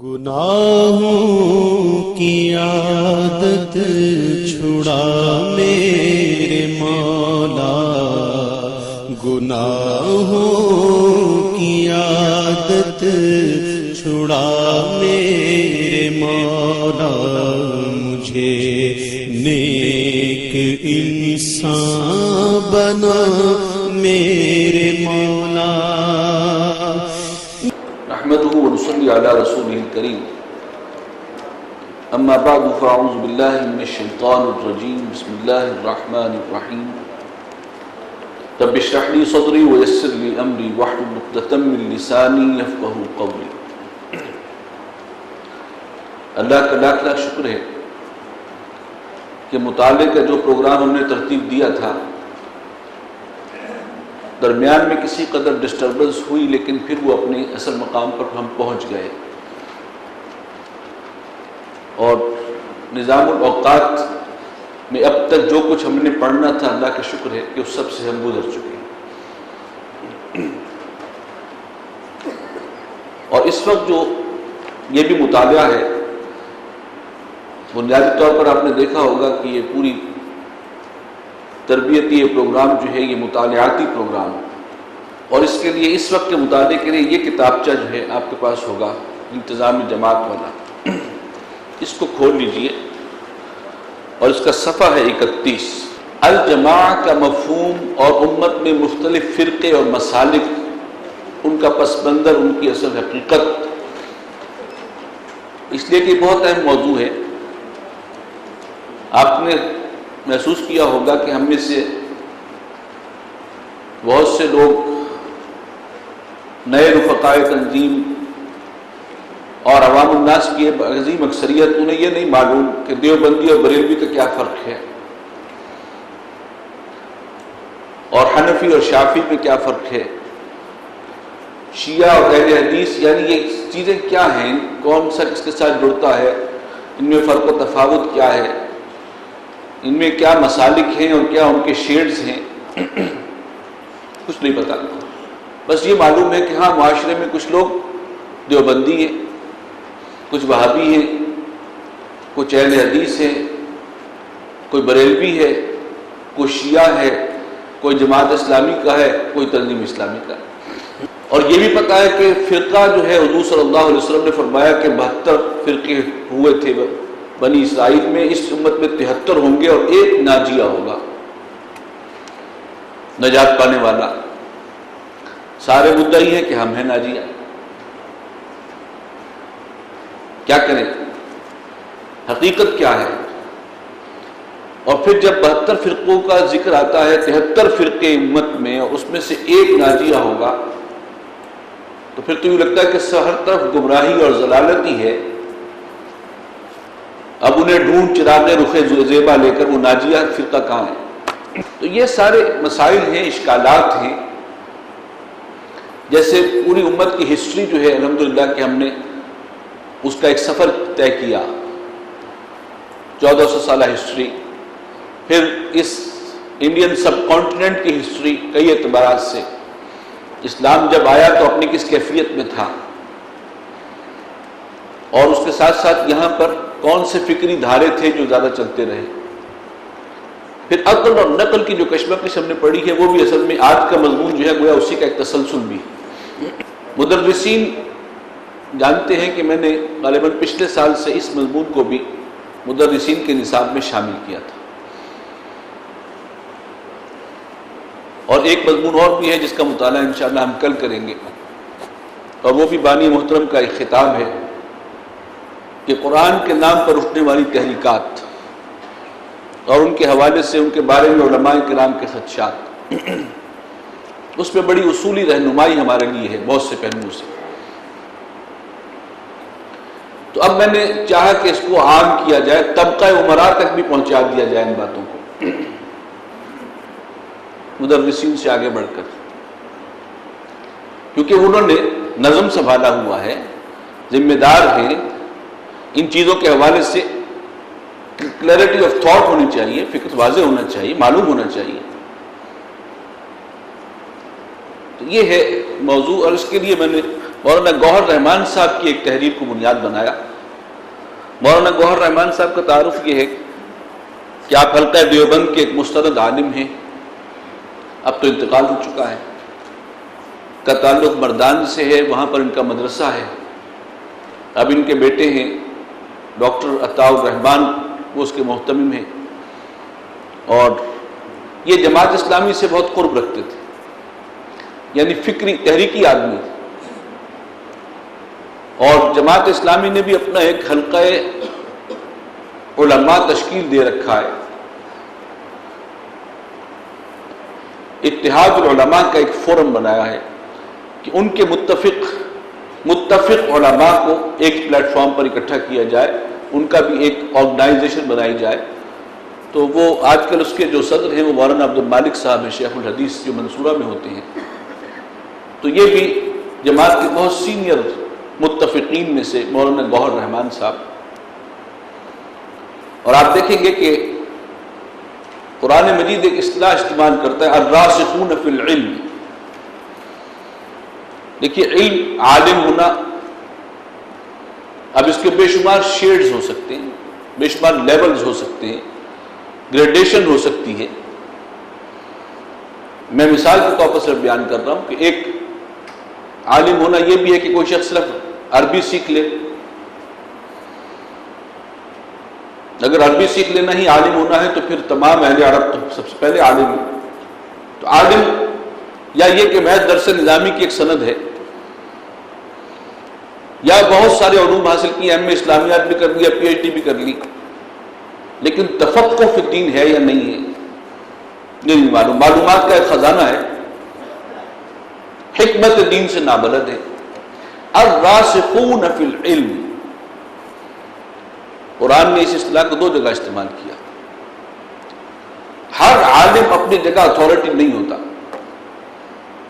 گناہوں کی عادت چھڑا میرے مولا، گناہوں کی عادت چھڑا میرے مولا، مجھے نیک انسان بنا میرے مولا۔ نحمده ونصلي على رسوله الكريم، اما بعد فاعوذ بالله من الشيطان الرجيم، بسم الله الرحمن الرحيم، رب اشرح لي صدري ويسر لي امري واحلل عقدة من لساني يفقهوا قولي۔ اللہ کا لاکھ لاکھ شکر ہے کہ مطالعے کا جو پروگرام ہم نے ترتیب دیا تھا، درمیان میں کسی قدر ڈسٹربنس ہوئی، لیکن پھر وہ اپنے اصل مقام پر ہم پہنچ گئے، اور نظام الاوقات میں اب تک جو کچھ ہم نے پڑھنا تھا، اللہ کا شکر ہے کہ اس سب سے ہم گزر چکے ہیں۔ اور اس وقت جو یہ بھی مطالعہ ہے، بنیادی طور پر آپ نے دیکھا ہوگا کہ یہ پوری تربیتی یہ پروگرام جو ہے یہ مطالعاتی پروگرام ہے، اور اس کے لیے اس وقت کے مطالعے کے لیے یہ کتابچہ جو ہے آپ کے پاس ہوگا، انتظامی جماعت والا، اس کو کھول لیجئے، اور اس کا صفحہ ہے 31۔ الجماعہ کا مفہوم اور امت میں مختلف فرقے اور مسالک، ان کا پس منظر، ان کی اصل حقیقت، اس لیے کہ بہت اہم موضوع ہے۔ آپ نے محسوس کیا ہوگا کہ ہم میں سے بہت سے لوگ نئے رفقائے تنظیم اور عوام الناس کی عظیم اکثریت، انہیں یہ نہیں معلوم کہ دیوبندی اور بریلوی کا کیا فرق ہے، اور حنفی اور شافعی میں کیا فرق ہے، شیعہ اور اہل حدیث، یعنی یہ چیزیں کیا ہیں، کون سا کس کے ساتھ جڑتا ہے، ان میں فرق و تفاوت کیا ہے، ان میں کیا مسالک ہیں اور کیا ان کے شیڈز ہیں، کچھ نہیں پتا۔ بس یہ معلوم ہے کہ ہاں معاشرے میں کچھ لوگ دیوبندی ہیں، کچھ وہابی ہیں، کچھ اہل حدیث ہیں، کوئی بریلوی ہے، کوئی شیعہ ہے، کوئی جماعت اسلامی کا ہے، کوئی تنظیم اسلامی کا ہے۔ اور یہ بھی پتا ہے کہ فرقہ جو ہے، حضور صلی اللہ علیہ وسلم نے فرمایا کہ 72 فرقے ہوئے تھے بنی اسرائیل میں، اس امت میں 73 ہوں گے اور ایک ناجیہ ہوگا، نجات پانے والا۔ سارے مدعی ہیں کہ ہم ہیں ناجیہ، کیا کریں، حقیقت کیا ہے؟ اور پھر جب 72 فرقوں کا ذکر آتا ہے، 73 فرقے امت میں، اور اس میں سے ایک ناجیہ ہوگا، تو پھر تو یہ لگتا ہے کہ ہر طرف گمراہی اور ضلالت ہی ہے۔ اب انہیں ڈھونڈ چراغ رخ زیبا لے کر وہ ناجیہ فرقہ کہاں ہے؟ تو یہ سارے مسائل ہیں، اشکالات ہیں۔ جیسے پوری امت کی ہسٹری جو ہے الحمدللہ کہ ہم نے اس کا ایک سفر طے کیا، 1400 سالہ ہسٹری، پھر اس انڈین سب کانٹیننٹ کی ہسٹری کئی اعتبارات سے، اسلام جب آیا تو اپنی کس کیفیت میں تھا، اور اس کے ساتھ ساتھ یہاں پر کون سے فکری دھارے تھے جو زیادہ چلتے رہے، پھر عقل اور نقل کی جو کشمکش ہم نے پڑھی ہے، وہ بھی اصل میں آج کا مضمون جو ہے گویا اسی کا ایک تسلسل بھی۔ مدرسین جانتے ہیں کہ میں نے غالباً پچھلے سال سے اس مضمون کو بھی مدرسین کے نصاب میں شامل کیا تھا، اور ایک مضمون اور بھی ہے جس کا مطالعہ انشاءاللہ ہم کل کریں گے، اور وہ بھی بانی محترم کا ایک خطاب ہے کہ قرآن کے نام پر اٹھنے والی تحریکات اور ان کے حوالے سے ان کے بارے میں علماء کرام کے خدشات، اس میں بڑی اصولی رہنمائی ہمارے لیے ہے بہت سے پہلوؤں سے۔ تو اب میں نے چاہا کہ اس کو عام کیا جائے، طبقہ امراء تک بھی پہنچا دیا جائے ان باتوں کو، مدرسین سے آگے بڑھ کر، کیونکہ انہوں نے نظم سنبھالا ہوا ہے، ذمہ دار ہیں، ان چیزوں کے حوالے سے کلیئرٹی آف تھاٹ ہونی چاہیے، فکر واضح ہونا چاہیے، معلوم ہونا چاہیے۔ تو یہ ہے موضوع، اور اس کے لیے میں نے مولانا گوہر رحمان صاحب کی ایک تحریر کو بنیاد بنایا۔ مولانا گوہر رحمان صاحب کا تعارف یہ ہے کہ آپ حلقہ دیوبند کے ایک مستند عالم ہیں، اب تو انتقال ہو چکا ہے، کا تعلق مردان سے ہے، وہاں پر ان کا مدرسہ ہے۔ اب ان کے بیٹے ہیں ڈاکٹر عطاء الرحمان، وہ اس کے محتمم ہیں، اور یہ جماعت اسلامی سے بہت قرب رکھتے تھے، یعنی فکری تحریکی آدمی تھے، اور جماعت اسلامی نے بھی اپنا ایک حلقہ علماء تشکیل دے رکھا ہے۔ اتحاد العلماء کا ایک فورم بنایا ہے کہ ان کے متفق علماء کو ایک پلیٹ فارم پر اکٹھا کیا جائے، ان کا بھی ایک آرگنائزیشن بنائی جائے۔ تو وہ آج کل اس کے جو صدر ہیں وہ مولانا عبد المالک صاحب ہیں، شیخ الحدیث جو منصورہ میں ہوتے ہیں۔ تو یہ بھی جماعت کے بہت سینئر متفقین میں سے مولانا گوہر رحمان صاحب، اور آپ دیکھیں گے کہ قرآن مجید ایک اصطلاح استعمال کرتا ہے الراسخون فی العلم۔ دیکھیے علم، عالم ہونا، اب اس کے بے شمار شیڈز ہو سکتے ہیں، بے شمار لیولز ہو سکتے ہیں، گریڈیشن ہو سکتی ہے۔ میں مثال کے طور پر صرف بیان کر رہا ہوں کہ ایک عالم ہونا یہ بھی ہے کہ کوئی شخص صرف عربی سیکھ لے، اگر عربی سیکھ لینا ہی عالم ہونا ہے تو پھر تمام اہل عرب تو سب سے پہلے عالم ہے۔ تو عالم یا یہ کہ محض درس نظامی کی ایک سند ہے، یا بہت سارے علوم حاصل کی، ایم اے اسلامیات بھی کر لی، پی ایچ ڈی بھی کر لی، لیکن تفقہ فی الدین ہے یا نہیں ہے یہ نہیں معلوم۔ معلومات کا ایک خزانہ ہے، حکمت دین سے نابلد ہے۔ الراسخون فی العلم، قرآن نے اس اصطلاح کو 2 جگہ استعمال کیا۔ ہر عالم اپنی جگہ اتھارٹی نہیں ہوتا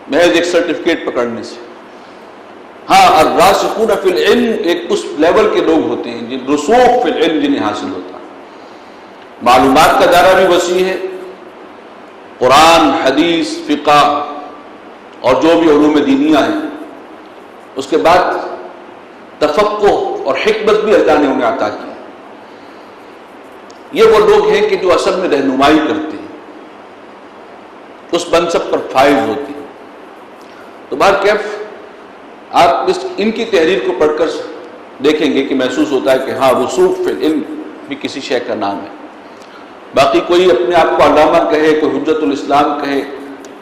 محض ایک سرٹیفکیٹ پکڑنے سے۔ ہاں الراسخون فی العلم ایک اس لیول کے لوگ ہوتے ہیں جن رسوخ فی العلم جنہیں حاصل ہوتا ہے۔ معلومات کا دائرہ بھی وسیع ہے، قرآن، حدیث، فقہ اور جو بھی علوم دینیہ ہیں۔ اس کے بعد تفقہ اور حکمت بھی اللہ نے انہیں عطا کی۔ یہ وہ لوگ ہیں کہ جو اصل میں رہنمائی کرتے ہیں، اس منصب پر فائز ہوتے ہیں۔ تو بہرکیف آپ ان کی تحریر کو پڑھ کر دیکھیں گے کہ محسوس ہوتا ہے کہ ہاں رسوخ فی العلم بھی کسی شے کا نام ہے۔ باقی کوئی اپنے آپ کو علامہ کہے، کوئی حجت الاسلام کہے،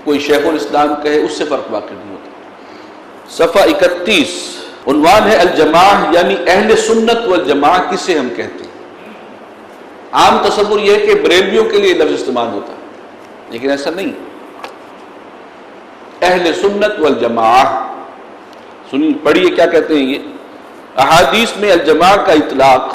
کوئی شیخ الاسلام کہے، اس سے فرق واقع نہیں ہوتا۔ صفحہ 31 عنوان ہے الجماعہ، یعنی اہل سنت والجماعہ کسے ہم کہتے ہیں۔ عام تصور یہ ہے کہ بریلویوں کے لیے لفظ استعمال ہوتا ہے، لیکن ایسا نہیں۔ اہل سنت والجماعہ، سنیے پڑھیے کیا کہتے ہیں یہ۔ احادیث میں الجماعہ کا اطلاق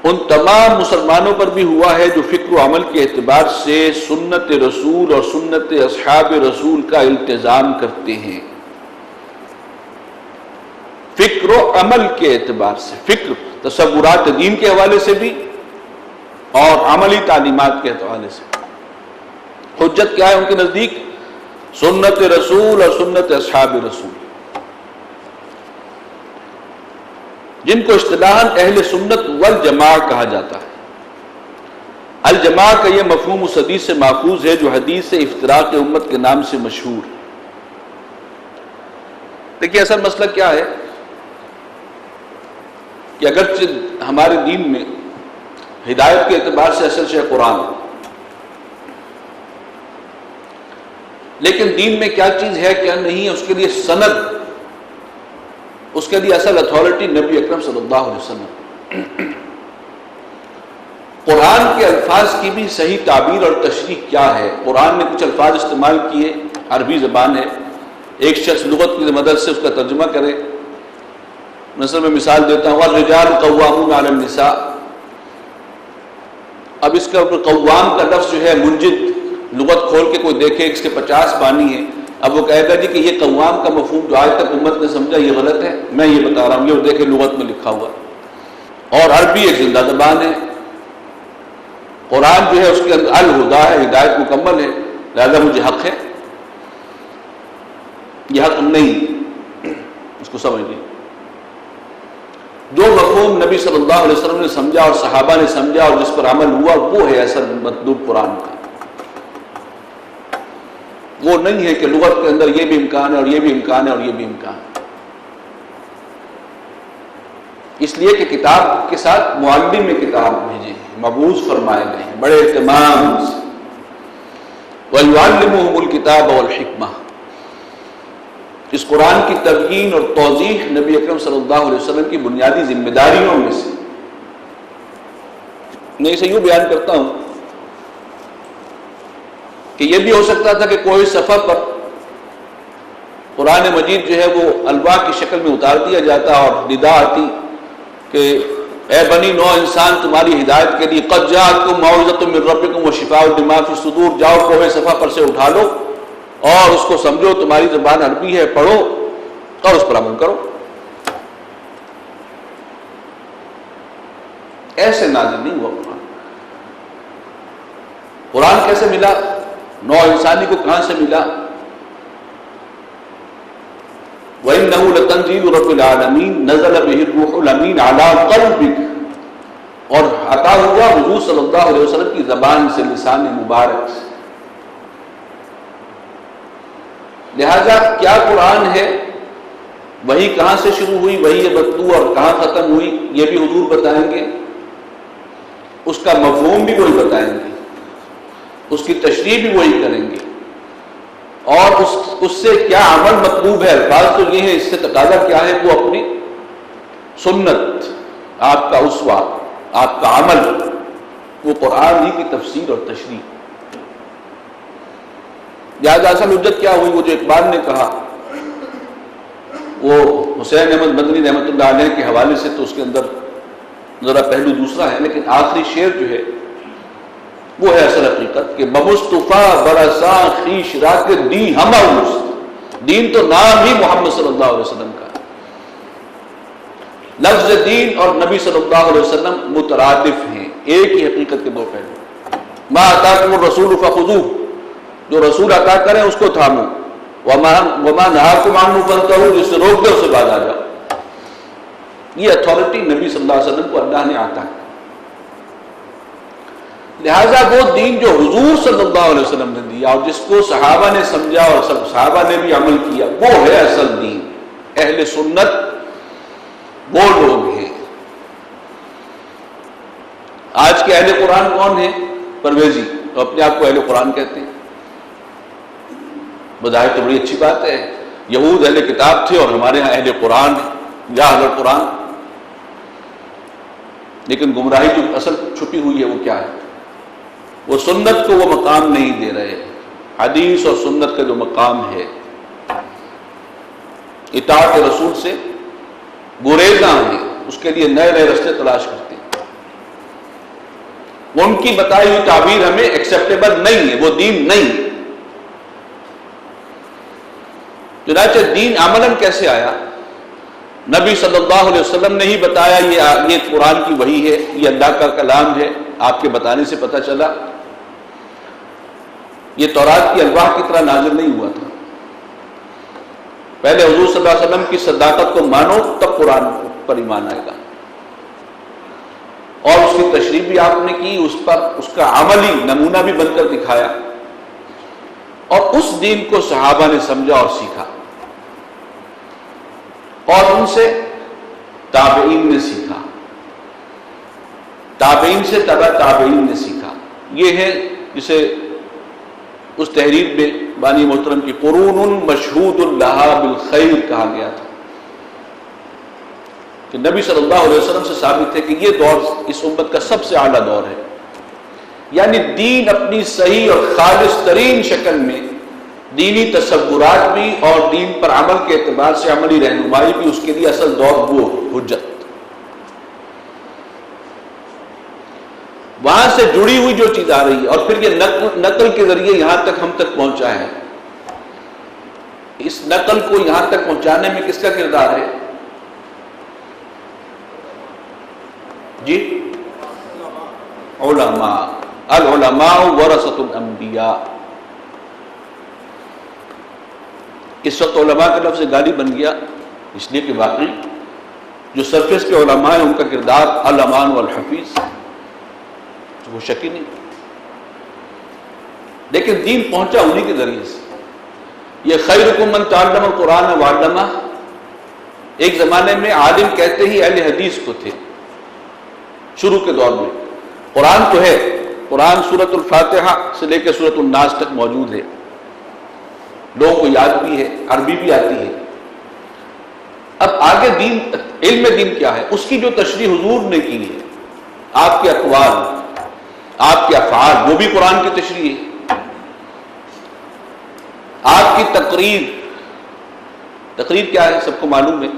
ان تمام مسلمانوں پر بھی ہوا ہے جو فکر و عمل کے اعتبار سے سنت رسول اور سنت اصحاب رسول کا التزام کرتے ہیں۔ فکر و عمل کے اعتبار سے، فکر تصورات دین کے حوالے سے بھی اور عملی تعلیمات کے حوالے سے۔ حجت کیا ہے ان کے نزدیک؟ سنت رسول اور سنت اصحاب رسول، جن کو اصطلاحاً اہل سنت والجماعہ کہا جاتا ہے۔ الجماعہ کا یہ مفہوم اس حدیث سے ماخوذ ہے جو حدیث افتراق امت کے نام سے مشہور۔ دیکھیے اصل مسئلہ کیا ہے کہ اگرچہ ہمارے دین میں ہدایت کے اعتبار سے اصل شے قرآن، لیکن دین میں کیا چیز ہے کیا نہیں ہے اس کے لیے سند، اس کے لیے اصل اتھارٹی نبی اکرم صلی اللہ علیہ وسلم۔ قرآن کے الفاظ کی بھی صحیح تعبیر اور تشریح کیا ہے؟ قرآن نے کچھ الفاظ استعمال کیے، عربی زبان ہے، ایک شخص لغت کی مدد سے اس کا ترجمہ کرے۔ مثلا میں مثال دیتا ہوں، الرجال قوامون علی النساء۔ اب اس کے اوپر قوام کا لفظ جو ہے منجد، لغت کھول کے کوئی دیکھے اس کے 50 معنی ہیں، اب وہ کہے گا جی کہ یہ قوام کا مفہوم جو آج تک امت نے سمجھا یہ غلط ہے، میں یہ بتا رہا ہوں، یہ دیکھیں لغت میں لکھا ہوا۔ اور عربی ایک زندہ زبان ہے، قرآن جو ہے اس کے اندر الہدا ہے، ہدایت مکمل ہے، لہذا مجھے حق ہے، یہ حق نہیں۔ اس کو سمجھ لیں۔ جو مفہوم نبی صلی اللہ علیہ وسلم نے سمجھا اور صحابہ نے سمجھا اور جس پر عمل ہوا، وہ ہے اصل مطلوب قرآن کا۔ وہ نہیں ہے کہ لغت کے اندر یہ بھی امکان ہے اور یہ بھی امکان ہے اور یہ بھی امکان ہے۔ اس لیے کہ کتاب کے ساتھ معلم میں کتاب بھیجے ہیں، مبعوث فرمائے گئے ہیں بڑے اہتمام سے۔ وَيُعَلِّمُهُمُ الْكِتَابَ وَالْحِكْمَةَ، اس قرآن کی تبیین اور توضیح نبی اکرم صلی اللہ علیہ وسلم کی بنیادی ذمہ داریوں میں سے۔ میں اسے یوں بیان کرتا ہوں کہ یہ بھی ہو سکتا تھا کہ کوئی صفحہ پر قرآن مجید جو ہے وہ الواح کی شکل میں اتار دیا جاتا اور ندا آتی کہ اے بنی نو انسان، تمہاری ہدایت کے لیے قد جاءتکم موعظۃ من ربکم وشفاء لما فی الصدور، جاؤ کوہ صفا پر سے اٹھا لو اور اس کو سمجھو، تمہاری زبان عربی ہے، پڑھو اور اس پر عمل کرو۔ ایسے نازل نہیں ہوا قرآن۔ قرآن کیسے ملا؟ نو انسانی کو کہاں سے ملا؟ وَإِنَّهُ لَتَنزِيلُ رَبِّ الْعَالَمِينَ نَزَلَ بِهِ الرُّوحُ الْأَمِينُ عَلَىٰ قَلْبِكَ، اور عطا ہوا حضور صلی اللہ علیہ وسلم کی زبان سے، لسان مبارک سے۔ لہذا کیا قرآن ہے، وہی کہاں سے شروع ہوئی، وہی مطلوع اور کہاں ختم ہوئی، یہ بھی حضور بتائیں گے، اس کا مفہوم بھی وہی بتائیں گے، اس کی تشریح بھی وہی کریں گے، اور اس سے کیا عمل مطلوب ہے۔ الفاظ تو یہ ہے، اس سے تقاضا کیا ہے، وہ اپنی سنت، آپ کا اسوہ، آپ کا عمل، وہ قرآن ہی کی تفسیر اور تشریح۔ لہٰذا اصل حجت کیا ہوئی، وہ جو اقبال نے کہا، وہ حسین احمد مدنی رحمۃ اللہ علیہ کے حوالے سے تو اس کے اندر ذرا پہلو دوسرا ہے، لیکن آخری شعر جو ہے وہ ہے اصل حقیقت کہ بمصطفیٰ برساں خویش را کے دی ہمہ اوست، دین تو نام ہی محمد صلی اللہ علیہ وسلم کا ہے۔ لفظ دین اور نبی صلی اللہ علیہ وسلم مترادف ہیں، ایک ہی حقیقت کے دو پہلو۔ ما آتاکم الرسول فخذوہ، جو رسول عطا کریں اس کو تھامو، وما نہاکم عنہ فانتہوا، جس سے روک دے اسے باز آ جاؤ۔ یہ اتھارٹی نبی صلی اللہ علیہ وسلم کو اللہ نے عطا کی۔ لہٰذا وہ دین جو حضور صلی اللہ علیہ وسلم نے دیا اور جس کو صحابہ نے سمجھا اور سب صحابہ نے بھی عمل کیا، وہ ہے اصل دین۔ اہل سنت وہ لوگ ہیں۔ آج کے اہل قرآن کون ہیں؟ پرویزی، تو اپنے آپ کو اہل قرآن کہتے ہیں۔ بظاہر تو بڑی اچھی بات ہے، یہود اہل کتاب تھے اور ہمارے ہاں اہل قرآن یا اہل قرآن، لیکن گمراہی جو اصل چھپی ہوئی ہے وہ کیا ہے؟ وہ سنت کو وہ مقام نہیں دے رہے۔ حدیث اور سنت کا جو مقام ہے، اطاعت رسول سے گریزاں ہیں، اس کے لیے نئے نئے رستے تلاش کرتے ہیں۔ ان کی بتائی ہوئی تعبیر ہمیں ایکسیپٹیبل نہیں ہے، وہ دین نہیں۔ چنانچہ دین عملاً کیسے آیا؟ نبی صلی اللہ علیہ وسلم نے ہی بتایا، یہ قرآن کی وحی ہے، یہ اللہ کا کلام ہے، آپ کے بتانے سے پتہ چلا۔ یہ تورات کی الواح کی طرح نازل نہیں ہوا تھا۔ پہلے حضور صلی اللہ علیہ وسلم کی صداقت کو مانو، تب قرآن پر ایمان آئے گا، اور اس کی تشریح بھی آپ نے کی، اس کا عملی نمونہ بھی بن کر دکھایا، اور اس دین کو صحابہ نے سمجھا اور سیکھا، اور ان سے تابعین نے سیکھا، تابعین سے تبع تابعین نے سیکھا۔ یہ ہے جسے اس تحریر میں بانی محترم کی قرون مشہود لہا بالخیر کہا گیا تھا، کہ نبی صلی اللہ علیہ وسلم سے ثابت ہے کہ یہ دور اس امت کا سب سے اعلیٰ دور ہے، یعنی دین اپنی صحیح اور خالص ترین شکل میں، دینی تصورات بھی اور دین پر عمل کے اعتبار سے عملی رہنمائی بھی، اس کے لیے اصل دور وہ حجت، وہاں سے جڑی ہوئی جو چیز آ رہی ہے، اور پھر یہ نقل کے ذریعے یہاں تک ہم تک پہنچا ہے۔ اس نقل کو یہاں تک پہنچانے میں کس کا کردار ہے؟ جی، علماء۔ العلماء ورثۃ الانبیاء۔ اس وقت علماء کا لفظ گالی بن گیا، اس لیے کہ واقعی جو سرفیس کے علماء ہیں ان کا کردار الامان والحفیظ، وہ شک ہی نہیں. لیکن دین پہنچا انہی کے ذریعے سے. یہ خیرکم من تعلم القرآن وعلمہ، ایک زمانے میں عالم کہتے ہی اہل حدیث کو تھے شروع کے دور میں. قرآن تو ہے، قرآن سورۃ الفاتحہ سے لے کے سورۃ الناس تک موجود ہے، لوگوں کو یاد بھی ہے، عربی بھی آتی ہے. اب آگے دین، علم دین کیا ہے، اس کی جو تشریح حضور نے کی ہے، آپ کے اقوال، آپ کے افعال، وہ بھی قرآن کی تشریح ہے. آپ کی تقریر کیا ہے سب کو معلوم ہے،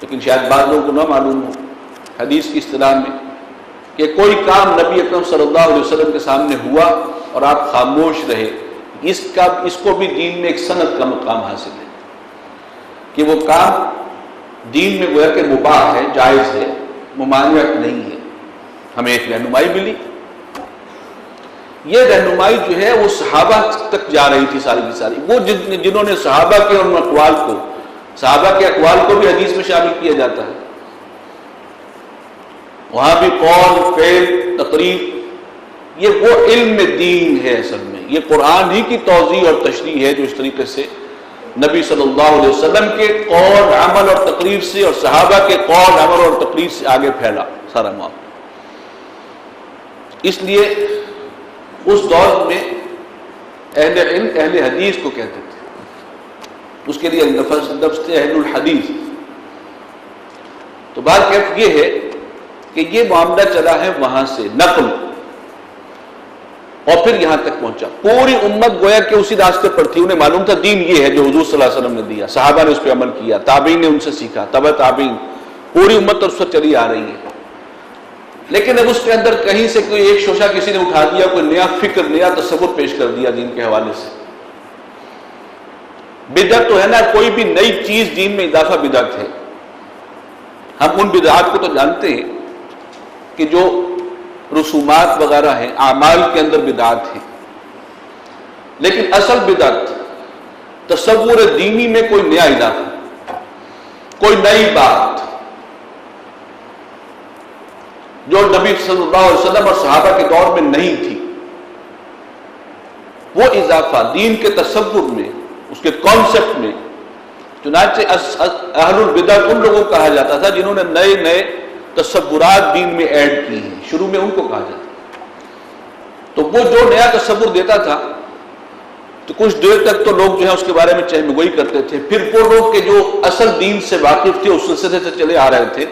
لیکن شاید بعض لوگوں کو نہ معلوم ہو. حدیث کی اصطلاح میں کہ کوئی کام نبی اکرم صلی اللہ علیہ وسلم کے سامنے ہوا اور آپ خاموش رہے، اس کو بھی دین میں ایک سند کا مقام حاصل ہے کہ وہ کام دین میں گویا کہ مباح ہے، جائز ہے، ممانعت نہیں ہے. ہمیں ایک رہنمائی ملی، یہ رہنمائی جو ہے وہ صحابہ تک جا رہی تھی ساری کی ساری. وہ جنہوں نے صحابہ کے ان اقوال کو، صحابہ کے اقوال کو بھی حدیث میں شامل کیا جاتا ہے. وہاں بھی قول، فعل، تقریر، یہ وہ علم دین ہے. اصل میں یہ قرآن ہی کی توضیح اور تشریح ہے جو اس طریقے سے نبی صلی اللہ علیہ وسلم کے قول، عمل اور تقریر سے اور صحابہ کے قول، عمل اور تقریر سے آگے پھیلا سارا معاملہ. اس لیے اس دور میں اہل علم اہل حدیث کو کہتے تھے، اس کے لیے لفظ تھے اہل الحدیث. تو بات کیف یہ ہے کہ یہ معاملہ چلا ہے وہاں سے نقل، اور پھر یہاں تک پہنچا. پوری امت گویا کہ اسی راستے پر تھی، انہیں معلوم تھا دین یہ ہے جو حضور صلی اللہ علیہ وسلم نے دیا، صحابہ نے اس پہ عمل کیا، تابعین نے ان سے سیکھا، تبع تابعین، پوری امت اور اس پر چلی آ رہی ہے. لیکن اب اس کے اندر کہیں سے کوئی ایک شوشہ کسی نے اٹھا دیا، کوئی نیا فکر، نیا تصور پیش کر دیا دین کے حوالے سے. بدعت تو ہے نا، کوئی بھی نئی چیز دین میں اضافہ بدعت ہے. ہم ان بدعات کو تو جانتے ہیں کہ جو رسومات وغیرہ ہیں، اعمال کے اندر بدعات ہیں، لیکن اصل بدعت تصور دینی میں کوئی نیا اضافہ، کوئی نئی بات جو نبی صلی اللہ علیہ وسلم اور صحابہ کے دور میں نہیں تھی. وہ اضافہ دین کے تصور میں، اس کے کانسیپٹ میں. چنانچہ اہل البدع ان لوگوں کو کہا جاتا تھا جنہوں نے نئے نئے تصورات دین میں ایڈ کی ہیں، شروع میں ان کو کہا جاتا. تو وہ جو نیا تصور دیتا تھا تو کچھ دیر تک تو لوگ جو ہے اس کے بارے میں چہم گوئی کرتے تھے. پھر وہ لوگ کہ جو اصل دین سے واقف تھے، اس سلسلے سے چلے آ رہے تھے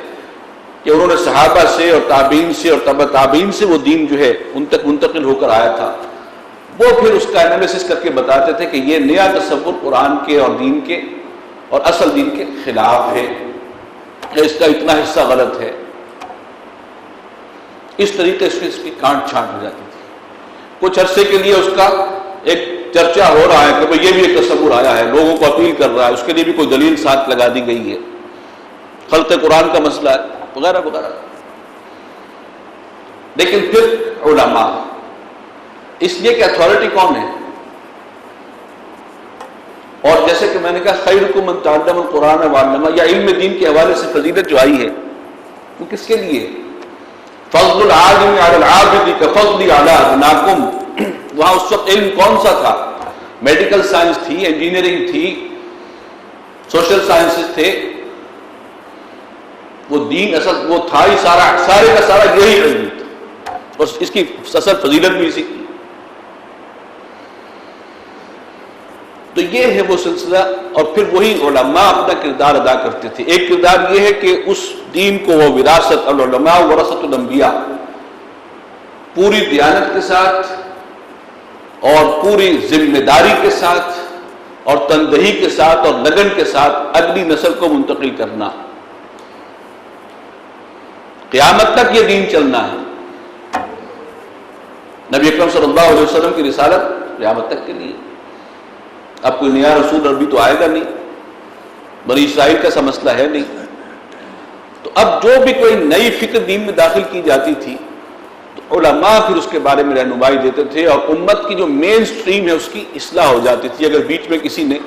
کہ انہوں نے صحابہ سے اور تابعین سے اور تبع تابعین سے وہ دین جو ہے ان تک منتقل ہو کر آیا تھا، وہ پھر اس کا انالیسس کر کے بتاتے تھے کہ یہ نیا تصور قرآن کے اور دین کے اور اصل دین کے خلاف ہے، اس کا اتنا حصہ غلط ہے. اس طریقے سے اس کی کانٹ چھانٹ ہو جاتی تھی. کچھ عرصے کے لیے اس کا ایک چرچا ہو رہا ہے کہ بھئی یہ بھی ایک تصور آیا ہے، لوگوں کو اپیل کر رہا ہے، اس کے لیے بھی کوئی دلیل ساتھ لگا دی گئی ہے، خلق قرآن کا مسئلہ ہے وغیرہ وغیرہ. لیکن پھر علماء، اس لیے کہ اتھارٹی کون ہے؟ اور جیسے کہ میں نے کہا خیرکم من تعلم القرآن وعلمہ، یا علم دین کے حوالے سے فضیلت جو آئی ہے وہ کس کے لیے؟ فضل العالم علی العابد کفضلی علی ادناکم. وہاں اس وقت علم کون سا تھا؟ میڈیکل سائنس تھی، انجینئرنگ تھی، سوشل سائنسز تھے. وہ دین اصل وہ تھا ہی سارے کا سارا یہی علم تھا، اور اس کی اصل فضیلت بھی اسی کی. تو یہ ہے وہ سلسلہ. اور پھر وہی علماء اپنا کردار ادا کرتے تھے. ایک کردار یہ ہے کہ اس دین کو وہ وراثت، العلماء ورثۃ الانبیاء، پوری دیانت کے ساتھ اور پوری ذمہ داری کے ساتھ اور تندہی کے ساتھ اور لگن کے ساتھ اگلی نسل کو منتقل کرنا. قیامت تک یہ دین چلنا ہے. نبی اکرم صلی اللہ علیہ وسلم کی رسالت قیامت تک کے لیے. اب کوئی نیا رسول عربی تو آئے گا نہیں، بنی اسرائیل کا ایسا مسئلہ ہے نہیں. تو اب جو بھی کوئی نئی فکر دین میں داخل کی جاتی تھی تو علماء پھر اس کے بارے میں رہنمائی دیتے تھے، اور امت کی جو مین سٹریم ہے اس کی اصلاح ہو جاتی تھی. اگر بیچ میں کسی نے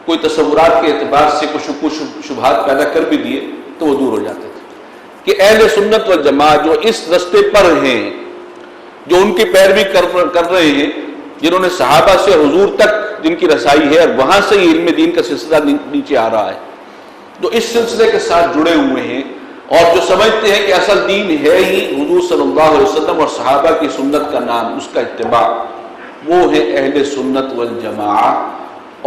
کوئی تصورات کے اعتبار سے کچھ شبہات پیدا کر بھی دیے تو وہ دور ہو جاتے تھے کہ اہل سنت والجماعت جو اس رستے پر ہیں، جو ان کی پیروی کر رہے ہیں، جنہوں نے صحابہ سے حضور تک جن کی رسائی ہے اور وہاں سے ہی علم دین کا سلسلہ نیچے آ رہا ہے، جو اس سلسلے کے ساتھ جڑے ہوئے ہیں اور جو سمجھتے ہیں کہ اصل دین ہے ہی حضور صلی اللہ علیہ وسلم اور صحابہ کی سنت کا نام، اس کا اتباع، وہ ہے اہل سنت والجماعت۔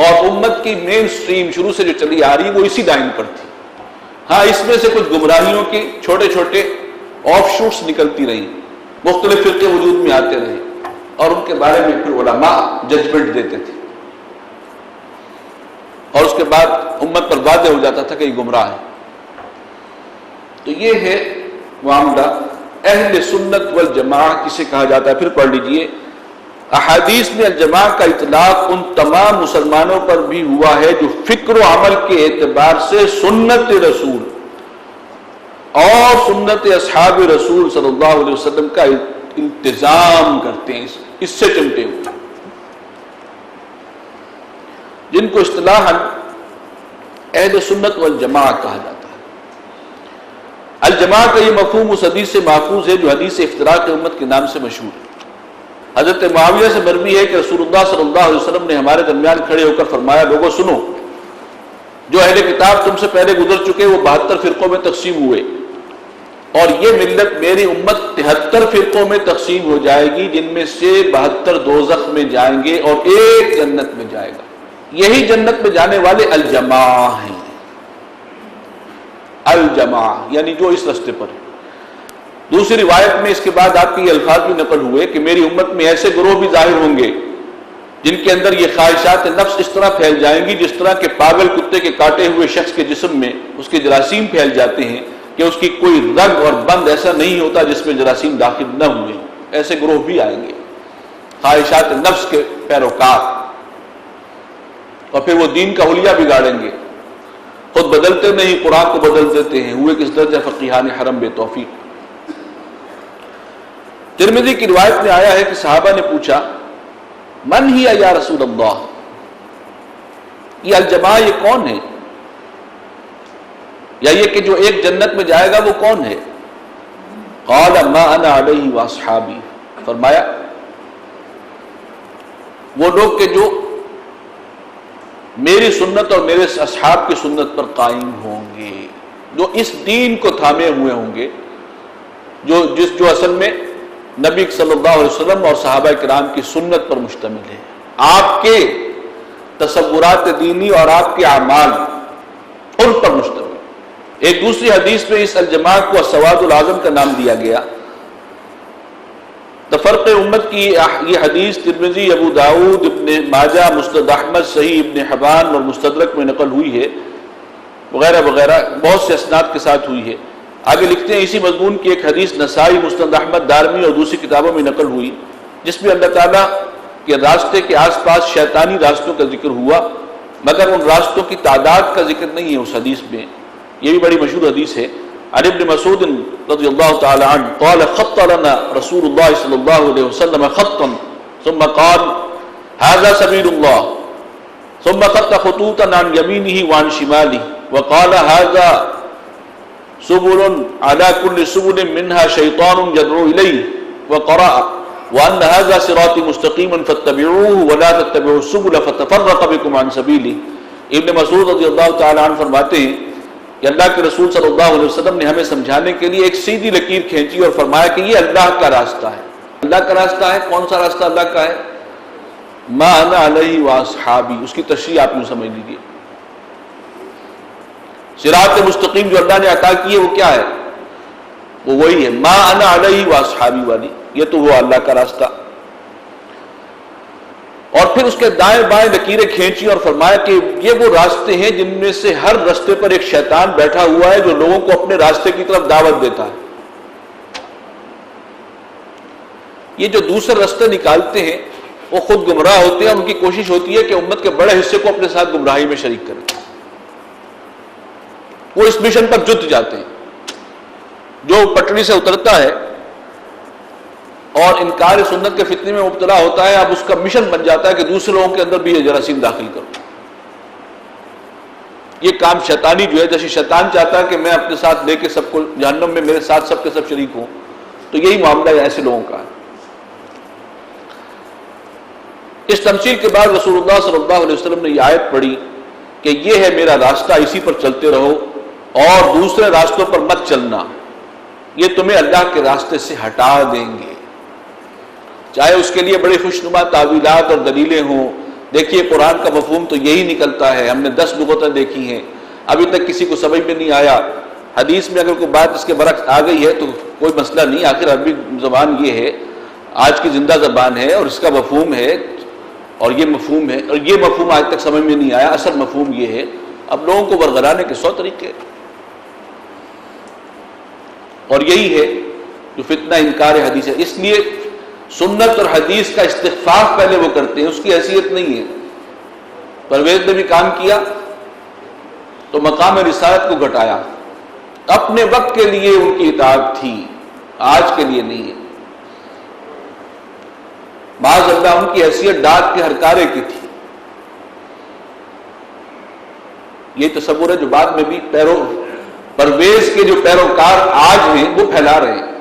اور امت کی مین سٹریم شروع سے جو چلی آ رہی وہ اسی لائن پر تھی۔ ہاں اس میں سے کچھ گمراہیوں کے چھوٹے چھوٹے آف شوٹس نکلتی رہیں، مختلف فرقے وجود میں آتے رہے اور ان کے بارے میں پھر علماء ججمنٹ دیتے تھے اور اس کے بعد امت پر واضح ہو جاتا تھا کہ یہ گمراہ ہے۔ تو یہ ہے معاملہ اہل سنت والجماعت کسے کہا جاتا ہے۔ پھر پڑھ لیجئے، احادیث میں الجماعت کا اطلاق ان تمام مسلمانوں پر بھی ہوا ہے جو فکر و عمل کے اعتبار سے سنت رسول اور سنت اصحاب رسول صلی اللہ علیہ وسلم کا التزام کرتے ہیں، اس سے چمٹے ہوئے، جن کو اصطلاحاً اہل سنت والجماعت کہا جاتا ہے۔ الجماعت کا یہ مفہوم اس حدیث سے محفوظ ہے جو حدیث افتراق امت کے نام سے مشہور ہے۔ حضرت معاویہ سے مروی ہے کہ رسول اللہ صلی اللہ علیہ وسلم نے ہمارے درمیان کھڑے ہو کر فرمایا، لوگوں سنو، جو اہل کتاب تم سے پہلے گزر چکے وہ 72 فرقوں میں تقسیم ہوئے، اور یہ ملت میری امت 73 فرقوں میں تقسیم ہو جائے گی، جن میں سے 72 دوزخ میں جائیں گے اور ایک جنت میں جائے گا۔ یہی جنت میں جانے والے الجماع ہیں، الجماع یعنی جو اس رستے پر ہے۔ دوسری روایت میں اس کے بعد آپ کے یہ الفاظ بھی نقل ہوئے کہ میری امت میں ایسے گروہ بھی ظاہر ہوں گے جن کے اندر یہ خواہشات نفس اس طرح پھیل جائیں گی جس طرح کہ پاگل کتے کے کاٹے ہوئے شخص کے جسم میں اس کے جراثیم پھیل جاتے ہیں کہ اس کی کوئی رگ اور بند ایسا نہیں ہوتا جس میں جراثیم داخل نہ ہوئے ہوں۔ ایسے گروہ بھی آئیں گے، خواہشات نفس کے پیروکار، اور پھر وہ دین کا حلیہ بگاڑیں گے، خود بدلتے نہیں قرآن کو بدل دیتے ہیں، ہوئے کس درجہ فقیہان حرم بے توفیق۔ ترمذی کی روایت میں آیا ہے کہ صحابہ نے پوچھا، من ہی یا رسول اللہ، یہ الجماع یہ کون ہے، یا یہ کہ جو ایک جنت میں جائے گا وہ کون ہے؟ قال ما انا علیہ واصحابی، فرمایا وہ لوگ کہ جو میری سنت اور میرے اصحاب کی سنت پر قائم ہوں گے، جو اس دین کو تھامے ہوئے ہوں گے، جو اصل میں نبی صلی اللہ علیہ وسلم اور صحابہ کرام کی سنت پر مشتمل ہے، آپ کے تصورات دینی اور آپ کے اعمال ان پر مشتمل۔ ایک دوسری حدیث میں اس الجماعت کو السواد العظم کا نام دیا گیا۔ تفرق امت کی یہ حدیث ترمذی، ابو داؤد، ابن ماجہ، مسند احمد، صحیح ابن حبان اور مستدرک میں نقل ہوئی ہے، وغیرہ وغیرہ بہت سے اسناد کے ساتھ ہوئی ہے۔ آگے لکھتے ہیں اسی مضمون کی ایک حدیث نسائی، مسند احمد، دارمی اور دوسری کتابوں میں نقل ہوئی، جس میں اللہ تعالیٰ کے راستے کے آس پاس شیطانی راستوں کا ذکر ہوا، مگر ان راستوں کی تعداد کا ذکر نہیں ہے اس حدیث میں۔ یہ بھی بڑی مشہور حدیث ہے۔ عن ابن مسعود رضی اللہ تعالی عنہ قال خط لنا رسول اللہ صلی اللہ علیہ وسلم خطا ثم قال هذا سبيل الله ثم خط خطوطا عن يمينه وعن شماله وقال هذا سبل على كل سبل منها شيطان يدعو إليه وقرأ وأن هذا صراطي مستقيما فاتبعوه ولا تتبعوا السبل فتفرق بكم عن سبيله۔ ابن مسعود رضی اللہ تعالی عنہ فرماتے ہیں کہ اللہ کے رسول صلی اللہ علیہ وسلم نے ہمیں سمجھانے کے لیے ایک سیدھی لکیر کھینچی اور فرمایا کہ یہ اللہ کا راستہ ہے۔ اللہ کا راستہ ہے، کون سا راستہ اللہ کا ہے؟ ما انا علیہ واصحابی، اس کی تشریح آپ یوں سمجھ لیجیے۔ صراط مستقیم جو اللہ نے عطا کی ہے وہ کیا ہے؟ وہ وہی ہے ما انا علیہ واصحابی والی، یہ تو وہ اللہ کا راستہ۔ اور پھر اس کے دائیں بائیں لکیریں کھینچی اور فرمایا کہ یہ وہ راستے ہیں جن میں سے ہر راستے پر ایک شیطان بیٹھا ہوا ہے جو لوگوں کو اپنے راستے کی طرف دعوت دیتا ہے۔ یہ جو دوسرے راستے نکالتے ہیں وہ خود گمراہ ہوتے ہیں، اور ان کی کوشش ہوتی ہے کہ امت کے بڑے حصے کو اپنے ساتھ گمراہی میں شریک کریں۔ وہ اس مشن پر جت جاتے ہیں۔ جو پٹڑی سے اترتا ہے اور انکار سنت کے فتنے میں مبتلا ہوتا ہے، اب اس کا مشن بن جاتا ہے کہ دوسرے لوگوں کے اندر بھی یہ جراثیم داخل کرو۔ یہ کام شیطانی جو ہے، جیسے شیطان چاہتا ہے کہ میں اپنے ساتھ لے کے سب کو جہنم میں میرے ساتھ سب کے سب شریک ہوں، تو یہی معاملہ ہے ایسے لوگوں کا۔ اس تمثیل کے بعد رسول اللہ صلی اللہ علیہ وسلم نے یہ آیت پڑھی کہ یہ ہے میرا راستہ، اسی پر چلتے رہو اور دوسرے راستوں پر مت چلنا، یہ تمہیں اللہ کے راستے سے ہٹا دیں گے، چاہے اس کے لیے بڑی خوشنما تعویلات اور دلیلیں ہوں۔ دیکھیے قرآن کا مفہوم تو یہی نکلتا ہے، ہم نے 10 لغتیں دیکھی ہیں، ابھی تک کسی کو سمجھ میں نہیں آیا۔ حدیث میں اگر کوئی بات اس کے برعکس آ گئی ہے تو کوئی مسئلہ نہیں، آخر عربی زبان یہ ہے، آج کی زندہ زبان ہے اور اس کا مفہوم ہے اور یہ مفہوم ہے، اور یہ مفہوم آج تک سمجھ میں نہیں آیا، اصل مفہوم یہ ہے۔ اب لوگوں کو ورغلانے کے 100 طریقے، اور یہی ہے جو فتنہ انکار حدیث ہے۔ اس لیے سنت اور حدیث کا استخفاف پہلے وہ کرتے ہیں، اس کی حیثیت نہیں ہے۔ پرویز نے بھی کام کیا تو مقام رسالت کو گھٹایا، اپنے وقت کے لیے ان کی اطاعت تھی، آج کے لیے نہیں ہے۔ معاذ اللہ ان کی حیثیت ڈاک کے ہرکارے کی تھی۔ یہ تصور ہے جو بعد میں بھی پرویز کے جو پیروکار آج ہیں وہ پھیلا رہے ہیں۔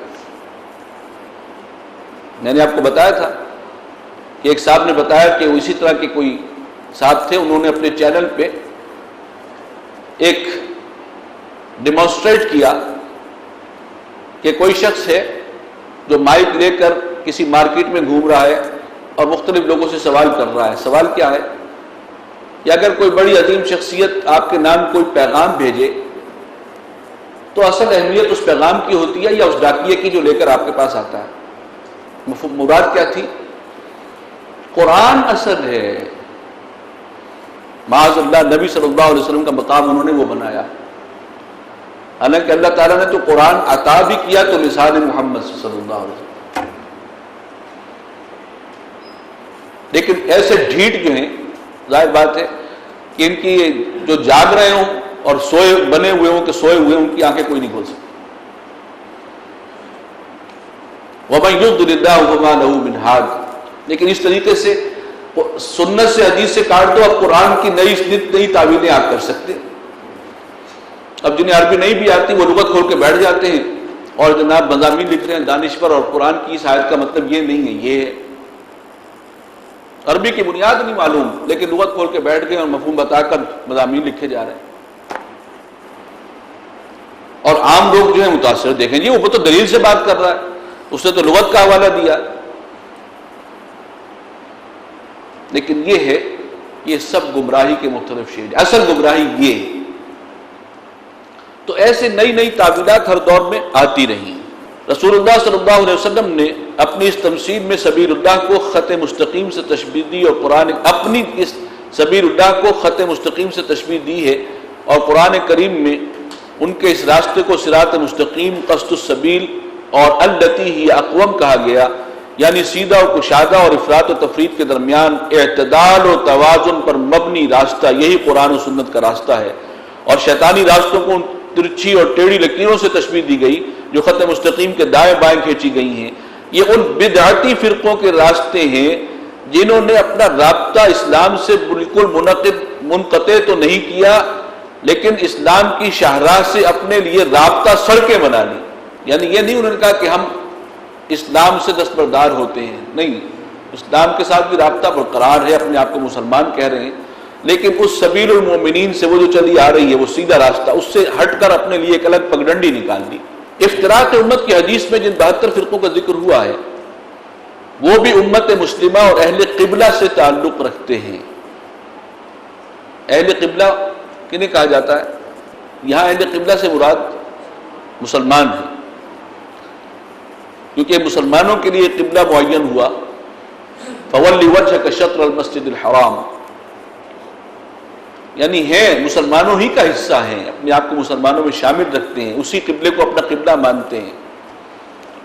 میں نے آپ کو بتایا تھا کہ ایک صاحب نے بتایا کہ وہ اسی طرح کے کوئی صاحب تھے، انہوں نے اپنے چینل پہ ایک ڈیمانسٹریٹ کیا کہ کوئی شخص ہے جو مائک لے کر کسی مارکیٹ میں گھوم رہا ہے اور مختلف لوگوں سے سوال کر رہا ہے۔ سوال کیا ہے کہ اگر کوئی بڑی عظیم شخصیت آپ کے نام کوئی پیغام بھیجے تو اصل اہمیت اس پیغام کی ہوتی ہے یا اس ڈاکیے کی جو لے کر آپ کے پاس آتا ہے؟ مراد کیا تھی؟ قرآن اصل ہے۔ معاذ اللہ نبی صلی اللہ علیہ وسلم کا مقام انہوں نے وہ بنایا، حالانکہ اللہ تعالیٰ نے تو قرآن عطا بھی کیا تو لسان محمد صلی اللہ علیہ وسلم۔ لیکن ایسے ڈھیٹ جو ہیں، ظاہر بات ہے کہ ان کی جو جاگ رہے ہوں اور سوئے بنے ہوئے ہوں کہ سوئے ہوئے ان کی آنکھیں کوئی نہیں کھول سکتی۔ وَمَن يُضْلِلِ اللَّهُ فَمَا لَهُ مِنْ هَادٍ۔ لیکن اس طریقے سے سنت سے حدیث سے کاٹ دو، اب قرآن کی نئی تعویلیں آپ کر سکتے۔ اب جنہیں عربی نہیں بھی آتی وہ لغت کھول کے بیٹھ جاتے ہیں اور جناب مضامین لکھ رہے ہیں دانش پر، اور قرآن کی اس آیت کا مطلب یہ نہیں ہے، یہ ہے۔ عربی کی بنیاد نہیں معلوم لیکن لغت کھول کے بیٹھ گئے اور مفہوم بتا کر مضامین لکھے جا رہے ہیں، اور عام لوگ جو ہیں متاثر، دیکھیں جی وہ تو دلیل سے بات کر رہا ہے، اس نے تو لغت کا حوالہ دیا۔ لیکن یہ ہے، یہ سب گمراہی کے مختلف شیڈ، اصل گمراہی یہ۔ تو ایسے نئی تعویلات ہر دور میں آتی رہی۔ رسول اللہ صلی اللہ علیہ وسلم نے اپنی اس تمثیل میں سبیل اللہ کو خط مستقیم سے تشبیہ دی، اور قرآن اپنی اس سبیل اللہ کو خط مستقیم سے تشبیہ دی ہے، اور قرآن کریم میں ان کے اس راستے کو صراط مستقیم، قصد السبیل اور التی ہی اقوم کہا گیا، یعنی سیدھا و کشادہ اور افراط و تفریط کے درمیان اعتدال و توازن پر مبنی راستہ، یہی قرآن و سنت کا راستہ ہے۔ اور شیطانی راستوں کو ترچھی اور ٹیڑھی لکیروں سے تشبیہ دی گئی جو خط مستقیم کے دائیں بائیں کھینچی گئی ہیں۔ یہ ان بدعتی فرقوں کے راستے ہیں جنہوں نے اپنا رابطہ اسلام سے بالکل منقطع تو نہیں کیا، لیکن اسلام کی شاہراہ سے اپنے لیے رابطہ سڑکیں بنا لی۔ یعنی یہ نہیں انہوں نے کہا کہ ہم اسلام سے دستبردار ہوتے ہیں، نہیں، اسلام کے ساتھ بھی رابطہ برقرار ہے، اپنے آپ کو مسلمان کہہ رہے ہیں، لیکن اس سبیل المومنین سے وہ جو چلی آ رہی ہے وہ سیدھا راستہ، اس سے ہٹ کر اپنے لیے ایک الگ پگڈنڈی نکال دی۔ افتراق امت کی حدیث میں جن 72 فرقوں کا ذکر ہوا ہے وہ بھی امت مسلمہ اور اہل قبلہ سے تعلق رکھتے ہیں۔ اہل قبلہ کنہیں کہا جاتا ہے؟ یہاں اہل قبلہ سے مراد مسلمان ہیں، کیونکہ مسلمانوں کے لیے قبلہ معین ہوا، فَوَلِّ وَجْهَكَ شَطْرَ الْمَسْجِدِ الْحَرَامِ، یعنی ہیں مسلمانوں ہی کا حصہ ہیں، اپنے آپ کو مسلمانوں میں شامل رکھتے ہیں، اسی قبلے کو اپنا قبلہ مانتے ہیں،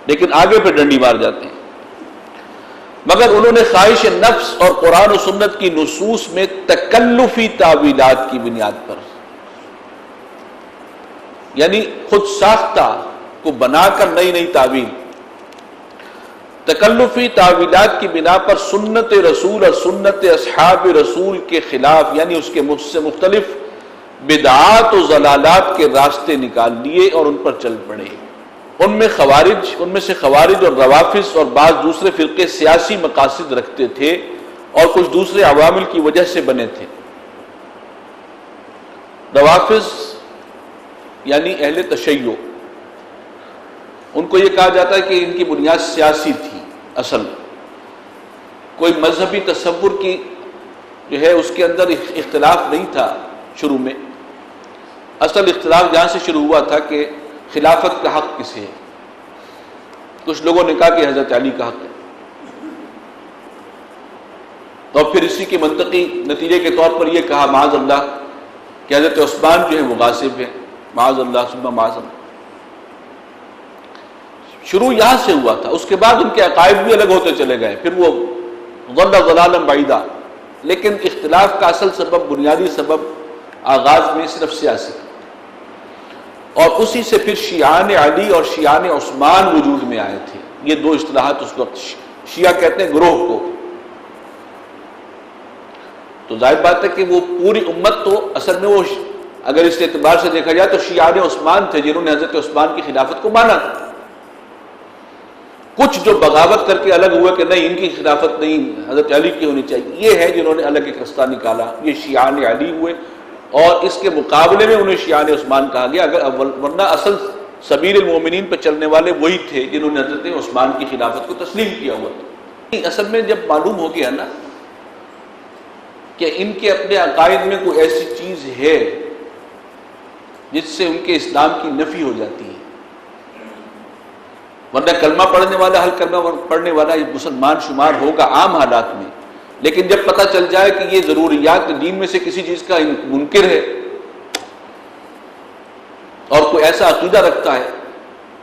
لیکن آگے پہ ڈنڈی مار جاتے ہیں۔ مگر انہوں نے خواہش نفس اور قرآن و سنت کی نصوص میں تکلفی تعویلات کی بنیاد پر، یعنی خود ساختہ کو بنا کر نئی تعویل، تکلفی تعویلات کی بنا پر سنت رسول اور سنت اصحاب رسول کے خلاف، یعنی اس کے سے مختلف بدعات و ضلالات کے راستے نکال لیے اور ان پر چل پڑے۔ ان میں سے خوارج اور روافض اور بعض دوسرے فرقے سیاسی مقاصد رکھتے تھے اور کچھ دوسرے عوامل کی وجہ سے بنے تھے۔ روافض یعنی اہل تشیع، ان کو یہ کہا جاتا ہے کہ ان کی بنیاد سیاسی تھی۔ اصل کوئی مذہبی تصور کی جو ہے اس کے اندر اختلاف نہیں تھا شروع میں۔ اصل اختلاف جہاں سے شروع ہوا تھا کہ خلافت کا حق کسے ہے۔ کچھ لوگوں نے کہا کہ حضرت علی کا حق ہے، اور پھر اسی کے منطقی نتیجے کے طور پر یہ کہا معاذ اللہ کہ حضرت عثمان جو ہے وہ غاصب ہے، معاذ اللہ ثم معاذ اللہ۔ شروع یہاں سے ہوا تھا، اس کے بعد ان کے عقائد بھی الگ ہوتے چلے گئے، پھر وہ ضل ضلالا بعیدا، لیکن اختلاف کا اصل سبب، بنیادی سبب آغاز میں صرف سیاسی، اور اسی سے پھر شیعان علی اور شیعان عثمان وجود میں آئے تھے۔ یہ دو اصطلاحات اس وقت شیعہ کہتے ہیں گروہ کو۔ تو ظاہر بات ہے کہ وہ پوری امت تو اصل میں وہ اگر اس اعتبار سے دیکھا جائے تو شیعان عثمان تھے جنہوں نے حضرت عثمان کی خلافت کو مانا تھا۔ کچھ جو بغاوت کر کے الگ ہوئے کہ نہیں ان کی خلافت نہیں حضرت علی کی ہونی چاہیے، یہ ہے جنہوں نے الگ ایک رستہ نکالا، یہ شیعان علی ہوئے، اور اس کے مقابلے میں انہیں شیعان عثمان کہا گیا، اگر ورنہ اصل سبیل المومنین پہ چلنے والے وہی تھے جنہوں نے حضرت عثمان کی خلافت کو تسلیم کیا ہوا تھا۔ اصل میں جب معلوم ہو گیا نا کہ ان کے اپنے عقائد میں کوئی ایسی چیز ہے جس سے ان کے اسلام کی نفی ہو جاتی ہے، ورنہ کلمہ پڑھنے والا، ہر کلمہ پڑھنے والا مسلمان شمار ہوگا عام حالات میں، لیکن جب پتہ چل جائے کہ یہ ضروریات دین میں سے کسی چیز کا منکر ہے اور کوئی ایسا عقیدہ رکھتا ہے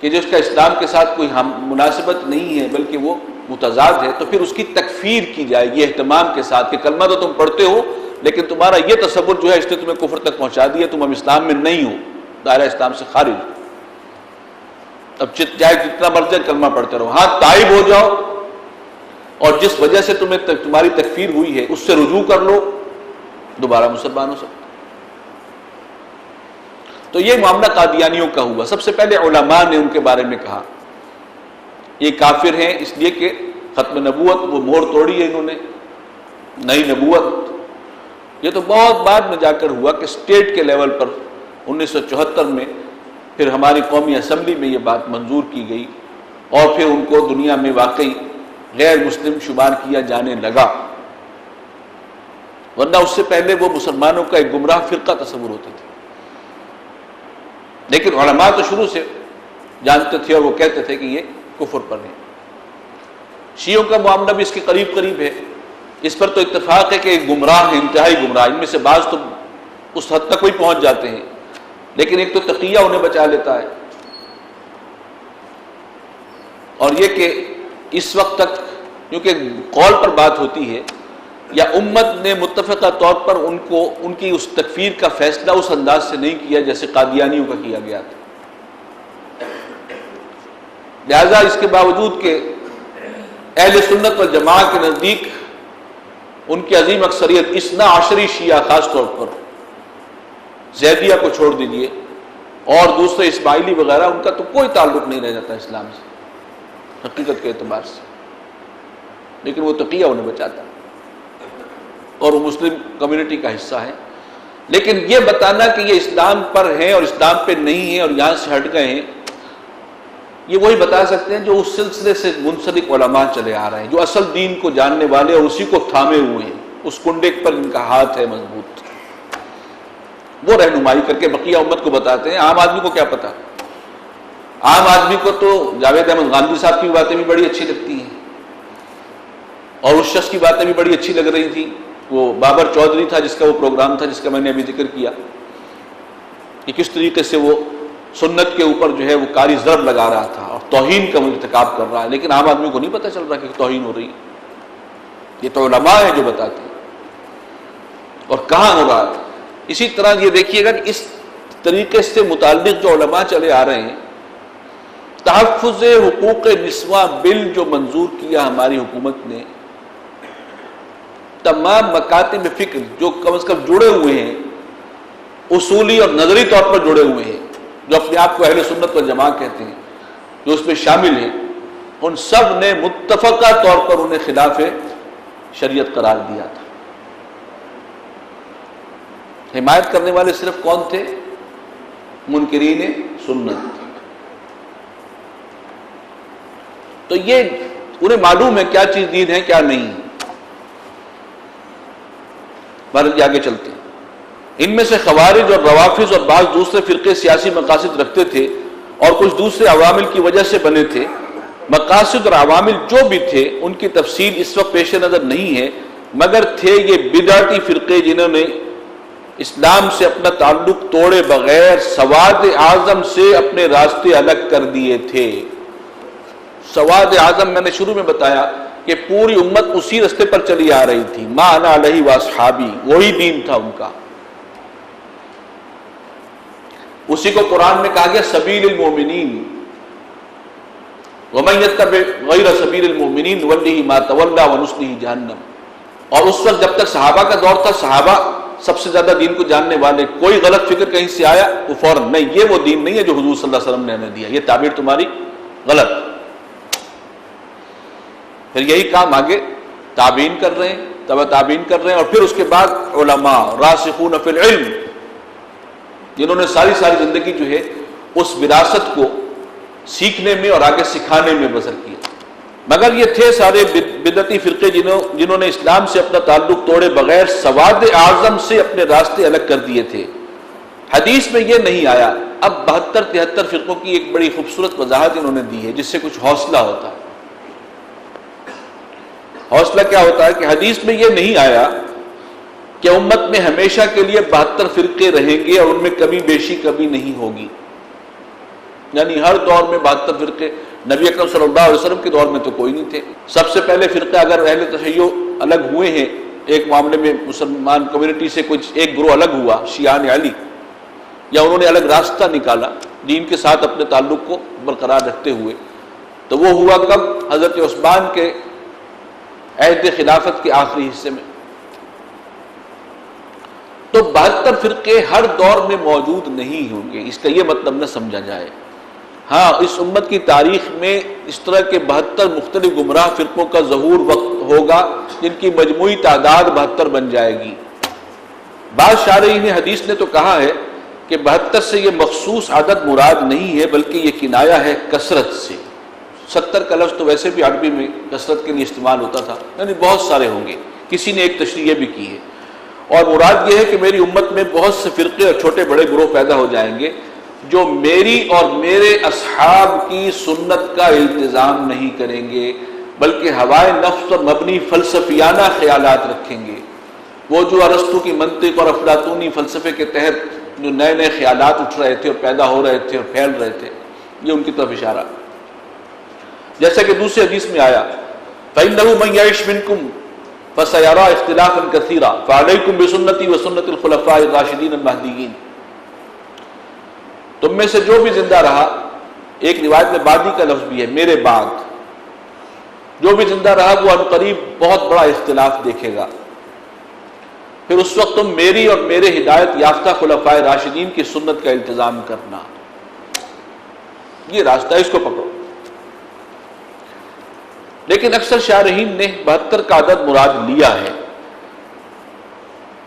کہ جس کا اسلام کے ساتھ کوئی مناسبت نہیں ہے بلکہ وہ متضاد ہے، تو پھر اس کی تکفیر کی جائے گی اہتمام کے ساتھ کہ کلمہ تو تم پڑھتے ہو لیکن تمہارا یہ تصور جو ہے اس نے تمہیں کفر تک پہنچا دیا، تم اب اسلام میں نہیں ہو، دائرہ اسلام سے خارج ہو، اب چاہے جتنا مرضی کلمہ پڑھتے رہو، ہاں تائب ہو جاؤ اور جس وجہ سے تمہاری تکفیر ہوئی ہے اس سے رجوع کر لو، دوبارہ مسلمان ہو سکتے۔ تو یہ معاملہ قادیانیوں کا ہوا۔ سب سے پہلے علماء نے ان کے بارے میں کہا یہ کافر ہیں، اس لیے کہ ختم نبوت وہ موڑ توڑی ہے انہوں نے، نئی نبوت۔ یہ تو بہت بعد میں جا کر ہوا کہ اسٹیٹ کے لیول پر 1974 میں پھر ہماری قومی اسمبلی میں یہ بات منظور کی گئی اور پھر ان کو دنیا میں واقعی غیر مسلم شمار کیا جانے لگا، ورنہ اس سے پہلے وہ مسلمانوں کا ایک گمراہ فرقہ تصور ہوتے تھے۔ لیکن علماء تو شروع سے جانتے تھے اور وہ کہتے تھے کہ یہ کفر پر ہے۔ شیعوں کا معاملہ بھی اس کے قریب قریب ہے، اس پر تو اتفاق ہے کہ ایک گمراہ ہے، انتہائی گمراہ، ان میں سے بعض تو اس حد تک کوئی پہنچ جاتے ہیں، لیکن ایک تو تقیہ انہیں بچا لیتا ہے، اور یہ کہ اس وقت تک کیونکہ قول پر بات ہوتی ہے یا امت نے متفقہ طور پر ان کی اس تکفیر کا فیصلہ اس انداز سے نہیں کیا جیسے قادیانیوں کا کیا گیا تھا۔ لہذا اس کے باوجود کہ اہل سنت والجماعت کے نزدیک ان کی عظیم اکثریت اثنا عشری شیعہ، خاص طور پر زیدیہ کو چھوڑ دیجیے اور دوسرے اسماعیلی وغیرہ، ان کا تو کوئی تعلق نہیں رہ جاتا اسلام سے حقیقت کے اعتبار سے، لیکن وہ تقیہ انہیں بچاتا اور وہ مسلم کمیونٹی کا حصہ ہے۔ لیکن یہ بتانا کہ یہ اسلام پر ہیں اور اسلام پہ نہیں ہیں اور یہاں سے ہٹ گئے ہیں، یہ وہی بتا سکتے ہیں جو اس سلسلے سے منسلک علماء چلے آ رہے ہیں، جو اصل دین کو جاننے والے اور اسی کو تھامے ہوئے ہیں، اس کنڈے پر ان کا ہاتھ ہے مضبوط، وہ رہنمائی کر کے بقیہ امت کو بتاتے ہیں۔ عام آدمی کو کیا پتا؟ عام آدمی کو تو جاوید احمد غامدی صاحب کی باتیں بھی بڑی اچھی لگتی ہیں اور اس شخص کی باتیں بھی بڑی اچھی لگ رہی تھیں، وہ بابر چودھری تھا جس کا وہ پروگرام تھا جس کا میں نے ابھی ذکر کیا کہ کس طریقے سے وہ سنت کے اوپر جو ہے وہ کاری ضرب لگا رہا تھا اور توہین کا ارتکاب کر رہا ہے، لیکن عام آدمی کو نہیں پتہ چل رہا کہ توہین ہو رہی ہے، یہ تو علماء ہیں جو بتاتے ہیں اور کہاں ہو رہا ہے۔ اسی طرح یہ دیکھیے گا کہ اس طریقے سے متعلق جو علماء چلے آ رہے ہیں، تحفظ حقوق نسواں بل جو منظور کیا ہماری حکومت نے، تمام مکاتب فکر جو کم از کم جڑے ہوئے ہیں اصولی اور نظری طور پر جڑے ہوئے ہیں، جو اپنے آپ کو اہل سنت والجماعت کہتے ہیں، جو اس میں شامل ہیں، ان سب نے متفقہ طور پر انہیں خلاف شریعت قرار دیا تھا۔ حمایت کرنے والے صرف کون تھے؟ منکرین سنت۔ تو یہ انہیں معلوم ہے کیا چیز دین ہے کیا نہیں۔ بہرحال آگے چلتے ہیں۔ ان میں سے خوارج اور روافض اور بعض دوسرے فرقے سیاسی مقاصد رکھتے تھے اور کچھ دوسرے عوامل کی وجہ سے بنے تھے۔ مقاصد اور عوامل جو بھی تھے ان کی تفصیل اس وقت پیش نظر نہیں ہے، مگر تھے یہ بدعتی فرقے جنہوں نے اسلام سے اپنا تعلق توڑے بغیر سواد اعظم سے اپنے راستے الگ کر دیے تھے۔ سواد اعظم میں نے شروع میں بتایا کہ پوری امت اسی راستے پر چلی آ رہی تھی، ما انا علیہ واصحابی، وہی دین تھا ان کا۔ اسی کو قرآن میں کہا گیا سبیل المومنین، ومن یتبع غیر سبیل المومنین نولہ ما تولی ونصلہ جہنم۔ اور اس وقت جب تک صحابہ کا دور تھا، صحابہ سب سے زیادہ دین کو جاننے والے، کوئی غلط فکر کہیں سے آیا وہ فوراً نہیں، یہ وہ دین نہیں ہے جو حضور صلی اللہ علیہ وسلم نے ہمیں دیا، یہ تعبیر تمہاری غلط۔ پھر یہی کام آگے تابعین کر رہے ہیں، تبع تابعین کر رہے ہیں، اور پھر اس کے بعد علماء راسخون فی العلم، جنہوں نے ساری زندگی جو ہے اس وراثت کو سیکھنے میں اور آگے سکھانے میں بسر کیا۔ مگر یہ تھے سارے بدعتی فرقے جنہوں نے اسلام سے اپنا تعلق توڑے بغیر سواد اعظم سے اپنے راستے الگ کر دیے تھے۔ حدیث میں یہ نہیں آیا۔ اب 72-73 فرقوں کی ایک بڑی خوبصورت وضاحت انہوں نے دی ہے جس سے کچھ حوصلہ ہوتا ہے۔ حوصلہ کیا ہوتا ہے کہ حدیث میں یہ نہیں آیا کہ امت میں ہمیشہ کے لیے 72 فرقے رہیں گے اور ان میں کمی بیشی کبھی نہیں ہوگی، یعنی ہر دور میں 72 فرقے۔ نبی اکرم صلی اللہ علیہ وسلم کے دور میں تو کوئی نہیں تھے۔ سب سے پہلے فرقے اگر اہل تشیع الگ ہوئے ہیں، ایک معاملے میں مسلمان کمیونٹی سے کچھ ایک گروہ الگ ہوا، شیعان علی، یا انہوں نے الگ راستہ نکالا دین کے ساتھ اپنے تعلق کو برقرار رکھتے ہوئے، تو وہ ہوا کب؟ حضرت عثمان کے عہد خلافت کے آخری حصے میں۔ تو 72 فرقے ہر دور میں موجود نہیں ہوں گے، اس کا یہ مطلب نہ سمجھا جائے۔ ہاں، اس امت کی تاریخ میں اس طرح کے 72 مختلف گمراہ فرقوں کا ظہور وقت ہوگا جن کی مجموعی تعداد 72 بن جائے گی۔ بعض شارحین حدیث نے تو کہا ہے کہ 72 سے یہ مخصوص عدد مراد نہیں ہے بلکہ یہ کنایہ ہے کثرت سے۔ 70 کا لفظ تو ویسے بھی عربی میں کثرت کے لیے استعمال ہوتا تھا، یعنی بہت سارے ہوں گے۔ کسی نے ایک تشریح بھی کی ہے، اور مراد یہ ہے کہ میری امت میں بہت سے فرقے اور چھوٹے بڑے گروہ پیدا ہو جائیں گے جو میری اور میرے اصحاب کی سنت کا التزام نہیں کریں گے بلکہ ہوائے نفس اور مبنی فلسفیانہ خیالات رکھیں گے۔ وہ جو ارسطو کی منطق اور افلاطونی فلسفے کے تحت جو نئے نئے خیالات اٹھ رہے تھے اور پیدا ہو رہے تھے اور پھیل رہے تھے، یہ ان کی طرف اشارہ۔ جیسا کہ دوسری حدیث میں آیا فَإِنَّهُ مَنْ يَعِشْ مِنْكُمْ فَسَيَرَى اخْتِلَافًا كَثِيرًا فَعَلَيْكُمْ بِسُنَّتِي وَسُنَّتِ الْخُلَفَاءِ الرَّاشِدِينَ الْمَهْدِيِّينَ۔ تم میں سے جو بھی زندہ رہا، ایک روایت میں بعدی کا لفظ بھی ہے، میرے بعد جو بھی زندہ رہا وہ عنقریب بہت بڑا اختلاف دیکھے گا، پھر اس وقت تم میری اور میرے ہدایت یافتہ خلفائے راشدین کی سنت کا التزام کرنا، یہ راستہ، اس کو پکڑو۔ لیکن اکثر شارحین نے 72 کا عدد مراد لیا ہے،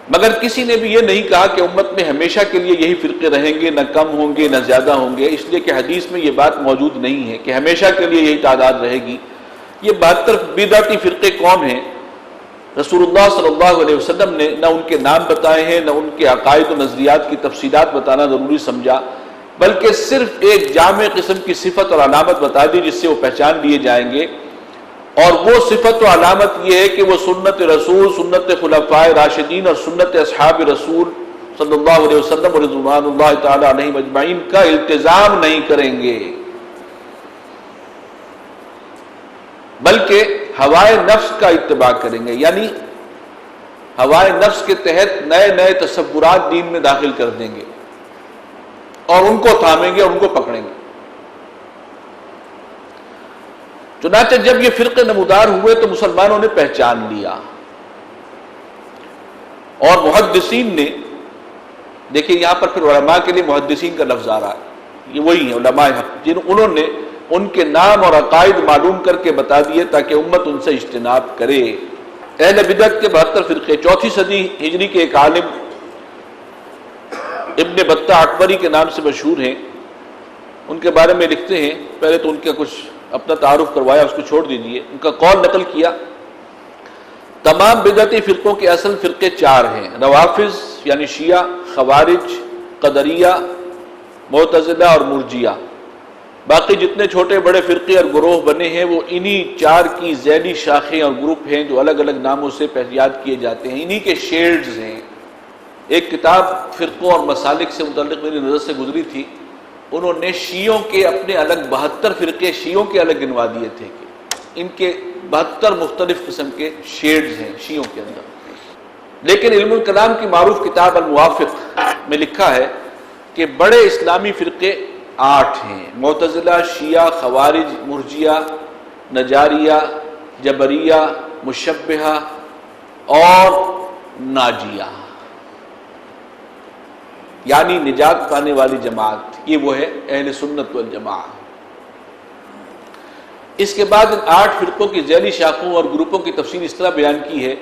مگر کسی نے بھی یہ نہیں کہا کہ امت میں ہمیشہ کے لیے یہی فرقے رہیں گے، نہ کم ہوں گے نہ زیادہ ہوں گے، اس لیے کہ حدیث میں یہ بات موجود نہیں ہے کہ ہمیشہ کے لیے یہی تعداد رہے گی۔ یہ 72 بدعتی فرقے کون ہیں؟ رسول اللہ صلی اللہ علیہ وسلم نے نہ ان کے نام بتائے ہیں، نہ ان کے عقائد و نظریات کی تفصیلات بتانا ضروری سمجھا، بلکہ صرف ایک جامع قسم کی صفت اور علامت بتا دی جس سے وہ پہچان لیے جائیں گے، اور وہ صفت و علامت یہ ہے کہ وہ سنت رسول، سنت خلفائے راشدین اور سنت اصحاب رسول صلی اللہ علیہ وسلم اور رضوان اللہ تعالی علیہم اجمعین کا التزام نہیں کریں گے، بلکہ ہوائے نفس کا اتباع کریں گے، یعنی ہوائے نفس کے تحت نئے نئے تصورات دین میں داخل کر دیں گے اور ان کو تھامیں گے اور ان کو پکڑیں گے۔ چنانچہ جب یہ فرقے نمودار ہوئے تو مسلمانوں نے پہچان لیا، اور محدثین نے دیکھیں یہاں پر پھر علماء کے لیے محدثین کا لفظ آ رہا ہے، یہ وہی ہیں علماء حق انہوں نے ان کے نام اور عقائد معلوم کر کے بتا دیے تاکہ امت ان سے اجتناب کرے۔ اہل بدعت کے 72 فرقے، 4 صدی ہجری کے ایک عالم ابن بطہ اکبری کے نام سے مشہور ہیں، ان کے بارے میں لکھتے ہیں، پہلے تو ان کا کچھ اپنا تعارف کروایا، اس کو چھوڑ دیجئے، ان کا قول نقل کیا، تمام بدعتی فرقوں کے اصل فرقے 4 ہیں، روافض یعنی شیعہ، خوارج، قدریہ، معتزلہ اور مرجیہ۔ باقی جتنے چھوٹے بڑے فرقے اور گروہ بنے ہیں وہ انہی 4 کی ذیلی شاخیں اور گروپ ہیں جو الگ الگ ناموں سے یاد کیے جاتے ہیں، انہی کے شیڈز ہیں۔ ایک کتاب فرقوں اور مسالک سے متعلق میری نظر سے گزری تھی، انہوں نے شیعوں کے اپنے الگ 72 فرقے شیعوں کے الگ گنوا دیے تھے کہ ان کے 72 مختلف قسم کے شیڈز ہیں شیعوں کے اندر۔ لیکن علم الکلام کی معروف کتاب الموافق میں لکھا ہے کہ بڑے اسلامی فرقے 8 ہیں، معتزلہ، شیعہ، خوارج، مرجیہ، نجاریہ، جبریہ، مشبہہ اور ناجیہ، یعنی نجات پانے والی جماعت، یہ وہ ہے اہل سنت والجماعہ۔ اس کے بعد ان 8 فرقوں کی ذیلی شاخوں اور گروپوں کی تفصیل اس طرح بیان کی ہے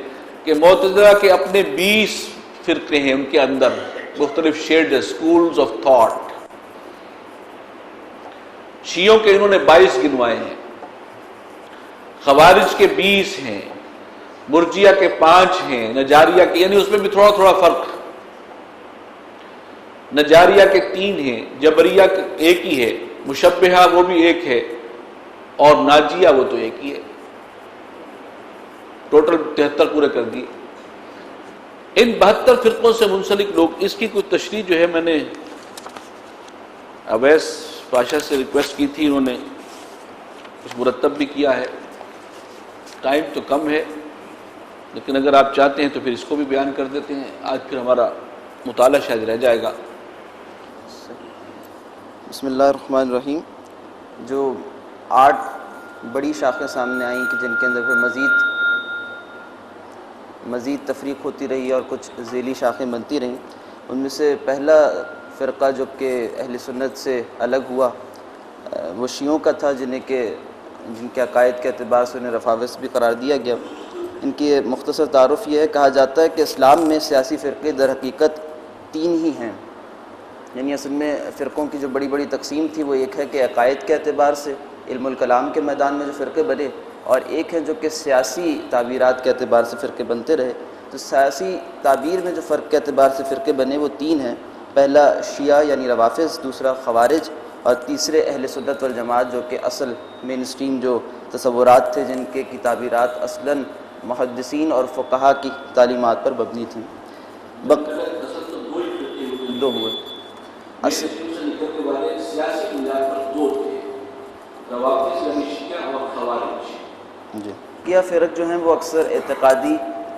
کہ معتزلہ کے اپنے 20 فرقے ہیں، ان کے اندر مختلف شیڈ سکولز آف تھاٹ۔ شیعوں کے انہوں نے 22 گنوائے ہیں، خوارج کے 20 ہیں، مرجیہ کے 5 ہیں، نجاریہ کے یعنی اس میں بھی تھوڑا تھوڑا فرق، نجاریہ کے 3 ہیں، جبریہ کے 1 ہی ہے، مشبہہ وہ بھی 1 ہے، اور ناجیہ وہ تو 1 ہی ہے، ٹوٹل 73 پورے کر دیے۔ ان 72 فرقوں سے منسلک لوگ، اس کی کوئی تشریح جو ہے میں نے اویس پاشا سے ریکویسٹ کی تھی، انہوں نے کچھ مرتب بھی کیا ہے، ٹائم تو کم ہے لیکن اگر آپ چاہتے ہیں تو پھر اس کو بھی بیان کر دیتے ہیں، آج پھر ہمارا مطالعہ شاید رہ جائے گا۔ بسم اللہ الرحمن الرحیم۔ جو 8 بڑی شاخیں سامنے آئیں کہ جن کے اندر پھر مزید تفریق ہوتی رہی اور کچھ ذیلی شاخیں بنتی رہیں، ان میں سے پہلا فرقہ جو کہ اہل سنت سے الگ ہوا وہ شیعوں کا تھا، جن کے عقائد کے اعتبار سے انہیں رفاوس بھی قرار دیا گیا۔ ان کی مختصر تعارف یہ ہے، کہا جاتا ہے کہ اسلام میں سیاسی فرقے در حقیقت 3 ہی ہیں، یعنی اصل میں فرقوں کی جو بڑی بڑی تقسیم تھی وہ ایک ہے کہ عقائد کے اعتبار سے علم الکلام کے میدان میں جو فرقے بنے، اور ایک ہے جو کہ سیاسی تعبیرات کے اعتبار سے فرقے بنتے رہے۔ تو سیاسی تعبیر میں جو فرق کے اعتبار سے فرقے بنے وہ 3 ہیں، پہلا شیعہ یعنی روافض، دوسرا خوارج، اور تیسرے اہل سنت والجماعت جو کہ اصل مین اسٹریم جو تصورات تھے جن کے کی تعبیرات اصلاً محدثین اور فقہا کی تعلیمات پر مبنی تھیں۔ دو ہوئے جی۔ یہ فرق جو ہیں وہ اکثر اعتقادی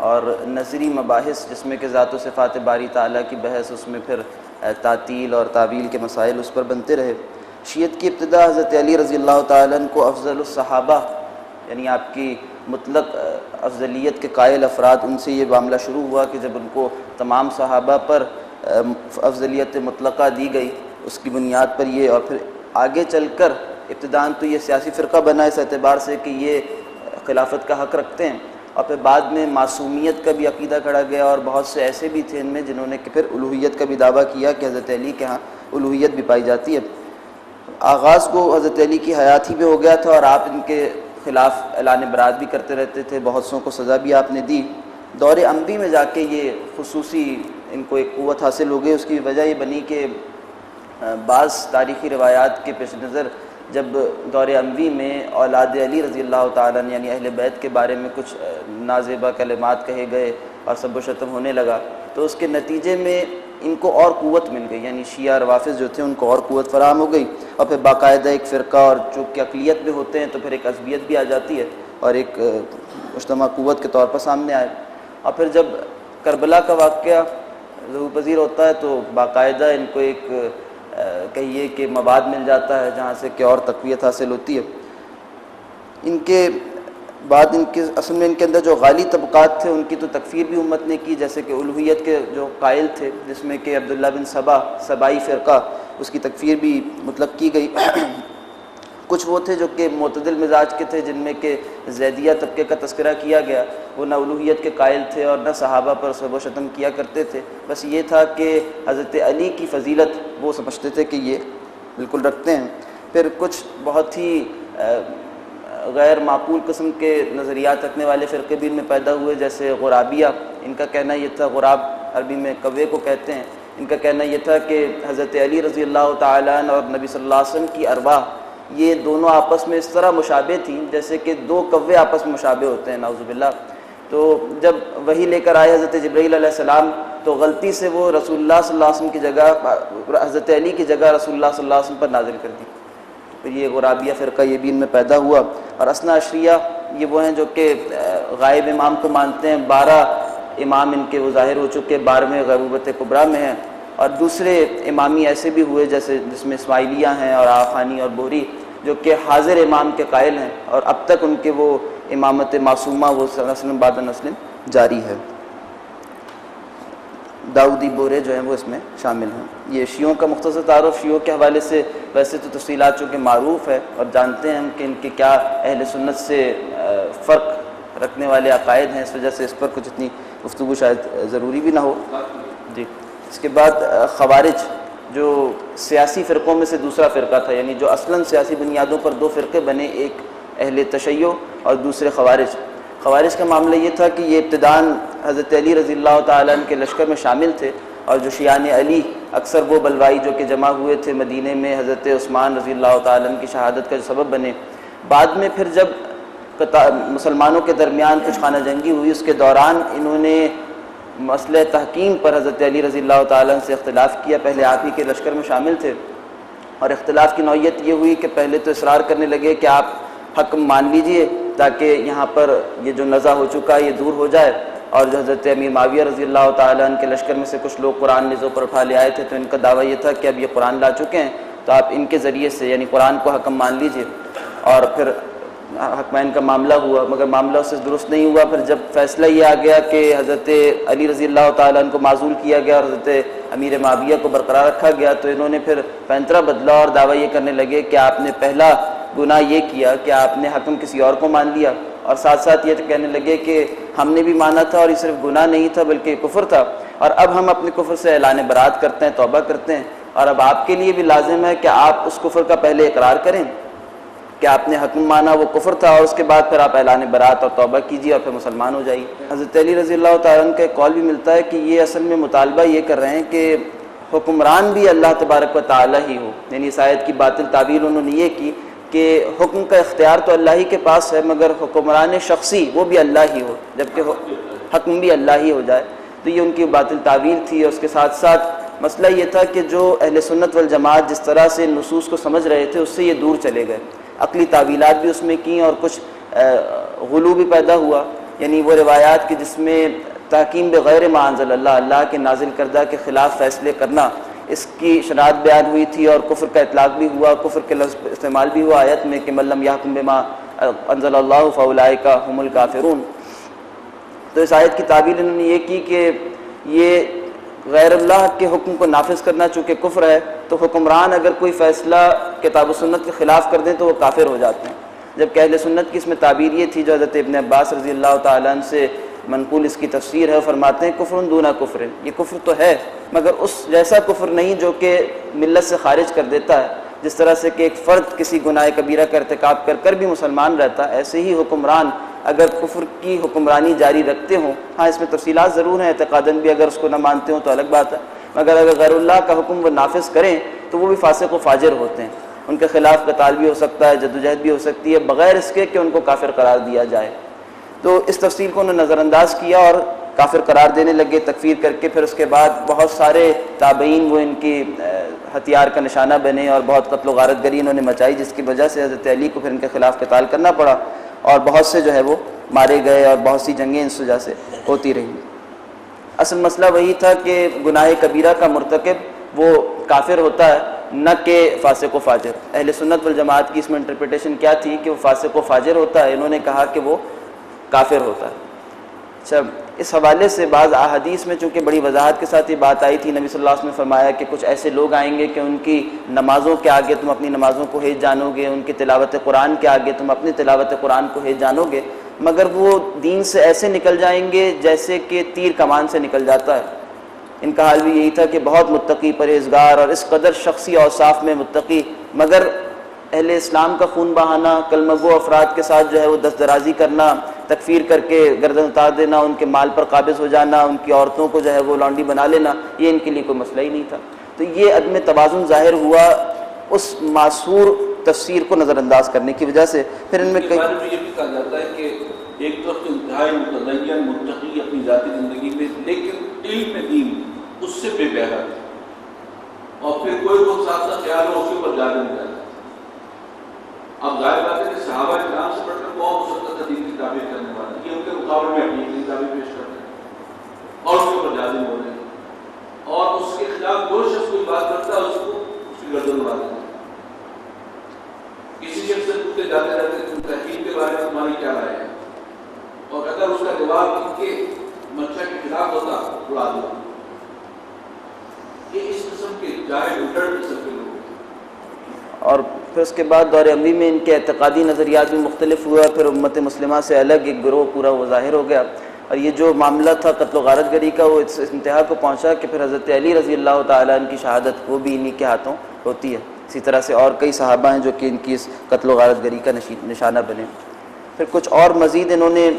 اور نظری مباحث، جس میں کہ ذات و صفات باری تعالیٰ کی بحث، اس میں پھر تعطیل اور تعویل کے مسائل اس پر بنتے رہے۔ شیعت کی ابتدا حضرت علی رضی اللہ تعالیٰ عنہ کو افضل الصحابہ، یعنی آپ کی مطلق افضلیت کے قائل افراد، ان سے یہ معاملہ شروع ہوا کہ جب ان کو تمام صحابہ پر افضلیت مطلقہ دی گئی، اس کی بنیاد پر یہ، اور پھر آگے چل کر ابتداءً تو یہ سیاسی فرقہ بنا اس اعتبار سے کہ یہ خلافت کا حق رکھتے ہیں، اور پھر بعد میں معصومیت کا بھی عقیدہ کھڑا گیا، اور بہت سے ایسے بھی تھے ان میں جنہوں نے کہ پھر الوہیت کا بھی دعویٰ کیا کہ حضرت علی کے ہاں الوہیت بھی پائی جاتی ہے۔ آغاز کو حضرت علی کی حیات ہی میں ہو گیا تھا، اور آپ ان کے خلاف اعلان برات بھی کرتے رہتے تھے، بہت سوں کو سزا بھی آپ نے دی۔ دور اموی میں جا کے یہ خصوصی ان کو ایک قوت حاصل ہو گئی، اس کی وجہ یہ بنی کہ بعض تاریخی روایات کے پیش نظر جب دور اموی میں اولاد علی رضی اللہ تعالیٰ عنہ یعنی اہل بیت کے بارے میں کچھ نازیبہ کلمات کہے گئے اور سب و شتم ہونے لگا، تو اس کے نتیجے میں ان کو اور قوت مل گئی، یعنی شیعہ روافض جو تھے ان کو اور قوت فراہم ہو گئی، اور پھر باقاعدہ ایک فرقہ، اور چونکہ اقلیت میں ہوتے ہیں تو پھر ایک عصبیت بھی آ جاتی ہے اور ایک مجتمع قوت کے طور پر سامنے آئے۔ اور پھر جب کربلا کا واقعہ ظہور پذیر ہوتا ہے تو باقاعدہ ان کو ایک کہیے کہ مواد مل جاتا ہے جہاں سے کہ اور تقویت حاصل ہوتی ہے۔ ان کے بعد ان کے اصل میں ان کے اندر جو غالی طبقات تھے ان کی تو تکفیر بھی امت نے کی، جیسے کہ الوہیت کے جو قائل تھے جس میں کہ عبداللہ بن سبائی فرقہ، اس کی تکفیر بھی مطلق کی گئی۔ کچھ وہ تھے جو کہ معتدل مزاج کے تھے، جن میں کہ زیدیہ طبقے کا تذکرہ کیا گیا، وہ نہ الوہیت کے قائل تھے اور نہ صحابہ پر سب و شتم کیا کرتے تھے، بس یہ تھا کہ حضرت علی کی فضیلت وہ سمجھتے تھے کہ یہ بالکل رکھتے ہیں۔ پھر کچھ بہت ہی غیر معقول قسم کے نظریات رکھنے والے فرقے بھی ان میں پیدا ہوئے، جیسے غرابیہ۔ ان کا کہنا یہ تھا، غراب عربی میں کوے کو کہتے ہیں، ان کا کہنا یہ تھا کہ حضرت علی رضی اللہ تعالیٰ عنہ اور نبی صلی اللہ علیہ وسلم کی ارواح یہ دونوں آپس میں اس طرح مشابہ تھیں جیسے کہ دو کوے آپس میں مشابہ ہوتے ہیں، نعوذ باللہ۔ تو جب وحی لے کر آئے حضرت جبرائیل علیہ السلام تو غلطی سے وہ رسول اللہ صلی اللہ علیہ وسلم کی جگہ، حضرت علی کی جگہ رسول اللہ صلی اللہ علیہ وسلم پر نازل کر دی۔ پھر یہ غرابیہ فرقہ یہ بھی ان میں پیدا ہوا۔ اور اثنا عشریہ یہ وہ ہیں جو کہ غائب امام کو مانتے ہیں، 12 امام ان کے وہ ظاہر ہو چکے، 12ویں غیبوبت کبریٰ میں ہیں۔ اور دوسرے امامی ایسے بھی ہوئے جیسے جس میں اسماعیلیہ ہیں اور آخانی اور بوہری، جو کہ حاضر امام کے قائل ہیں، اور اب تک ان کے وہ امامت معصومہ وہ نسل بعد نسل جاری ہے۔ داؤدی بورے جو ہیں وہ اس میں شامل ہیں۔ یہ شیعوں کا مختصر تعارف۔ شیعوں کے حوالے سے ویسے تو تفصیلات چونکہ معروف ہے اور جانتے ہیں ہم کہ ان کے کیا اہل سنت سے فرق رکھنے والے عقائد ہیں، اس وجہ سے اس پر کچھ اتنی گفتگو شاید ضروری بھی نہ ہو۔ جی، اس کے بعد خوارج جو سیاسی فرقوں میں سے دوسرا فرقہ تھا، یعنی جو اصلاً سیاسی بنیادوں پر دو فرقے بنے، ایک اہل تشیع اور دوسرے خوارج۔ خوارج کا معاملہ یہ تھا کہ یہ ابتداءً حضرت علی رضی اللہ تعالیٰ عنہ کے لشکر میں شامل تھے، اور جو شیعان علی اکثر وہ بلوائی جو کہ جمع ہوئے تھے مدینے میں حضرت عثمان رضی اللہ تعالیٰ عنہ کی شہادت کا جو سبب بنے۔ بعد میں پھر جب مسلمانوں کے درمیان کچھ خانہ جنگی ہوئی، اس کے دوران انہوں نے مسئلہ تحکیم پر حضرت علی رضی اللہ تعالیٰ عنہ سے اختلاف کیا۔ پہلے آپ ہی کے لشکر میں شامل تھے، اور اختلاف کی نوعیت یہ ہوئی کہ پہلے تو اصرار کرنے لگے کہ آپ حکم مان لیجئے تاکہ یہاں پر یہ جو نزاع ہو چکا ہے یہ دور ہو جائے، اور جو حضرت امیر معاویہ رضی اللہ تعالیٰ عنہ کے لشکر میں سے کچھ لوگ قرآن نزوں پر اٹھا لے آئے تھے، تو ان کا دعویٰ یہ تھا کہ اب یہ قرآن لا چکے ہیں تو آپ ان کے ذریعے سے یعنی قرآن کو حکم مان لیجئے۔ اور پھر حکمین کا معاملہ ہوا، مگر معاملہ اس سے درست نہیں ہوا۔ پھر جب فیصلہ یہ آ گیا کہ حضرت علی رضی اللہ تعالیٰ عنہ کو معزول کیا گیا اور حضرت امیر معاویہ کو برقرار رکھا گیا، تو انہوں نے پھر پینترا بدلا اور دعویٰ یہ کرنے لگے کہ آپ نے پہلا گناہ یہ کیا کہ آپ نے حکم کسی اور کو مان لیا، اور ساتھ ساتھ یہ کہنے لگے کہ ہم نے بھی مانا تھا اور یہ صرف گناہ نہیں تھا بلکہ کفر تھا، اور اب ہم اپنے کفر سے اعلان برات کرتے ہیں، توبہ کرتے ہیں، اور اب آپ کے لیے بھی لازم ہے کہ آپ اس کفر کا پہلے اقرار کریں کہ آپ نے حکم مانا وہ کفر تھا، اور اس کے بعد پھر آپ اعلان برات اور توبہ کیجیے اور پھر مسلمان ہو جائیے۔ حضرت علی رضی اللہ تعالیٰ عنہ کا ایک قول بھی ملتا ہے کہ یہ اصل میں مطالبہ یہ کر رہے ہیں کہ حکمران بھی اللہ تبارک و تعالیٰ ہی ہو، یعنی اس آیت کی باطل تعبیر انہوں نے یہ کی کہ حکم کا اختیار تو اللہ ہی کے پاس ہے مگر حکمران شخصی وہ بھی اللہ ہی ہو، جبکہ حکم بھی اللہ ہی ہو جائے۔ تو یہ ان کی باطل تعبیر تھی، اور اس کے ساتھ ساتھ مسئلہ یہ تھا کہ جو اہل سنت والجماعت جس طرح سے نصوص کو سمجھ رہے تھے اس سے یہ دور چلے گئے، عقلی تعویلات بھی اس میں کیں، اور کچھ غلو بھی پیدا ہوا، یعنی وہ روایات کی جس میں تحکیم بغیر ما انزل اللہ، اللہ کے نازل کردہ کے خلاف فیصلے کرنا، اس کی شناعت بیان ہوئی تھی، اور کفر کا اطلاق بھی ہوا، کفر کے لفظ استعمال بھی ہوا آیت میں کہ من لم یحکم بما انزل اللہ فاولئک هم الکافرون۔ تو اس آیت کی تعبیر انہوں نے یہ کی کہ یہ غیر اللہ کے حکم کو نافذ کرنا چونکہ کفر ہے، تو حکمران اگر کوئی فیصلہ کتاب و سنت کے خلاف کر دیں تو وہ کافر ہو جاتے ہیں، جبکہ اہل سنت کی اس میں تعبیر یہ تھی جو حضرت ابن عباس رضی اللہ تعالیٰ عنہ سے منقول اس کی تفسیر ہے، فرماتے ہیں کفر دون کفر، یہ کفر تو ہے مگر اس جیسا کفر نہیں جو کہ ملت سے خارج کر دیتا ہے، جس طرح سے کہ ایک فرد کسی گناہ کبیرہ کا ارتکاب کر کر بھی مسلمان رہتا ہے، ایسے ہی حکمران اگر کفر کی حکمرانی جاری رکھتے ہوں، ہاں اس میں تفصیلات ضرور ہیں، اعتقاداً بھی اگر اس کو نہ مانتے ہوں تو الگ بات ہے، مگر اگر غیر اللہ کا حکم وہ نافذ کریں تو وہ بھی فاسق و فاجر ہوتے ہیں، ان کے خلاف قتال بھی ہو سکتا ہے، جدوجہد بھی ہو سکتی ہے، بغیر اس کے کہ ان کو کافر قرار دیا جائے۔ تو اس تفصیل کو انہوں نے نظر انداز کیا اور کافر قرار دینے لگے تکفیر کر کے۔ پھر اس کے بعد بہت سارے تابعین وہ ان کی ہتھیار کا نشانہ بنے اور بہت قتل و غارت گری انہوں نے مچائی، جس کی وجہ سے حضرت علی کو پھر ان کے خلاف قتال کرنا پڑا، اور بہت سے جو ہے وہ مارے گئے، اور بہت سی جنگیں اس وجہ سے ہوتی رہیں۔ اصل مسئلہ وہی تھا کہ گناہ کبیرہ کا مرتکب وہ کافر ہوتا ہے، نہ کہ فاسق و فاجر۔ اہل سنت والجماعت کی اس میں انٹرپریٹیشن کیا تھی کہ وہ فاسق و فاجر ہوتا ہے، انہوں نے کہا کہ وہ کافر ہوتا ہے۔ اچھا، اس حوالے سے بعض احادیث میں چونکہ بڑی وضاحت کے ساتھ یہ بات آئی تھی، نبی صلی اللہ علیہ وسلم نے فرمایا کہ کچھ ایسے لوگ آئیں گے کہ ان کی نمازوں کے آگے تم اپنی نمازوں کو حیج جانو گے، ان کی تلاوت قرآن کے آگے تم اپنی تلاوت قرآن کو حیج جانو گے، مگر وہ دین سے ایسے نکل جائیں گے جیسے کہ تیر کمان سے نکل جاتا ہے۔ ان کا حال بھی یہی تھا کہ بہت متقی، پرہیزگار اور اس قدر شخصی اوصاف میں متقی، مگر اہل اسلام کا خون بہانا، کلمہ گو افراد کے ساتھ جو ہے وہ دست درازی کرنا، تکفیر کر کے گردن اتار دینا، ان کے مال پر قابض ہو جانا، ان کی عورتوں کو جو ہے وہ لانڈی بنا لینا، یہ ان کے لیے کوئی مسئلہ ہی نہیں تھا۔ تو یہ عدم توازن ظاہر ہوا اس معصور تفسیر کو نظر انداز کرنے کی وجہ سے۔ پھر ان میں یہ بھی کہا جاتا ہے کہ ایک طرف انتہائی متدین متقی اپنی ذاتی زندگی میں، لیکن علم دین اس سے بے بہرا ہے، اور پھر کوئی وہ ساتھ خیال ہو اس کے اوپر جانے نہیں جاتا۔ اب ظاہر بات ہے کہ صحابہ کرام سے پڑھ کر کون ہو سکتا تھا دین کی تعبیر کرنے والا، یہ ان کے مقابلے میں اپنی تعبیر پیش کرتے ہیں اور اس کے اوپر جازم ہو رہے ہیں، اور اس کے خلاف جو شخص کوئی بات کرتا ہے اس کو اس کی گردن اڑا دیتے ہیں۔ کسی شخص سے پوچھتے جاتے رہتے ہیں تحقیق کے بارے میں تمہاری کیا رائے ہے، اور اگر اس کا جواب ان کے منشا کے خلاف ہوتا اڑا دو۔ یہ اس قسم کے جاہل اٹڑ قسم کے لوگ ہیں۔ اور پھر اس کے بعد دور اموی میں ان کے اعتقادی نظریات بھی مختلف ہوا، پھر امت مسلمہ سے الگ ایک گروہ پورا وہ ظاہر ہو گیا، اور یہ جو معاملہ تھا قتل و غارت گری کا وہ اس انتہا کو پہنچا کہ پھر حضرت علی رضی اللہ تعالیٰ عنہ کی شہادت وہ بھی انہی کے ہاتھوں ہوتی ہے۔ اسی طرح سے اور کئی صحابہ ہیں جو کہ ان کی اس قتل و غارت گری کا نشانہ بنے۔ پھر کچھ اور مزید انہوں نے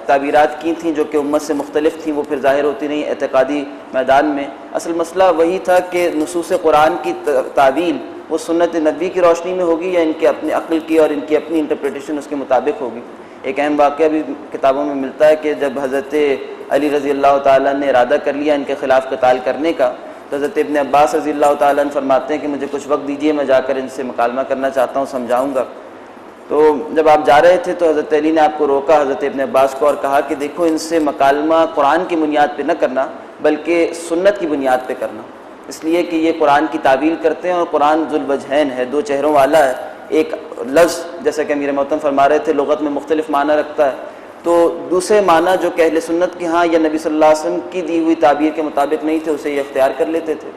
تعبیرات کی تھیں جو کہ امت سے مختلف تھیں، وہ پھر ظاہر ہوتی رہیں اعتقادی میدان میں۔ اصل مسئلہ وہی تھا کہ نصوص قرآن کی تعویل وہ سنت نبوی کی روشنی میں ہوگی یا ان کے اپنے عقل کی اور ان کی اپنی انٹرپریٹیشن اس کے مطابق ہوگی۔ ایک اہم واقعہ بھی کتابوں میں ملتا ہے کہ جب حضرت علی رضی اللہ تعالیٰ نے ارادہ کر لیا ان کے خلاف قتال کرنے کا، تو حضرت ابن عباس رضی اللہ تعالیٰ عنہ فرماتے ہیں کہ مجھے کچھ وقت دیجیے، میں جا کر ان سے مکالمہ کرنا چاہتا ہوں، سمجھاؤں گا۔ تو جب آپ جا رہے تھے تو حضرت علی نے آپ کو روکا حضرت ابن عباس کو، اور کہا کہ دیکھو ان سے مکالمہ قرآن کی بنیاد پہ نہ کرنا بلکہ سنت کی بنیاد پہ کرنا، اس لیے کہ یہ قرآن کی تعویل کرتے ہیں اور قرآن ذو الوجہین ہے، دو چہروں والا ہے۔ ایک لفظ جیسا کہ امیر محترم فرما رہے تھے لغت میں مختلف معنی رکھتا ہے، تو دوسرے معنی جو کہ اہل سنت کے ہاں یا نبی صلی اللہ علیہ وسلم کی دی ہوئی تعبیر کے مطابق نہیں تھے اسے یہ اختیار کر لیتے تھے۔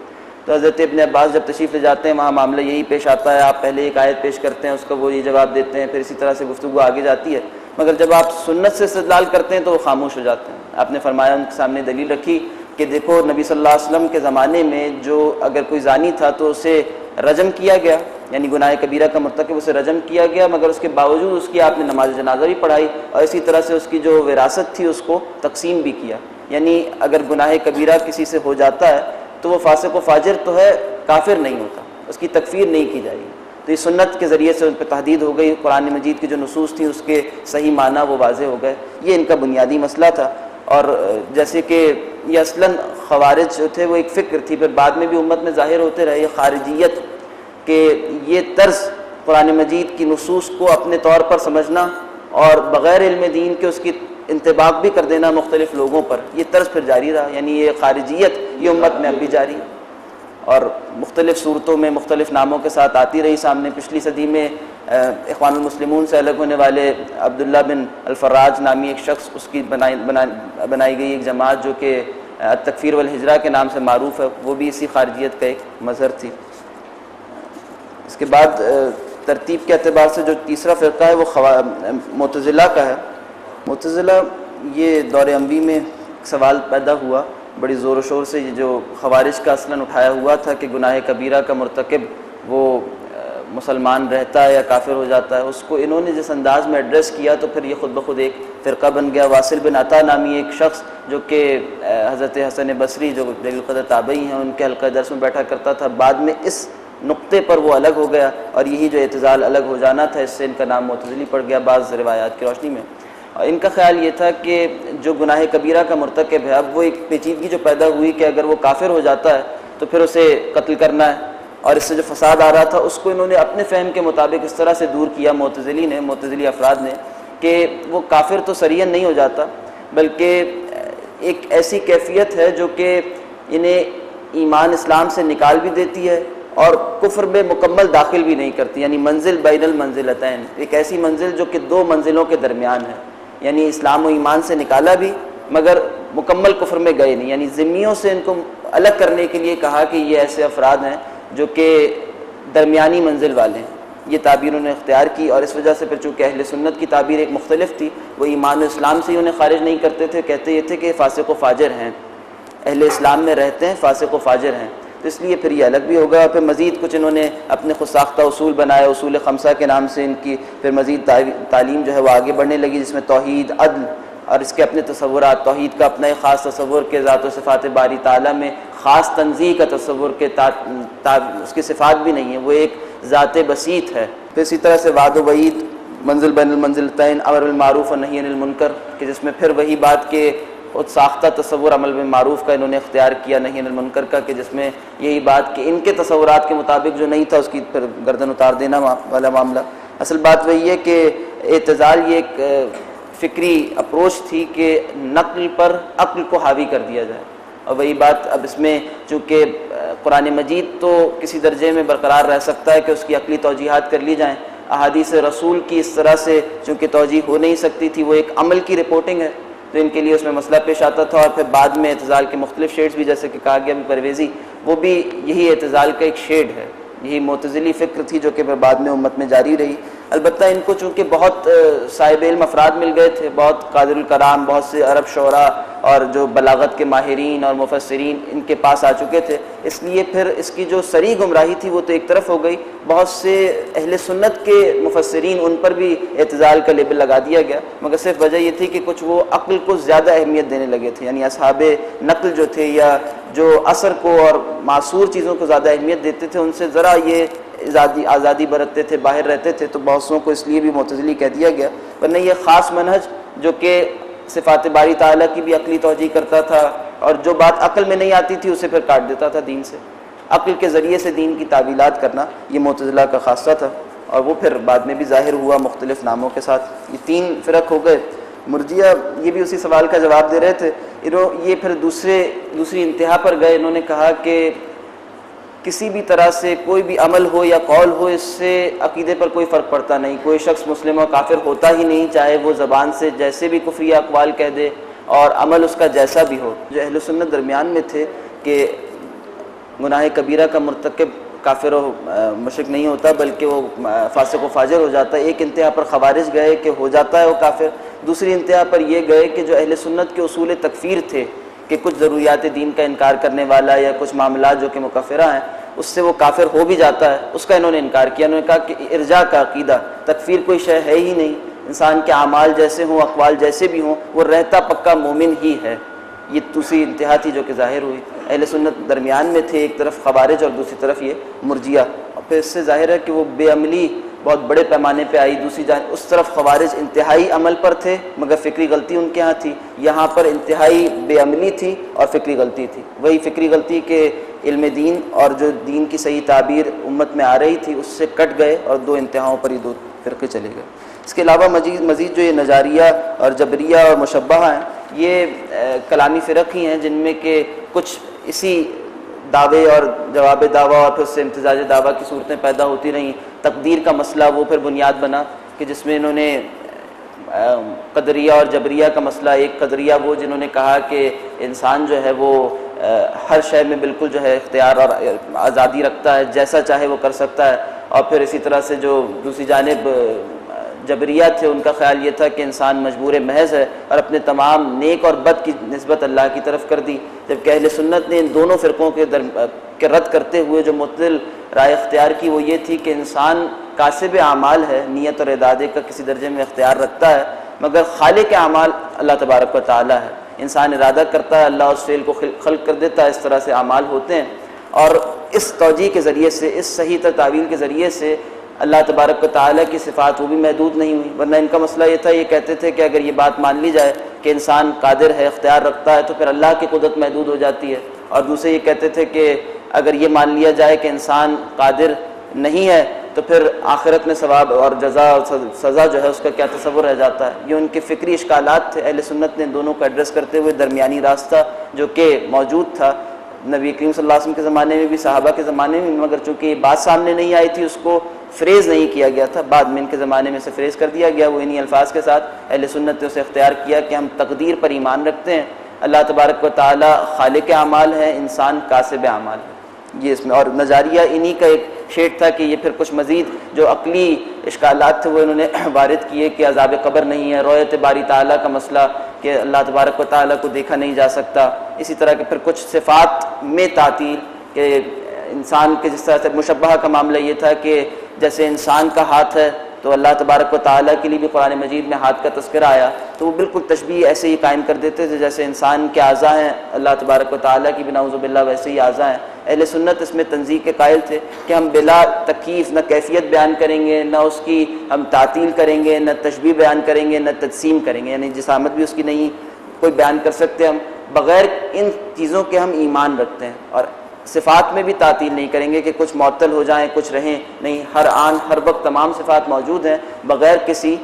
تو حضرت ابن عباس جب تشریف لے جاتے ہیں وہاں معاملہ یہی پیش آتا ہے، آپ پہلے ایک آیت پیش کرتے ہیں اس کا وہ یہ جواب دیتے ہیں، پھر اسی طرح سے گفتگو آگے جاتی ہے، مگر جب آپ سنت سے استدلال کرتے ہیں تو وہ خاموش ہو جاتے ہیں۔ آپ نے فرمایا ان کے سامنے دلیل رکھی کہ دیکھو نبی صلی اللہ علیہ وسلم کے زمانے میں جو اگر کوئی زانی تھا تو اسے رجم کیا گیا، یعنی گناہ کبیرہ کا مرتکب اسے رجم کیا گیا، مگر اس کے باوجود اس کی آپ نے نماز جنازہ بھی پڑھائی، اور اسی طرح سے اس کی جو وراثت تھی اس کو تقسیم بھی کیا۔ یعنی اگر گناہ کبیرہ کسی سے ہو جاتا ہے تو وہ فاسق و فاجر تو ہے، کافر نہیں ہوتا، اس کی تکفیر نہیں کی جائے گی۔ تو یہ سنت کے ذریعے سے ان پہ تحدید ہو گئی، قرآن مجید کی جو نصوص تھیں اس کے صحیح معنی وہ واضح ہو گئے، یہ ان کا بنیادی مسئلہ تھا۔ اور جیسے کہ یہ اصلاً خوارج جو تھے وہ ایک فکر تھی، پھر بعد میں بھی امت میں ظاہر ہوتے رہے یہ خارجیت، کہ یہ طرز قرآن مجید کی نصوص کو اپنے طور پر سمجھنا اور بغیر علم دین کے اس کی انطباق بھی کر دینا مختلف لوگوں پر، یہ طرز پھر جاری رہا، یعنی یہ خارجیت یہ امت میں اب بھی جاری ہے اور مختلف صورتوں میں مختلف ناموں کے ساتھ آتی رہی سامنے۔ پچھلی صدی میں اخوان المسلمون سے الگ ہونے والے عبداللہ بن الفراج نامی ایک شخص، اس کی بنائی گئی ایک جماعت جو کہ التکفیر والہجرہ کے نام سے معروف ہے، وہ بھی اسی خارجیت کا ایک مظہر تھی۔ اس کے بعد ترتیب کے اعتبار سے جو تیسرا فرقہ ہے وہ معتزلہ کا ہے۔ معتزلہ یہ دور اموی میں سوال پیدا ہوا بڑی زور و شور سے، یہ جو خوارج کا اصلاً اٹھایا ہوا تھا کہ گناہ کبیرہ کا مرتکب وہ مسلمان رہتا ہے یا کافر ہو جاتا ہے، اس کو انہوں نے جس انداز میں ایڈریس کیا تو پھر یہ خود بخود ایک فرقہ بن گیا۔ واصل بن عطا نامی ایک شخص جو کہ حضرت حسن بصری جو جلیل القدر تابعی ہیں ان کے حلقہ درس میں بیٹھا کرتا تھا، بعد میں اس نقطے پر وہ الگ ہو گیا، اور یہی جو اعتزال الگ ہو جانا تھا اس سے ان کا نام معتزلی پڑ گیا بعض روایات کی روشنی میں۔ اور ان کا خیال یہ تھا کہ جو گناہ کبیرہ کا مرتکب ہے، اب وہ ایک پیچیدگی جو پیدا ہوئی کہ اگر وہ کافر ہو جاتا ہے تو پھر اسے قتل کرنا ہے، اور اس سے جو فساد آ رہا تھا اس کو انہوں نے اپنے فہم کے مطابق اس طرح سے دور کیا معتزلی افراد نے کہ وہ کافر تو صریحاً نہیں ہو جاتا بلکہ ایک ایسی کیفیت ہے جو کہ انہیں ایمان اسلام سے نکال بھی دیتی ہے اور کفر میں مکمل داخل بھی نہیں کرتی، یعنی منزل بین المنزلتین، ایک ایسی منزل جو کہ دو منزلوں کے درمیان ہے، یعنی اسلام و ایمان سے نکالا بھی مگر مکمل کفر میں گئے نہیں، یعنی ذمیوں سے ان کو الگ کرنے کے لیے کہا کہ یہ ایسے افراد ہیں جو کہ درمیانی منزل والے ہیں۔ یہ تعبیر انہوں نے اختیار کی، اور اس وجہ سے پھر چونکہ اہل سنت کی تعبیر ایک مختلف تھی، وہ ایمان و اسلام سے ہی انہیں خارج نہیں کرتے تھے، کہتے یہ تھے کہ فاسق و فاجر ہیں، اہل اسلام میں رہتے ہیں، فاسق و فاجر ہیں، تو اس لیے پھر یہ الگ بھی ہوگا۔ پھر مزید کچھ انہوں نے اپنے خود ساختہ اصول بنائے، اصول خمسہ کے نام سے ان کی پھر مزید تعلیم جو ہے وہ آگے بڑھنے لگی، جس میں توحید، عدل اور اس کے اپنے تصورات، توحید کا اپنا ایک خاص تصور کہ ذات و صفات باری تعالیٰ میں خاص تنزیہ کا تصور کہ اس کی صفات بھی نہیں ہے، وہ ایک ذات بسیط ہے۔ پھر اسی طرح سے وعد و وعید، منزل بین المنزلتین، امر بالمعروف و نہی عن المنکر، کہ جس میں پھر وہی بات کہ خود ساختہ تصور عمل بالمعروف کا انہوں نے اختیار کیا، نہی عن المنکر کا، کہ جس میں یہی بات کہ ان کے تصورات کے مطابق جو نہیں تھا اس کی پھر گردن اتار دینا والا معاملہ۔ اصل بات وہی ہے کہ اعتزال یہ ایک فکری اپروچ تھی کہ نقل پر عقل کو حاوی کر دیا جائے، اور وہی بات اب اس میں چونکہ قرآن مجید تو کسی درجے میں برقرار رہ سکتا ہے کہ اس کی عقلی توجیحات کر لی جائیں، احادیث رسول کی اس طرح سے چونکہ توجیح ہو نہیں سکتی تھی، وہ ایک عمل کی رپورٹنگ ہے، تو ان کے لیے اس میں مسئلہ پیش آتا تھا۔ اور پھر بعد میں اعتزال کے مختلف شیڈز بھی، جیسے کہ کہا گیا بھی پرویزی، وہ بھی یہی اعتزال کا ایک شیڈ ہے، یہی معتزلی فکر تھی جو کہ پھر بعد میں امت میں جاری رہی۔ البتہ ان کو چونکہ بہت صاحب علم افراد مل گئے تھے، بہت قادر الکلام، بہت سے عرب شعراء اور جو بلاغت کے ماہرین اور مفسرین ان کے پاس آ چکے تھے، اس لیے پھر اس کی جو صریح گمراہی تھی وہ تو ایک طرف ہو گئی، بہت سے اہل سنت کے مفسرین ان پر بھی اعتزال کا لیبل لگا دیا گیا، مگر صرف وجہ یہ تھی کہ کچھ وہ عقل کو زیادہ اہمیت دینے لگے تھے، یعنی اصحاب نقل جو تھے یا جو اثر کو اور معصور چیزوں کو زیادہ اہمیت دیتے تھے، ان سے ذرا یہ آزادی برتتے تھے، باہر رہتے تھے، تو بہت سوں کو اس لیے بھی معتزلی کہہ دیا گیا۔ ورنہ یہ خاص منہج جو کہ صفات باری تعالیٰ کی بھی عقلی توجیہ کرتا تھا، اور جو بات عقل میں نہیں آتی تھی اسے پھر کاٹ دیتا تھا دین سے، عقل کے ذریعے سے دین کی تعویلات کرنا یہ معتزلہ کا خاصہ تھا، اور وہ پھر بعد میں بھی ظاہر ہوا مختلف ناموں کے ساتھ۔ یہ تین فرق ہو گئے۔ مرجیہ یہ بھی اسی سوال کا جواب دے رہے تھے، یہ پھر دوسری انتہا پر گئے، انہوں نے کہا کہ کسی بھی طرح سے کوئی بھی عمل ہو یا قول ہو، اس سے عقیدے پر کوئی فرق پڑتا نہیں، کوئی شخص مسلم و کافر ہوتا ہی نہیں، چاہے وہ زبان سے جیسے بھی کفری اقوال کہہ دے اور عمل اس کا جیسا بھی ہو۔ جو اہل سنت درمیان میں تھے کہ گناہ کبیرہ کا مرتکب کافر و مشرک نہیں ہوتا بلکہ وہ فاسق و فاجر ہو جاتا ہے، ایک انتہا پر خوارج گئے کہ ہو جاتا ہے وہ کافر، دوسری انتہا پر یہ گئے کہ جو اہل سنت کے اصول تکفیر تھے کہ کچھ ضروریات دین کا انکار کرنے والا یا کچھ معاملات جو کہ مکفرہ ہیں اس سے وہ کافر ہو بھی جاتا ہے، اس کا انہوں نے انکار کیا۔ انہوں نے کہا کہ ارجاء کا عقیدہ، تکفیر کوئی شے ہے ہی نہیں، انسان کے اعمال جیسے ہوں، اقوال جیسے بھی ہوں، وہ رہتا پکا مومن ہی ہے۔ یہ دوسری انتہا تھی جو کہ ظاہر ہوئی۔ اہل سنت درمیان میں تھے، ایک طرف خوارج اور دوسری طرف یہ مرجیہ، اور پھر اس سے ظاہر ہے کہ وہ بے عملی بہت بڑے پیمانے پہ آئی۔ دوسری جانب اس طرف خوارج انتہائی عمل پر تھے مگر فکری غلطی ان کے ہاں تھی، یہاں پر انتہائی بے عملی تھی اور فکری غلطی تھی۔ وہی فکری غلطی کہ علم دین اور جو دین کی صحیح تعبیر امت میں آ رہی تھی اس سے کٹ گئے اور دو انتہاؤں پر ہی دو فرقے چلے گئے۔ اس کے علاوہ مزید جو یہ نجاریہ اور جبریہ اور مشبہہ ہیں، یہ کلامی فرق ہی ہیں جن میں کہ کچھ اسی دعوے اور جواب دعویٰ اور پھر اس سے امتزاج دعویٰ کی صورتیں پیدا ہوتی رہیں۔ تقدیر کا مسئلہ وہ پھر بنیاد بنا کہ جس میں انہوں نے قدریہ اور جبریہ کا مسئلہ، ایک قدریہ وہ جنہوں نے کہا کہ انسان جو ہے وہ ہر شے میں بالکل جو ہے اختیار اور آزادی رکھتا ہے، جیسا چاہے وہ کر سکتا ہے، اور پھر اسی طرح سے جو دوسری جانب جبریہ تھے ان کا خیال یہ تھا کہ انسان مجبور محض ہے اور اپنے تمام نیک اور بد کی نسبت اللہ کی طرف کر دی، جبکہ اہل سنت نے ان دونوں فرقوں کے رد کرتے ہوئے جو معتدل رائے اختیار کی وہ یہ تھی کہ انسان کاسب اعمال ہے، نیت اور ارادے کا کسی درجے میں اختیار رکھتا ہے، مگر خالق اعمال اللہ تبارک و تعالی ہے۔ انسان ارادہ کرتا ہے، اللہ اس فعل کو خلق کر دیتا ہے، اس طرح سے اعمال ہوتے ہیں، اور اس توجیہ کے ذریعے سے، اس صحیح تر تعویل کے ذریعے سے اللہ تبارک و تعالیٰ کی صفات وہ بھی محدود نہیں ہوئی۔ ورنہ ان کا مسئلہ یہ تھا، یہ کہتے تھے کہ اگر یہ بات مان لی جائے کہ انسان قادر ہے، اختیار رکھتا ہے، تو پھر اللہ کی قدرت محدود ہو جاتی ہے، اور دوسرے یہ کہتے تھے کہ اگر یہ مان لیا جائے کہ انسان قادر نہیں ہے تو پھر آخرت میں ثواب اور جزا اور سزا جو ہے اس کا کیا تصور رہ جاتا ہے۔ یہ ان کے فکری اشکالات تھے۔ اہل سنت نے دونوں کو ایڈریس کرتے ہوئے درمیانی راستہ جو کہ موجود تھا نبی کریم صلی اللہ علیہ وسلم کے زمانے میں بھی، صحابہ کے زمانے میں، مگر چونکہ یہ بات سامنے نہیں آئی تھی اس کو فریز نہیں کیا گیا تھا، بعد میں ان کے زمانے میں سے فریز کر دیا گیا، وہ انہی الفاظ کے ساتھ اہل سنت نے اسے اختیار کیا کہ ہم تقدیر پر ایمان رکھتے ہیں، اللہ تبارک و تعالی خالق اعمال ہے، انسان کاسب اعمال ہے، یہ اس میں. اور نظریہ انہی کا ایک شیڈ تھا کہ یہ پھر کچھ مزید جو عقلی اشکالات تھے وہ انہوں نے وارد کیے کہ عذاب قبر نہیں ہے، رؤیت باری تعالیٰ کا مسئلہ کہ اللہ تبارک و تعالیٰ کو دیکھا نہیں جا سکتا، اسی طرح کے پھر کچھ صفات میں تعطیل کہ انسان کے جس طرح سے مشبہہ کا معاملہ یہ تھا کہ جیسے انسان کا ہاتھ ہے تو اللہ تبارک و تعالیٰ کے لیے بھی قرآن مجید میں ہاتھ کا تذکرہ آیا، تو وہ بالکل تشبیہ ایسے ہی قائم کر دیتے تھے جیسے انسان کے اعضاء ہیں اللہ تبارک و تعالیٰ کی بھی نعوذ باللہ ویسے ہی اعضاء ہیں. اہل سنت اس میں تنزیہ کے قائل تھے کہ ہم بلا تکییف نہ کیفیت بیان کریں گے، نہ اس کی ہم تعطیل کریں گے، نہ تشبیہ بیان کریں گے، نہ تجسیم کریں گے، یعنی جسامت بھی اس کی نہیں کوئی بیان کر سکتے ہم، بغیر ان چیزوں کے ہم ایمان رکھتے ہیں. اور صفات میں بھی تعطیل نہیں کریں گے کہ کچھ معطل ہو جائیں کچھ رہیں، نہیں، ہر آن ہر وقت تمام صفات موجود ہیں بغیر کسی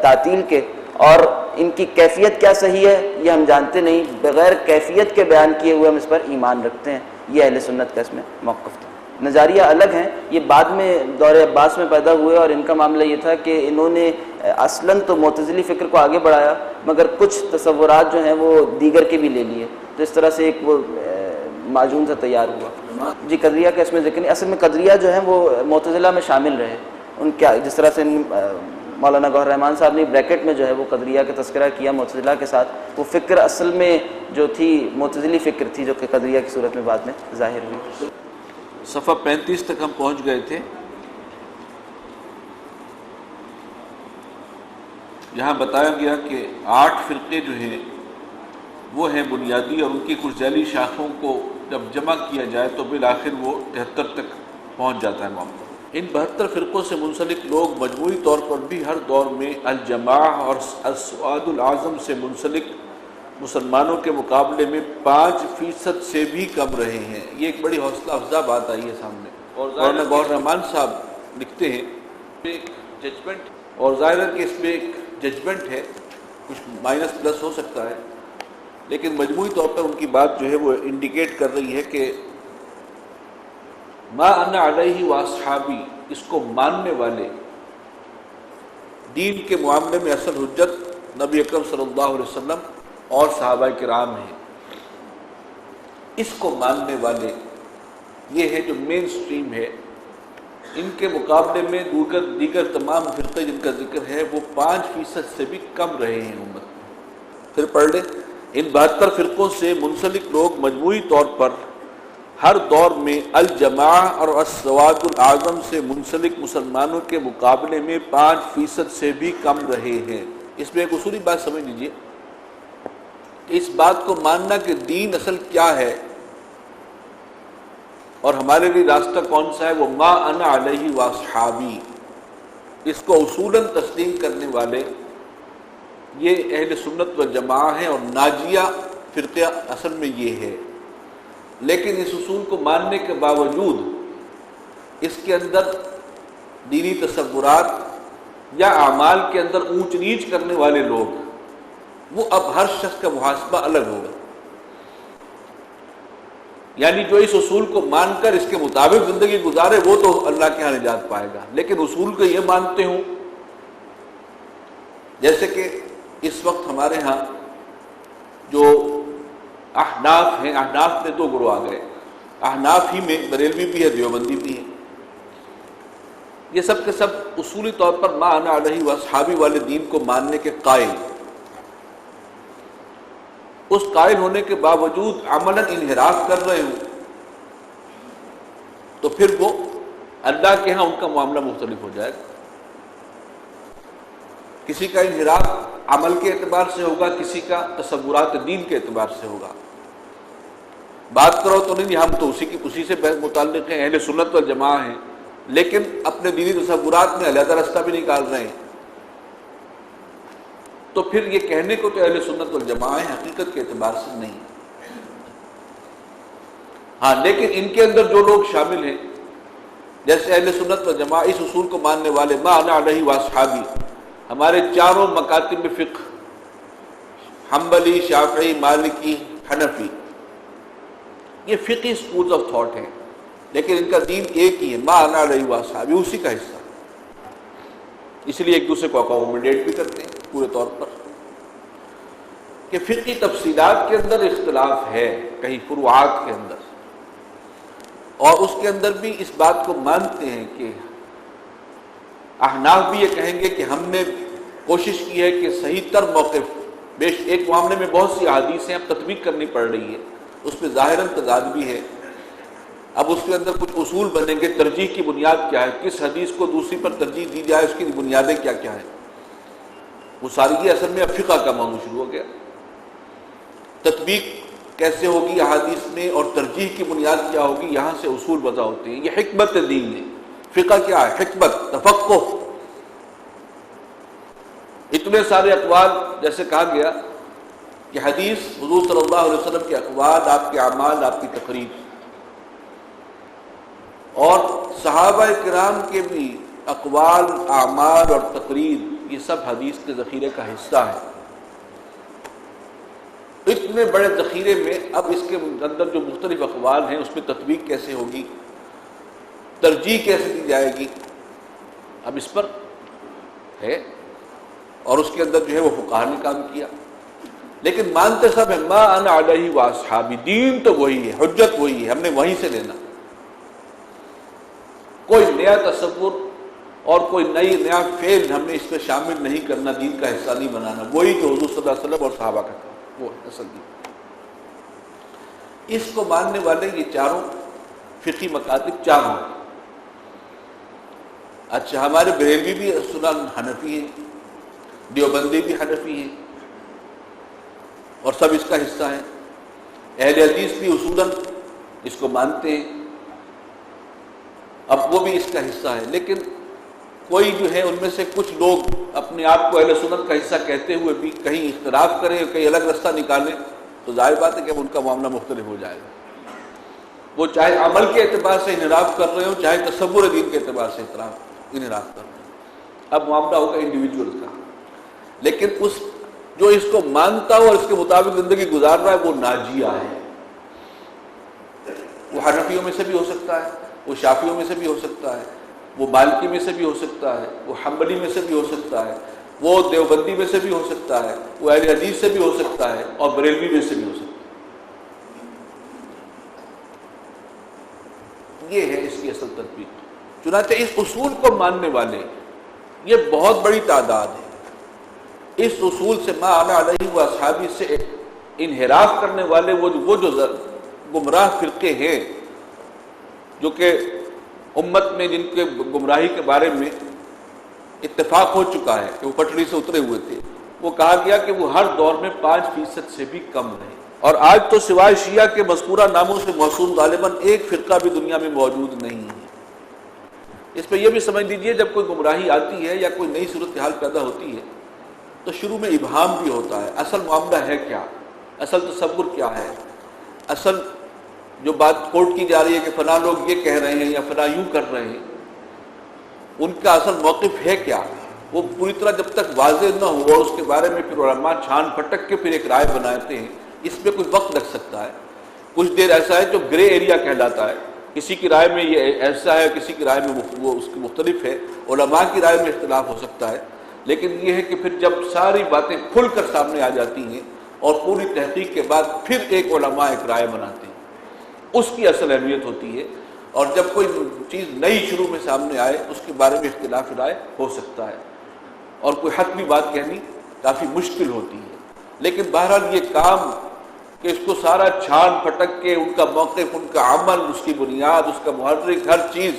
تعطیل کے. اور ان کی کیفیت کیا صحیح ہے یہ ہم جانتے نہیں، بغیر کیفیت کے بیان کیے ہوئے ہم اس پر ایمان رکھتے ہیں. یہ اہل سنت کا اس میں موقف تھا. نظریہ الگ ہیں، یہ بعد میں دور عباس میں پیدا ہوئے، اور ان کا معاملہ یہ تھا کہ انہوں نے اصلاً تو معتزلی فکر کو آگے بڑھایا مگر کچھ تصورات جو ہیں وہ دیگر کے بھی لے لیے، تو اس طرح سے ایک وہ معجون سا تیار ہوا. جی قدریہ کا اس میں ذکر نہیں، اصل میں قدریہ جو ہیں وہ معتزلہ میں شامل رہے. ان کیا جس طرح سے مولانا گوہر رحمان صاحب نے بریکٹ میں جو ہے وہ قدریہ کا تذکرہ کیا معتزلہ کے ساتھ، وہ فکر اصل میں جو تھی معتزلی فکر تھی جو کہ قدریہ کی صورت میں بعد میں ظاہر ہوئی. صفحہ 35 تک ہم پہنچ گئے تھے. یہاں بتایا گیا کہ 8 فرقے جو ہیں وہ ہیں بنیادی، اور ان کی کچھ ذیلی شاخوں کو جب جمع کیا جائے تو بالآخر وہ 73 تک پہنچ جاتا ہے معاملہ. ان 72 فرقوں سے منسلک لوگ مجموعی طور پر بھی ہر دور میں الجماع اور السواد العظم سے منسلک مسلمانوں کے مقابلے میں 5% سے بھی کم رہے ہیں. یہ ایک بڑی حوصلہ افزا بات آئی ہے سامنے. اور مولانا گوہر رحمان صاحب لکھتے ہیں ایک ججمنٹ، اور ظاہر ہے کہ اس میں ایک ججمنٹ ہے، کچھ مائنس پلس ہو سکتا ہے، لیکن مجموعی طور پر ان کی بات جو ہے وہ انڈیکیٹ کر رہی ہے کہ ما انا علیہ واصحابی، اس کو ماننے والے دین کے معاملے میں اصل حجت نبی اکرم صلی اللہ علیہ وسلم اور صحابہ کرام ہیں. اس کو ماننے والے یہ ہے جو مین سٹریم ہے. ان کے مقابلے میں دیگر تمام فرقے جن کا ذکر ہے وہ 5% سے بھی کم رہے ہیں امت میں. پھر پڑھ لیں. ان 72 فرقوں سے منسلک لوگ مجموعی طور پر ہر دور میں الجماع اور السواد العظم سے منسلک مسلمانوں کے مقابلے میں 5% سے بھی کم رہے ہیں. اس میں ایک اصولی بات سمجھ لیجیے، اس بات کو ماننا کہ دین اصل کیا ہے اور ہمارے لیے راستہ کون سا ہے، وہ ما انا علیہ واصحابی، اس کو اصولاً تسلیم کرنے والے یہ اہل سنت والجماعہ ہیں، اور ناجیہ فرقہ اصل میں یہ ہے. لیکن اس اصول کو ماننے کے باوجود اس کے اندر دینی تصورات یا اعمال کے اندر اونچ نیچ کرنے والے لوگ، وہ اب ہر شخص کا محاسبہ الگ ہوگا. یعنی جو اس اصول کو مان کر اس کے مطابق زندگی گزارے وہ تو اللہ کے ہاں نجات پائے گا، لیکن اصول کو یہ مانتے ہوں جیسے کہ اس وقت ہمارے ہاں جو احناف ہیں، احناف میں 2 گروہ آ گئے. احناف ہی میں بریلوی بھی ہے، دیوبندی بھی ہے. یہ سب کے سب اصولی طور پر ما انا علیہ واصحابی والے دین کو ماننے کے قائل، اس قائل ہونے کے باوجود عملاً انحراف کر رہے ہوں تو پھر وہ اللہ کے ہاں ان کا معاملہ مختلف ہو جائے گا. کسی کا انحراف عمل کے اعتبار سے ہوگا، کسی کا تصورات دین کے اعتبار سے ہوگا. بات کرو تو نہیں ہم تو اسی سے متعلق ہیں، اہل سنت والجماعہ ہیں، لیکن اپنے دینی تصورات میں علیحدہ راستہ بھی نکال رہے ہیں. تو پھر یہ کہنے کو تو اہل سنت والجماعہ ہیں، حقیقت کے اعتبار سے نہیں. ہاں لیکن ان کے اندر جو لوگ شامل ہیں جیسے اہل سنت والجماعہ اس اصول کو ماننے والے ما انا علیہ واصحابی، ہمارے چاروں مکاتب فقہ، حنبلی، شافعی، مالکی، حنفی، یہ فقہی سکولز آف تھاٹ ہیں، لیکن ان کا دین ایک ہی ہے، ما انا علیہ واصحابی، اسی کا حصہ، اس لیے ایک دوسرے کو اکوموڈیٹ بھی کرتے ہیں پورے طور پر۔ کہ فقہی تفصیلات کے اندر اختلاف ہے کہیں فروعات کے اندر، اور اس کے اندر بھی اس بات کو مانتے ہیں کہ احناف بھی یہ کہیں گے کہ ہم نے کوشش کی ہے کہ صحیح تر موقف، ایک معاملے میں بہت سی احادیث ہیں اب تطبیق کرنی پڑ رہی ہے، اس میں ظاہراً تضاد بھی ہے، اب اس کے اندر کچھ اصول بنیں گے، ترجیح کی بنیاد کیا ہے، کس حدیث کو دوسری پر ترجیح دی جائے، اس کی بنیادیں کیا کیا ہیں، وہ ساری یہ اصل میں اب فقہ کا معاملہ شروع ہو گیا، تطبیق کیسے ہوگی احادیث میں اور ترجیح کی بنیاد کیا ہوگی، یہاں سے اصول وضع ہوتے ہیں۔ یہ حکمت دین ہے۔ فقہ کیا ہے؟ حکمت، تفقہ۔ اتنے سارے اقوال، جیسے کہا گیا کہ حدیث حضور صلی اللہ علیہ وسلم کے اقوال، آپ کے اعمال، آپ کی تقریر، اور صحابہ کرام کے بھی اقوال، اعمال اور تقریر، یہ سب حدیث کے ذخیرے کا حصہ ہے۔ اتنے بڑے ذخیرے میں اب اس کے اندر جو مختلف اقوال ہیں، اس میں تطبیق کیسے ہوگی، ترجیح کیسے دی جائے گی، اب اس پر ہے، اور اس کے اندر جو ہے وہ فقہاء نے کام کیا، لیکن مانتے سب ہیں ما انا علیہ واصحابی، دین تو وہی ہے، حجت وہی ہے، ہم نے وہیں سے لینا، کوئی نیا تصور اور کوئی نیا فعل ہم نے اس میں شامل نہیں کرنا، دین کا حصہ نہیں بنانا، وہی جو حضور صلی اللہ علیہ وسلم اور صحابہ کا تھا، وہ اصل دین۔ اس کو ماننے والے یہ چاروں فقہی مکاتب چار ہیں۔ اچھا، ہمارے بریلوی بھی سنن حنفی ہیں، دیوبندی بھی حنفی ہیں، اور سب اس کا حصہ ہیں۔ اہل حدیث بھی اصولاً اس کو مانتے ہیں، اب وہ بھی اس کا حصہ ہے، لیکن کوئی جو ہے ان میں سے کچھ لوگ اپنے آپ کو اہل سنت کا حصہ کہتے ہوئے بھی کہیں اختلاف کریں، کہیں الگ رستہ نکالیں، تو ظاہر بات ہے کہ ان کا معاملہ مختلف ہو جائے گا۔ وہ چاہے عمل کے اعتبار سے انحراف کر رہے ہوں، چاہے تصور دین کے اعتبار سے انحراف کر رہے ہوں، اب معاملہ ہوگا انڈیویجول کا۔ لیکن جو اس کو مانتا ہو اور اس کے مطابق زندگی گزار رہا ہے، وہ ناجیہ ہے۔ وہ حنفیوں میں سے بھی ہو سکتا ہے، وہ شافعیوں میں سے بھی ہو سکتا ہے، وہ مالکی میں سے بھی ہو سکتا ہے، وہ حنبلی میں سے بھی ہو سکتا ہے، وہ دیوبندی میں سے بھی ہو سکتا ہے، وہ اہل حدیث سے بھی ہو سکتا ہے، اور بریلوی میں سے بھی ہو سکتا ہے۔ یہ ہے اس کی اصل تطبیق۔ چنانچہ اس اصول کو ماننے والے یہ بہت بڑی تعداد ہے۔ اس اصول سے ما انا علیہ واصحابی سے انحراف کرنے والے وہ جو گمراہ فرقے ہیں، جو کہ امت میں جن کے گمراہی کے بارے میں اتفاق ہو چکا ہے کہ وہ پٹڑی سے اترے ہوئے تھے، وہ کہا گیا کہ وہ ہر دور میں 5% سے بھی کم رہے، اور آج تو سوائے شیعہ کے مذکورہ ناموں سے موسوم غالباً ایک فرقہ بھی دنیا میں موجود نہیں ہے۔ اس پہ یہ بھی سمجھ لیجئے، جب کوئی گمراہی آتی ہے یا کوئی نئی صورتحال پیدا ہوتی ہے تو شروع میں ابہام بھی ہوتا ہے، اصل معاملہ ہے کیا، اصل تصور کیا ہے، اصل جو بات کوٹ کی جا رہی ہے کہ فلاں لوگ یہ کہہ رہے ہیں یا فلاں یوں کر رہے ہیں، ان کا اصل موقف ہے کیا، وہ پوری طرح جب تک واضح نہ ہو اور اس کے بارے میں پھر علماء چھان پھٹک کے پھر ایک رائے بناتے ہیں، اس میں کچھ وقت لگ سکتا ہے۔ کچھ دیر ایسا ہے جو گرے ایریا کہلاتا ہے، کسی کی رائے میں یہ ایسا ہے، کسی کی رائے میں وہ اس کی مختلف ہے، علماء کی رائے میں اختلاف ہو سکتا ہے، لیکن یہ ہے کہ پھر جب ساری باتیں کھل کر سامنے آ جاتی ہیں اور پوری تحقیق کے بعد پھر ایک علماء ایک رائے بناتے ہیں، اس کی اصل اہمیت ہوتی ہے۔ اور جب کوئی چیز نئی شروع میں سامنے آئے، اس کے بارے میں اختلاف رائے ہو سکتا ہے، اور کوئی حتمی بات کہنی کافی مشکل ہوتی ہے، لیکن بہرحال یہ کام کہ اس کو سارا چھان پھٹک کے ان کا موقف، ان کا عمل، اس کی بنیاد، اس کا محرک، ہر چیز،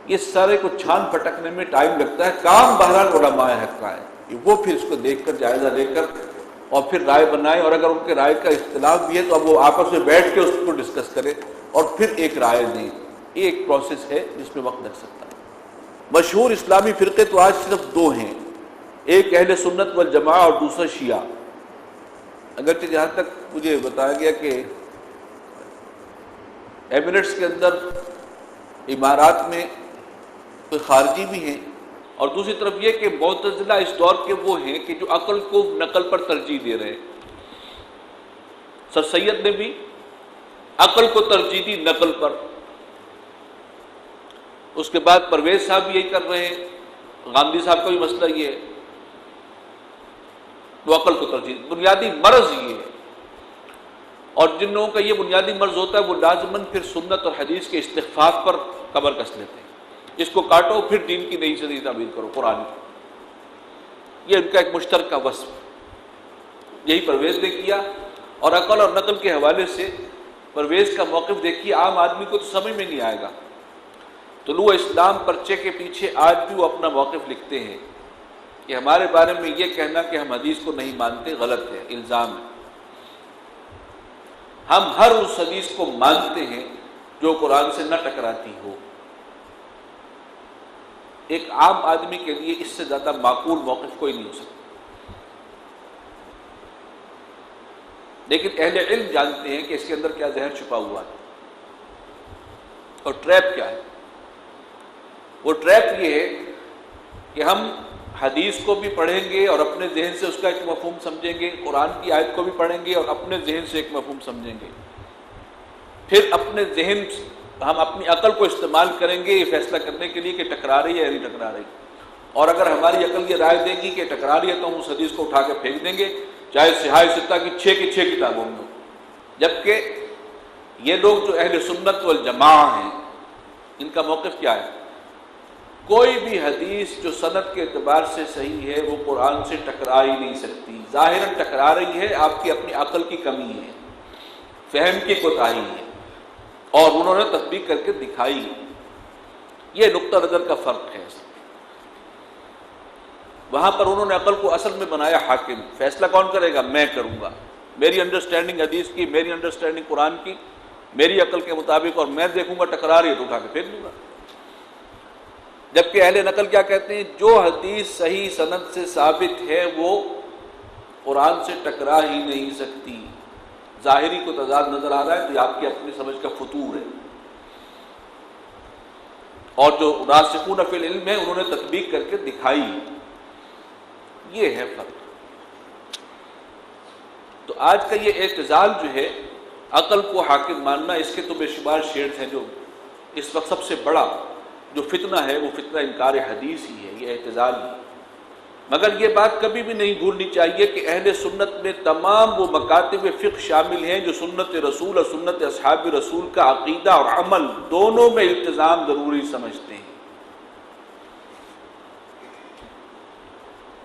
یہ سارے کو چھان پھٹکنے میں ٹائم لگتا ہے۔ کام بہرحال علماء حق کا ہے، وہ پھر اس کو دیکھ کر جائزہ لے کر اور پھر رائے بنائے، اور اگر ان کے رائے کا اختلاف بھی ہے تو اب وہ آپس میں بیٹھ کے اس کو ڈسکس کرے اور پھر ایک رائے دیں۔ یہ ایک پروسیس ہے جس میں وقت لگ سکتا ہے۔ مشہور اسلامی فرقے تو آج صرف دو ہیں، ایک اہل سنت والجماعہ اور دوسرا شیعہ۔ اگرچہ جہاں تک مجھے بتایا گیا کہ ایمریٹس کے اندر، امارات میں کوئی خارجی بھی ہیں، اور دوسری طرف یہ کہ معتزلہ اس دور کے وہ ہیں کہ جو عقل کو نقل پر ترجیح دے رہے ہیں۔ سر سید نے بھی عقل کو ترجیح دی نقل پر. اس کے بعد پرویز صاحب بھی یہی کر رہے ہیں, گاندھی صاحب کا بھی مسئلہ یہ ہے, وہ عقل کو ترجیح. بنیادی مرض یہ ہے, اور جن لوگوں کا یہ بنیادی مرض ہوتا ہے وہ لازماً پھر سنت اور حدیث کے استخفاف پر کمر کس لیتے ہیں. اس کو کاٹو پھر دین کی نئی سے نئی تعبیر کرو قرآن کی. یہ ان کا ایک مشترکہ وصف, یہی پرویز نے کیا. اور عقل اور نقل کے حوالے سے پرویز کا موقف دیکھیے, عام آدمی کو تو سمجھ میں نہیں آئے گا. طلوع اسلام پرچے کے پیچھے آج بھی وہ اپنا موقف لکھتے ہیں کہ ہمارے بارے میں یہ کہنا کہ ہم حدیث کو نہیں مانتے غلط ہے, الزام ہے. ہم ہر اس حدیث کو مانتے ہیں جو قرآن سے نہ ٹکراتی ہو. ایک عام آدمی کے لیے اس سے زیادہ معقول موقف کوئی نہیں ہو سکتا. لیکن اہل علم جانتے ہیں کہ اس کے اندر کیا زہر چھپا ہوا ہے اور ٹریپ کیا ہے. وہ ٹریپ یہ ہے کہ ہم حدیث کو بھی پڑھیں گے اور اپنے ذہن سے اس کا ایک مفہوم سمجھیں گے, قرآن کی آیت کو بھی پڑھیں گے اور اپنے ذہن سے ایک مفہوم سمجھیں گے. پھر اپنے ذہن ہم اپنی عقل کو استعمال کریں گے یہ فیصلہ کرنے کے لیے کہ ٹکرا رہی ہے یا نہیں ٹکرا رہی. اور اگر ہماری عقل یہ رائے دے گی کہ ٹکرا رہی ہے تو ہم اس حدیث کو اٹھا کے پھینک دیں گے, چاہے صحاح ستہ کی 6 کی 6 کتابوں میں. جبکہ یہ لوگ جو اہل سنت والجماع ہیں ان کا موقف کیا ہے؟ کوئی بھی حدیث جو سند کے اعتبار سے صحیح ہے وہ قرآن سے ٹکرا ہی نہیں سکتی. ظاہراً ٹکرا رہی ہے, آپ کی اپنی عقل کی کمی ہے, فہم کی کوتاہی ہے, اور انہوں نے تطبیق کر کے دکھائی. یہ نقطہ نظر کا فرق ہے. وہاں پر انہوں نے عقل کو اصل میں بنایا حاکم. فیصلہ کون کرے گا؟ میں کروں گا. میری انڈرسٹینڈنگ حدیث کی, میری انڈرسٹینڈنگ قرآن کی, میری عقل کے مطابق, اور میں دیکھوں گا ٹکرا رہی ہے تو اٹھا کے پھینک دوں گا. جبکہ اہل نقل کیا کہتے ہیں؟ جو حدیث صحیح سند سے ثابت ہے وہ قرآن سے ٹکرا ہی نہیں سکتی. ظاہری کو تضاد نظر آ رہا ہے تو یہ آپ کی اپنی سمجھ کا فطور ہے. اور جو راسخون فی العلم ہے انہوں نے تطبیق کر کے دکھائی. یہ ہے فرق. تو آج کا یہ اعتزال جو ہے, عقل کو حاکم ماننا, اس کے تو بے شمار شیڈز ہیں. جو اس وقت سب سے بڑا جو فتنہ ہے وہ فتنہ انکار حدیث ہی ہے, یہ اعتزال ہی. مگر یہ بات کبھی بھی نہیں بھولنی چاہیے کہ اہل سنت میں تمام وہ مکاتب فقہ شامل ہیں جو سنت رسول اور سنت اصحاب رسول کا عقیدہ اور عمل دونوں میں التزام ضروری سمجھتے ہیں.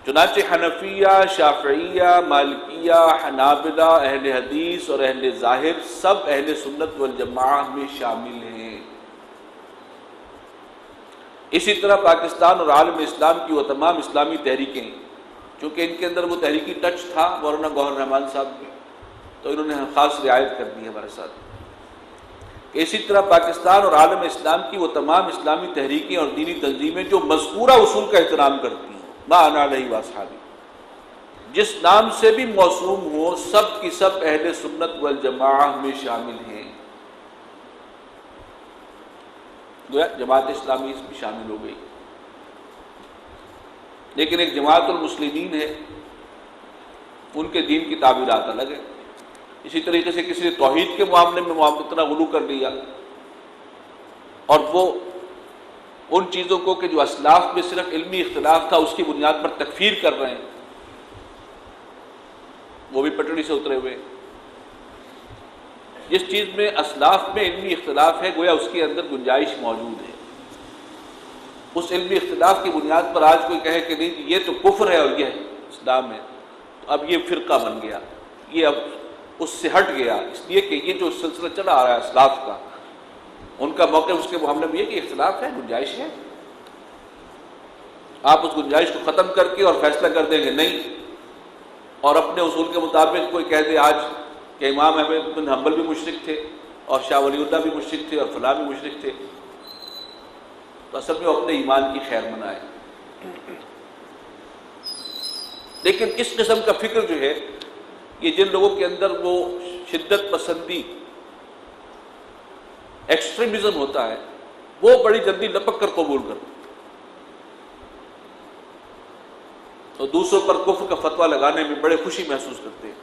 چنانچہ حنفیہ, شافعیہ, مالکیہ, حنابلہ, اہل حدیث اور اہل ظاہر سب اہل سنت والجماعہ میں شامل ہیں. اسی طرح پاکستان اور عالم اسلام کی وہ تمام اسلامی تحریکیں, چونکہ ان کے اندر وہ تحریکی ٹچ تھا مولانا گوہر رحمان صاحب میں, تو انہوں نے خاص رعایت کر دی ہمارے ساتھ. اسی طرح پاکستان اور عالم اسلام کی وہ تمام اسلامی تحریکیں اور دینی تنظیمیں جو مذکورہ اصول کا احترام کرتی ہیں, ما انا علیہ واصحابی, جس نام سے بھی موسوم ہو, سب کی سب اہل سنت والجماعہ میں شامل ہیں. گویا جماعت اسلامی اس میں شامل ہو گئی. لیکن ایک جماعت المسلمین ہے, ان کے دین کی تعبیرات الگ ہے. اسی طریقے سے کسی نے توحید کے معاملے میں اتنا غلو کر لیا, اور وہ ان چیزوں کو کہ جو اسلاف میں صرف علمی اختلاف تھا اس کی بنیاد پر تکفیر کر رہے ہیں, وہ بھی پٹڑی سے اترے ہوئے. جس چیز میں اسلاف میں علمی اختلاف ہے گویا اس کے اندر گنجائش موجود ہے. اس علمی اختلاف کی بنیاد پر آج کوئی کہے کہ نہیں یہ تو کفر ہے اور یہ اسلام ہے, تو اب یہ فرقہ بن گیا, یہ اب اس سے ہٹ گیا. اس لیے کہ یہ جو سلسلہ چلا آ رہا ہے اسلاف کا, ان کا موقف اس کے معاملے میں یہ کہ اختلاف ہے, گنجائش ہے. آپ اس گنجائش کو ختم کر کے اور فیصلہ کر دیں گے نہیں, اور اپنے اصول کے مطابق کوئی کہہ دے آج کہ امام احمد بن حنبل بھی مشرک تھے اور شاہ ولی اللہ بھی مشرک تھے اور فلاں بھی مشرک تھے, تو اصل میں وہ اپنے ایمان کی خیر منائے. لیکن اس قسم کا فکر جو ہے یہ جن لوگوں کے اندر وہ شدت پسندی ایکسٹریمزم ہوتا ہے وہ بڑی جلدی لپک کر قبول کرتے, تو دوسروں پر کفر کا فتویٰ لگانے میں بڑے خوشی محسوس کرتے ہیں.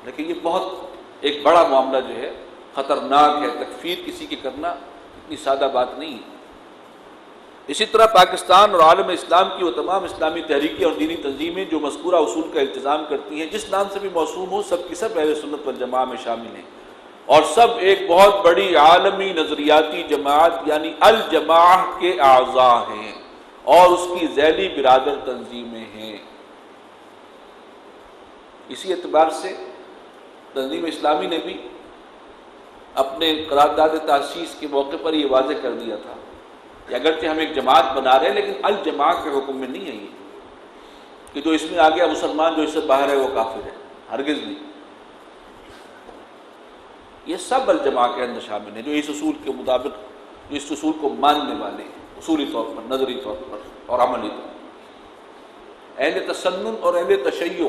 لیکن یہ بہت ایک بڑا معاملہ جو ہے، خطرناک ہے۔ تکفیر کسی کی کرنا اتنی سادہ بات نہیں ہے۔ اسی طرح پاکستان اور عالم اسلام کی وہ تمام اسلامی تحریکیں اور دینی تنظیمیں جو مذکورہ اصول کا التزام کرتی ہیں، جس نام سے بھی موسوم ہو، سب کی سب اہل سنت والجماعہ میں شامل ہیں، اور سب ایک بہت بڑی عالمی نظریاتی جماعت یعنی الجماعہ کے اعضاء ہیں اور اس کی ذیلی برادر تنظیمیں ہیں۔ اسی اعتبار سے تنظیم اسلامی نے بھی اپنے قرارداد تاسیس کے موقع پر یہ واضح کر دیا تھا کہ اگرچہ ہم ایک جماعت بنا رہے ہیں لیکن الجماعہ کے حکم میں نہیں ہے یہ کہ جو اس میں آ گیا مسلمان جو اس سے باہر ہے وہ کافر ہے، ہرگز نہیں۔ یہ سب الجماعہ کے اندر شامل ہیں جو اس اصول کے مطابق، جو اس اصول کو ماننے والے ہیں، اصولی طور پر، نظری طور پر اور عملی طور پر۔ اہل تسنن اور اہل تشیع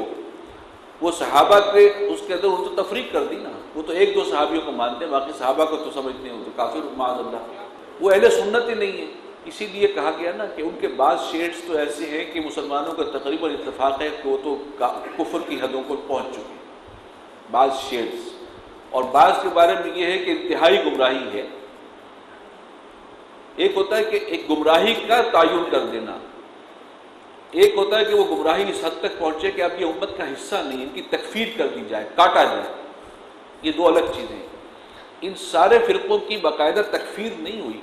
وہ صحابہ کے اس کے اندر ان کو تفریق کر دی نا، وہ تو ایک دو صحابیوں کو مانتے ہیں، باقی صحابہ کو تو سمجھتے ہیں وہ تو کافر معاذ اللہ، وہ اہل سنت ہی نہیں ہے۔ اسی لیے کہا گیا نا کہ ان کے بعض شیڈز تو ایسے ہیں کہ مسلمانوں کا تقریباً اتفاق ہے کہ وہ تو کفر کی حدوں کو پہنچ چکے ہیں، بعض شیڈز، اور بعض کے بارے میں یہ ہے کہ انتہائی گمراہی ہے۔ ایک ہوتا ہے کہ ایک گمراہی کا تعین کر دینا، ایک ہوتا ہے کہ وہ گمراہی اس حد تک پہنچے کہ اب یہ امت کا حصہ نہیں، ان کی تکفیر کر دی جائے، کاٹا جائے۔ یہ دو الگ چیزیں ہیں۔ ان سارے فرقوں کی باقاعدہ تکفیر نہیں ہوئی،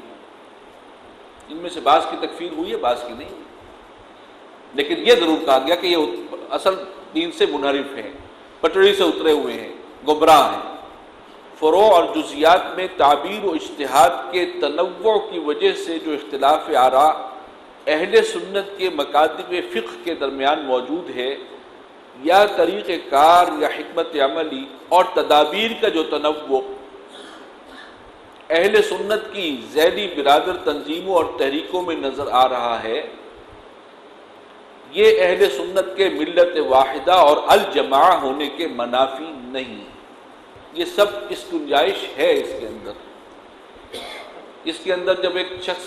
ان میں سے بعض کی تکفیر ہوئی ہے، بعض کی نہیں ہوئی، لیکن یہ ضرور کہا گیا کہ یہ اصل دین سے منحرف ہیں، پٹڑی سے اترے ہوئے ہیں، گمراہ ہیں۔ فروع اور جزیات میں تعبیر و اجتہاد کے تنوع کی وجہ سے جو اختلاف آراء اہل سنت کے مکاتب فقہ کے درمیان موجود ہے، یا طریقہ کار یا حکمت عملی اور تدابیر کا جو تنوع اہل سنت کی ذیلی برادر تنظیموں اور تحریکوں میں نظر آ رہا ہے، یہ اہل سنت کے ملت واحدہ اور الجماعہ ہونے کے منافی نہیں۔ یہ سب اس گنجائش ہے اس کے اندر۔ اس کے اندر جب ایک شخص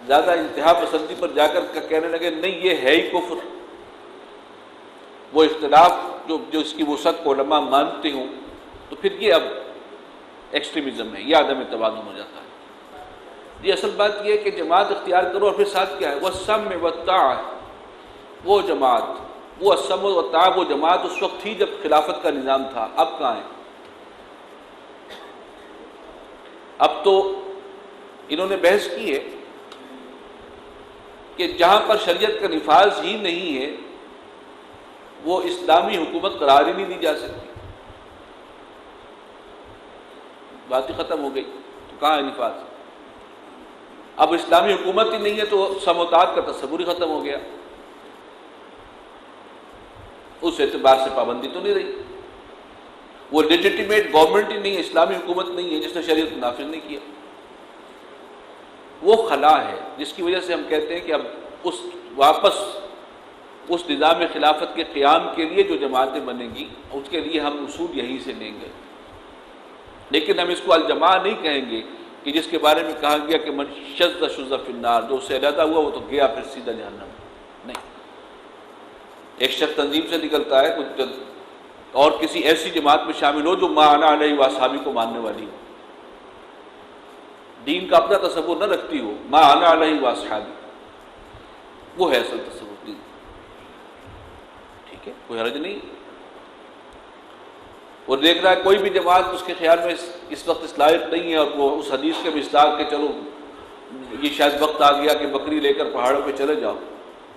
زیادہ انتہا پسندی پر جا کر کہنے لگے نہیں یہ ہے ہی کفر، وہ اختلاف جو اس کی وسعت کو علماء مانتے ہوں، تو پھر یہ اب ایکسٹریمزم ہے، یہ عدم توازن ہو جاتا ہے۔ یہ اصل بات یہ ہے کہ جماعت اختیار کرو اور پھر ساتھ کیا ہے، وَالسَّمْعِ وَالطَّاعَةِ، وہ جماعت، وہ السمع والطاعہ، وہ جماعت اس وقت تھی جب خلافت کا نظام تھا، اب کہاں ہے؟ اب تو انہوں نے بحث کی ہے کہ جہاں پر شریعت کا نفاذ ہی نہیں ہے وہ اسلامی حکومت قرار ہی نہیں دی جا سکتی، بات ہی ختم ہو گئی، تو کہاں ہے نفاذ؟ اب اسلامی حکومت ہی نہیں ہے تو سموتات کا تصور ہی ختم ہو گیا، اس اعتبار سے پابندی تو نہیں رہی، وہ لیجیٹیمیٹ گورنمنٹ ہی نہیں ہے، اسلامی حکومت نہیں ہے جس نے شریعت کو نافذ نہیں کیا، وہ خلا ہے جس کی وجہ سے ہم کہتے ہیں کہ اب واپس اس نظام خلافت کے قیام کے لیے جو جماعتیں بنیں گی اس کے لیے ہم اصول یہیں سے لیں گے، لیکن ہم اس کو الجماعہ نہیں کہیں گے کہ جس کے بارے میں کہا گیا کہ من شذ شذ فی النار، جو اس سے علیحدہ ہوا وہ تو گیا پھر سیدھا جہنم۔ نہیں، ایک شخص تنظیم سے نکلتا ہے کچھ اور کسی ایسی جماعت میں شامل ہو جو ما انا علیہ واصحابی کو ماننے والی ہو، دین کا اپنا تصور نہ رکھتی ہو، ما انا علیہ واصحابی، وہ ہے اصل تصور دین، ٹھیک ہے، کوئی حرج نہیں۔ وہ دیکھ رہا ہے کوئی بھی جماعت اس کے خیال میں اس وقت اس لائق نہیں ہے، اور وہ اس حدیث کے مصداق کہ چلو یہ شاید وقت آ گیا کہ بکری لے کر پہاڑوں پہ چلے جاؤ،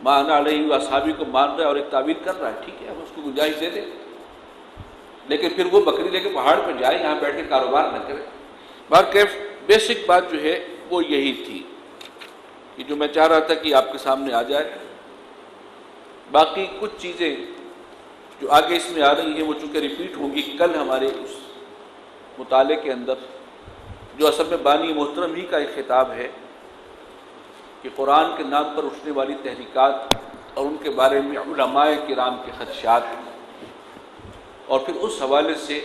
ما انا علیہ واصحابی کو مان رہا ہے اور ایک تعبیر کر رہا ہے، ٹھیک ہے، ہم اس کو گنجائش دے دیں، لیکن پھر وہ بکری لے کے پہاڑ پہ جائے، یہاں بیٹھ کے کاروبار نہ کرے۔ بہرکیف بیسک بات جو ہے وہ یہی تھی کہ جو میں چاہ رہا تھا کہ آپ کے سامنے آ جائے۔ باقی کچھ چیزیں جو آگے اس میں آ رہی ہیں وہ چونکہ ریپیٹ ہوں گی کل ہمارے اس مطالعے کے اندر، جو اصل میں بانی محترم ہی کا ایک خطاب ہے کہ قرآن کے نام پر اٹھنے والی تحریکات اور ان کے بارے میں علماء کرام کے خدشات، اور پھر اس حوالے سے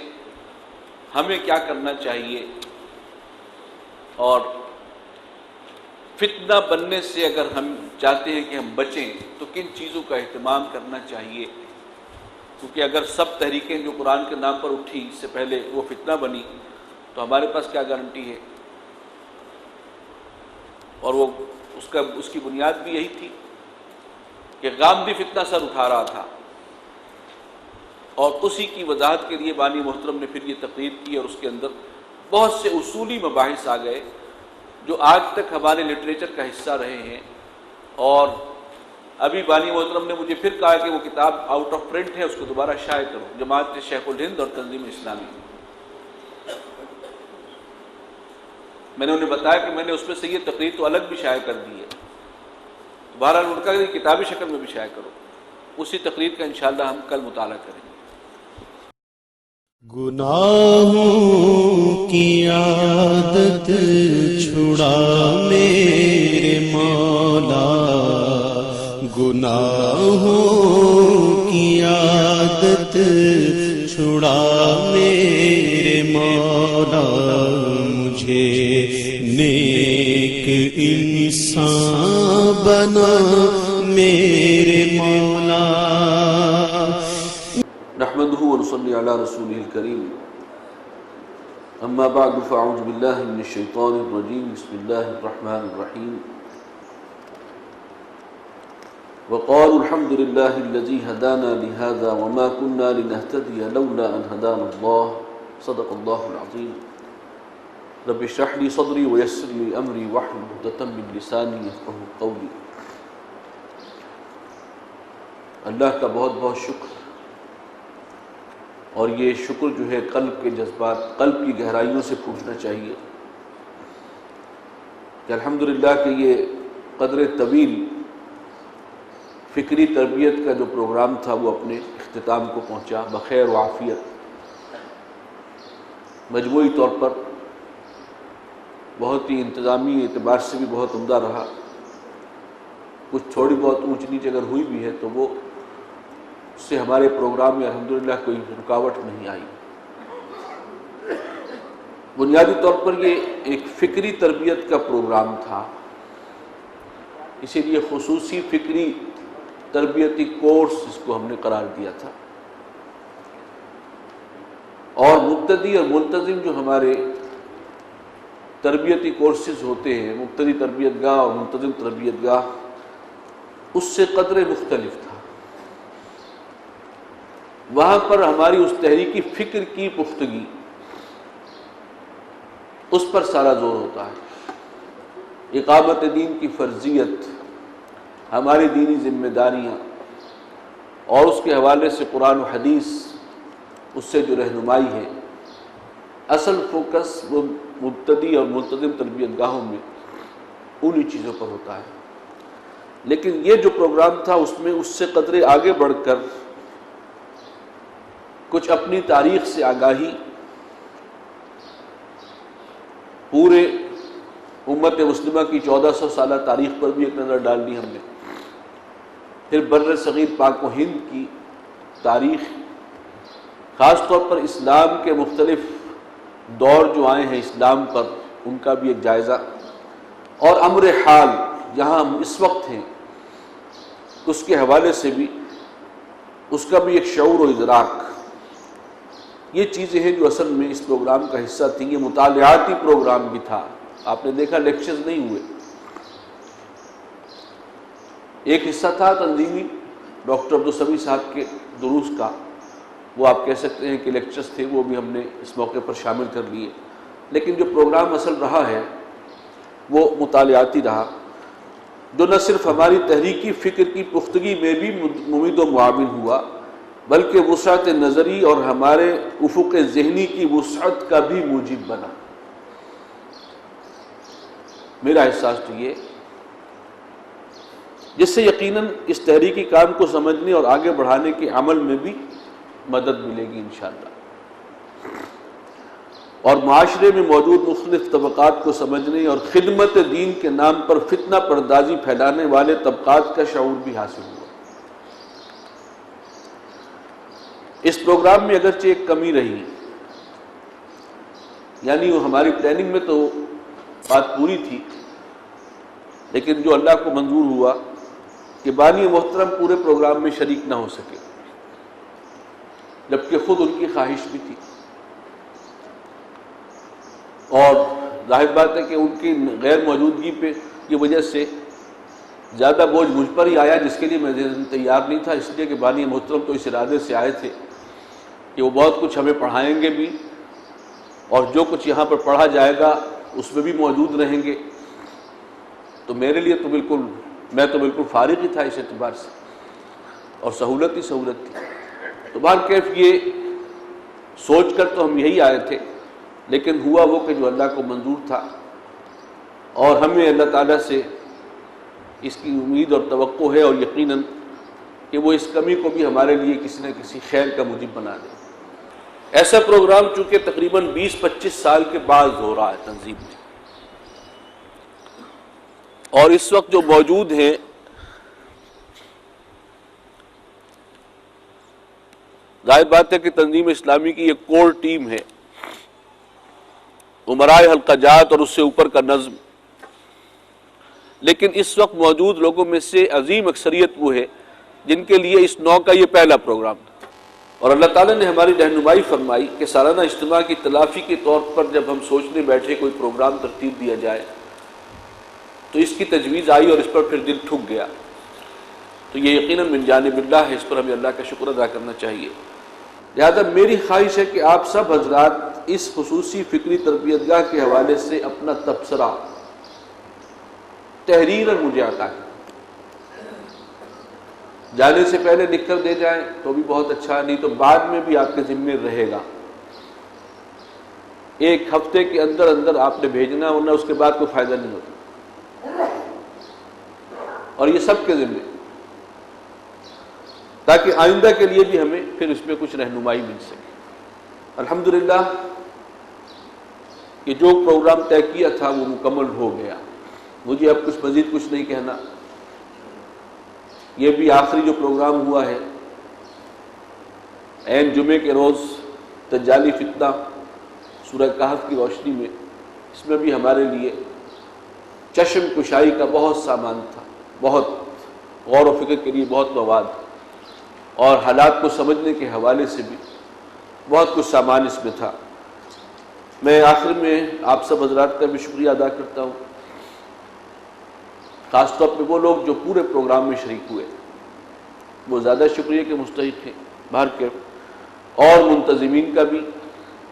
ہمیں کیا کرنا چاہیے، اور فتنہ بننے سے اگر ہم چاہتے ہیں کہ ہم بچیں تو کن چیزوں کا اہتمام کرنا چاہیے، کیونکہ اگر سب تحریکیں جو قرآن کے نام پر اٹھی اس سے پہلے وہ فتنہ بنی تو ہمارے پاس کیا گارنٹی ہے؟ اور وہ اس کی بنیاد بھی یہی تھی کہ غامدی فتنہ سر اٹھا رہا تھا، اور اسی کی وضاحت کے لیے بانی محترم نے پھر یہ تقریر کی، اور اس کے اندر بہت سے اصولی مباحث آ گئے جو آج تک ہمارے لٹریچر کا حصہ رہے ہیں۔ اور ابھی بانی محترم نے مجھے پھر کہا کہ وہ کتاب آؤٹ آف پرنٹ ہے، اس کو دوبارہ شائع کرو، جماعت شیخ الہند اور تنظیم اسلامی۔ میں نے انہیں بتایا کہ میں نے اس میں سے یہ تقریر تو الگ بھی شائع کر دی ہے، بہرحال ان کا کتابی شکل میں بھی شائع کرو۔ اسی تقریر کا انشاءاللہ ہم کل مطالعہ کریں گے۔ گناہوں کی عادت چھڑا میرے مولا، گناہوں کی عادت چھڑا میرے مولا، مجھے نیک انسان بنا میرے مولا۔ نحمده ونصلي على رسوله الكريم، اما بعد فاعوذ بالله من الشيطان الرجيم، بسم الله الرحمن الرحيم۔ وقالوا الحمد لله الذي هدانا لهذا وما كنا لنهتدي لولا ان هدانا الله، صدق الله العظيم۔ رب اشرح لي صدري ويسر لي امري واحلل عقدة من لساني يفقهوا قولي۔ اللہ کا بہت بہت شکر، اور یہ شکر جو ہے قلب کے جذبات، قلب کی گہرائیوں سے پوچھنا چاہیے کہ الحمدللہ کہ یہ قدر طویل فکری تربیت کا جو پروگرام تھا وہ اپنے اختتام کو پہنچا بخیر و عافیت۔ مجموعی طور پر بہت ہی انتظامی اعتبار سے بھی بہت عمدہ رہا، کچھ تھوڑی بہت اونچ نیچ اگر ہوئی بھی ہے تو وہ اس سے ہمارے پروگرام میں الحمدللہ کوئی رکاوٹ نہیں آئی۔ بنیادی طور پر یہ ایک فکری تربیت کا پروگرام تھا، اسی لیے خصوصی فکری تربیتی کورس اس کو ہم نے قرار دیا تھا، اور مبتدی اور ملتزم جو ہمارے تربیتی کورسز ہوتے ہیں، مبتدی تربیت گاہ اور ملتزم تربیت گاہ، اس سے قدرے مختلف تھا۔ وہاں پر ہماری اس تحریکی فکر کی پختگی، اس پر سارا زور ہوتا ہے۔ اقامت دین کی فرضیت، ہماری دینی ذمہ داریاں، اور اس کے حوالے سے قرآن و حدیث، اس سے جو رہنمائی ہے، اصل فوکس وہ مبتدی اور ملتزم تربیت گاہوں میں انہی چیزوں پر ہوتا ہے۔ لیکن یہ جو پروگرام تھا اس میں اس سے قدرے آگے بڑھ کر کچھ اپنی تاریخ سے آگاہی، پورے امت مسلمہ کی 1400 سالہ تاریخ پر بھی ایک نظر ڈال لی ہم نے، پھر بر صغیر پاک و ہند کی تاریخ، خاص طور پر اسلام کے مختلف دور جو آئے ہیں اسلام پر، ان کا بھی ایک جائزہ، اور امر حال جہاں ہم اس وقت ہیں اس کے حوالے سے بھی اس کا بھی ایک شعور و ادراک۔ یہ چیزیں ہیں جو اصل میں اس پروگرام کا حصہ تھیں۔ یہ مطالعاتی پروگرام بھی تھا، آپ نے دیکھا لیکچرز نہیں ہوئے۔ ایک حصہ تھا تنظیمی ڈاکٹر عبدالسمیع صاحب کے دروس کا، وہ آپ کہہ سکتے ہیں کہ لیکچرز تھے، وہ بھی ہم نے اس موقع پر شامل کر لیے۔ لیکن جو پروگرام اصل رہا ہے وہ مطالعاتی رہا، جو نہ صرف ہماری تحریکی فکر کی پختگی میں بھی ممید و معاون ہوا، بلکہ وسعت نظری اور ہمارے افق ذہنی کی وسعت کا بھی موجب بنا۔ میرا احساس تو یہ، جس سے یقیناً اس تحریکی کام کو سمجھنے اور آگے بڑھانے کے عمل میں بھی مدد ملے گی انشاءاللہ، اور معاشرے میں موجود مختلف طبقات کو سمجھنے اور خدمت دین کے نام پر فتنہ پردازی پھیلانے والے طبقات کا شعور بھی حاصل ہوا۔ اس پروگرام میں اگرچہ ایک کمی رہی، یعنی وہ ہماری پلاننگ میں تو بات پوری تھی، لیکن جو اللہ کو منظور ہوا کہ بانی محترم پورے پروگرام میں شریک نہ ہو سکے، جبکہ خود ان کی خواہش بھی تھی. اور ظاہر بات ہے کہ ان کی غیر موجودگی پہ کی وجہ سے زیادہ بوجھ مجھ پر ہی آیا، جس کے لیے میں تیار نہیں تھا، اس لیے کہ بانی محترم تو اس ارادے سے آئے تھے کہ وہ بہت کچھ ہمیں پڑھائیں گے بھی، اور جو کچھ یہاں پر پڑھا جائے گا اس میں بھی موجود رہیں گے. تو میرے لیے تو میں تو بالکل فارغ ہی تھا اس اعتبار سے، اور سہولت ہی سہولت تھی. تو بہرکیف یہ سوچ کر تو ہم یہی آئے تھے، لیکن ہوا وہ کہ جو اللہ کو منظور تھا، اور ہمیں اللہ تعالیٰ سے اس کی امید اور توقع ہے اور یقیناً کہ وہ اس کمی کو بھی ہمارے لیے کسی نہ کسی خیر کا موجب بنا دے. ایسا پروگرام چونکہ تقریباً 20-25 سال کے بعد ہو رہا ہے تنظیم میں، اور اس وقت جو موجود ہیں ظاہر بات ہے کہ تنظیم اسلامی کی ایک کور ٹیم ہے، امرائے حلقہ جات اور اس سے اوپر کا نظم، لیکن اس وقت موجود لوگوں میں سے عظیم اکثریت وہ ہے جن کے لیے اس نوع کا یہ پہلا پروگرام تھا. اور اللہ تعالیٰ نے ہماری رہنمائی فرمائی کہ سالانہ اجتماع کی تلافی کے طور پر جب ہم سوچنے بیٹھے کوئی پروگرام ترتیب دیا جائے تو اس کی تجویز آئی اور اس پر پھر دل ٹھک گیا. تو یہ یقیناً من جانب اللہ ہے، اس پر ہمیں اللہ کا شکر ادا کرنا چاہیے. لہذا میری خواہش ہے کہ آپ سب حضرات اس خصوصی فکری تربیت گاہ کے حوالے سے اپنا تبصرہ تحریراً مجھے عطا کریں. جانے سے پہلے لکھ کر دے جائیں تو بھی بہت اچھا، نہیں تو بعد میں بھی آپ کے ذمے رہے گا. ایک ہفتے کے اندر اندر آپ نے بھیجنا، ورنہ اس کے بعد کوئی فائدہ نہیں ہوتا. اور یہ سب کے ذمے، تاکہ آئندہ کے لیے بھی ہمیں پھر اس میں کچھ رہنمائی مل سکے. الحمدللہ کہ جو پروگرام طے کیا تھا وہ مکمل ہو گیا. مجھے اب مزید کچھ نہیں کہنا. یہ بھی آخری جو پروگرام ہوا ہے عین جمعے کے روز دجالی فتنہ سورہ کہف کی روشنی میں، اس میں بھی ہمارے لیے چشم کشائی کا بہت سامان تھا، بہت غور و فکر کے لیے بہت مواد، اور حالات کو سمجھنے کے حوالے سے بھی بہت کچھ سامان اس میں تھا. میں آخر میں آپ سب حضرات کا بھی شکریہ ادا کرتا ہوں، خاص طور پہ وہ لوگ جو پورے پروگرام میں شریک ہوئے، وہ زیادہ شکریہ کے مستحق ہیں. باہر کے اور منتظمین کا بھی،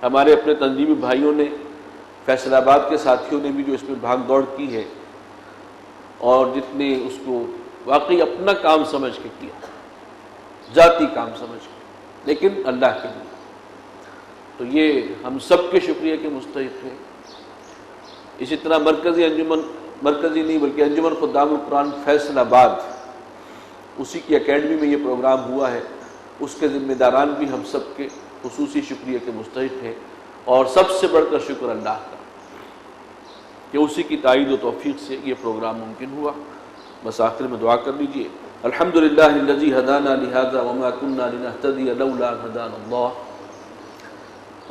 ہمارے اپنے تنظیمی بھائیوں نے، فیصل آباد کے ساتھیوں نے بھی جو اس میں بھاگ دوڑ کی ہے، اور جتنے اس کو واقعی اپنا کام سمجھ کے کیا، ذاتی کام سمجھ کے، لیکن اللہ کے لیے، تو یہ ہم سب کے شکریہ کے مستحق ہیں. اسی طرح مرکزی نہیں بلکہ انجمن خدام القرآن فیصل آباد، اسی کی اکیڈمی میں یہ پروگرام ہوا ہے، اس کے ذمہ داران بھی ہم سب کے خصوصی شکریہ کے مستحق ہیں. اور سب سے بڑھ کر شکر اللہ کا کہ اسی کی تائید و توفیق سے یہ پروگرام ممکن ہوا. بس آخر میں دعا کر لیجئے. الحمدللہ الذی ہدانا لہذا وما کنا لنہتدی لولا ان ہدانا اللہ.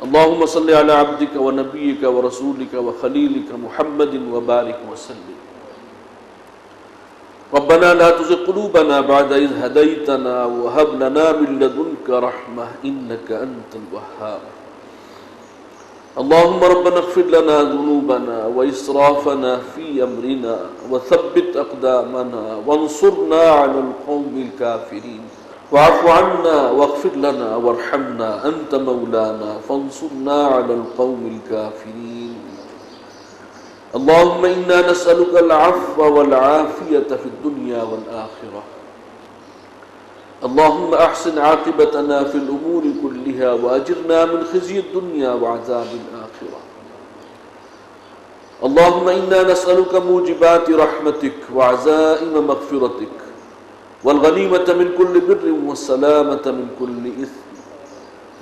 اللہم صلی علی عبدک و نبیک و رسولک و خلیلک محمد و بارک وسلم. ربنا لا تزغ قلوبنا بعد اذ ہدیتنا وہب لنا من لدنک رحمہ انک انت الوہاب. اللهم ربنا اغفر لنا ذنوبنا وإسرافنا في أمرنا وثبت أقدامنا وانصرنا على القوم الكافرين. واعف عنا واغفر لنا وارحمنا أنت مولانا فانصرنا على القوم الكافرين. اللهم إنا نسألك العفو والعافية في الدنيا والآخرة. اللهم أحسن عاقبتنا في الأمور كلها وأجرنا من خزي الدنيا وعذاب الآخرة. اللهم إنا نسألك موجبات رحمتك وعزائم مغفرتك والغنيمة من كل بر والسلامة من كل إثم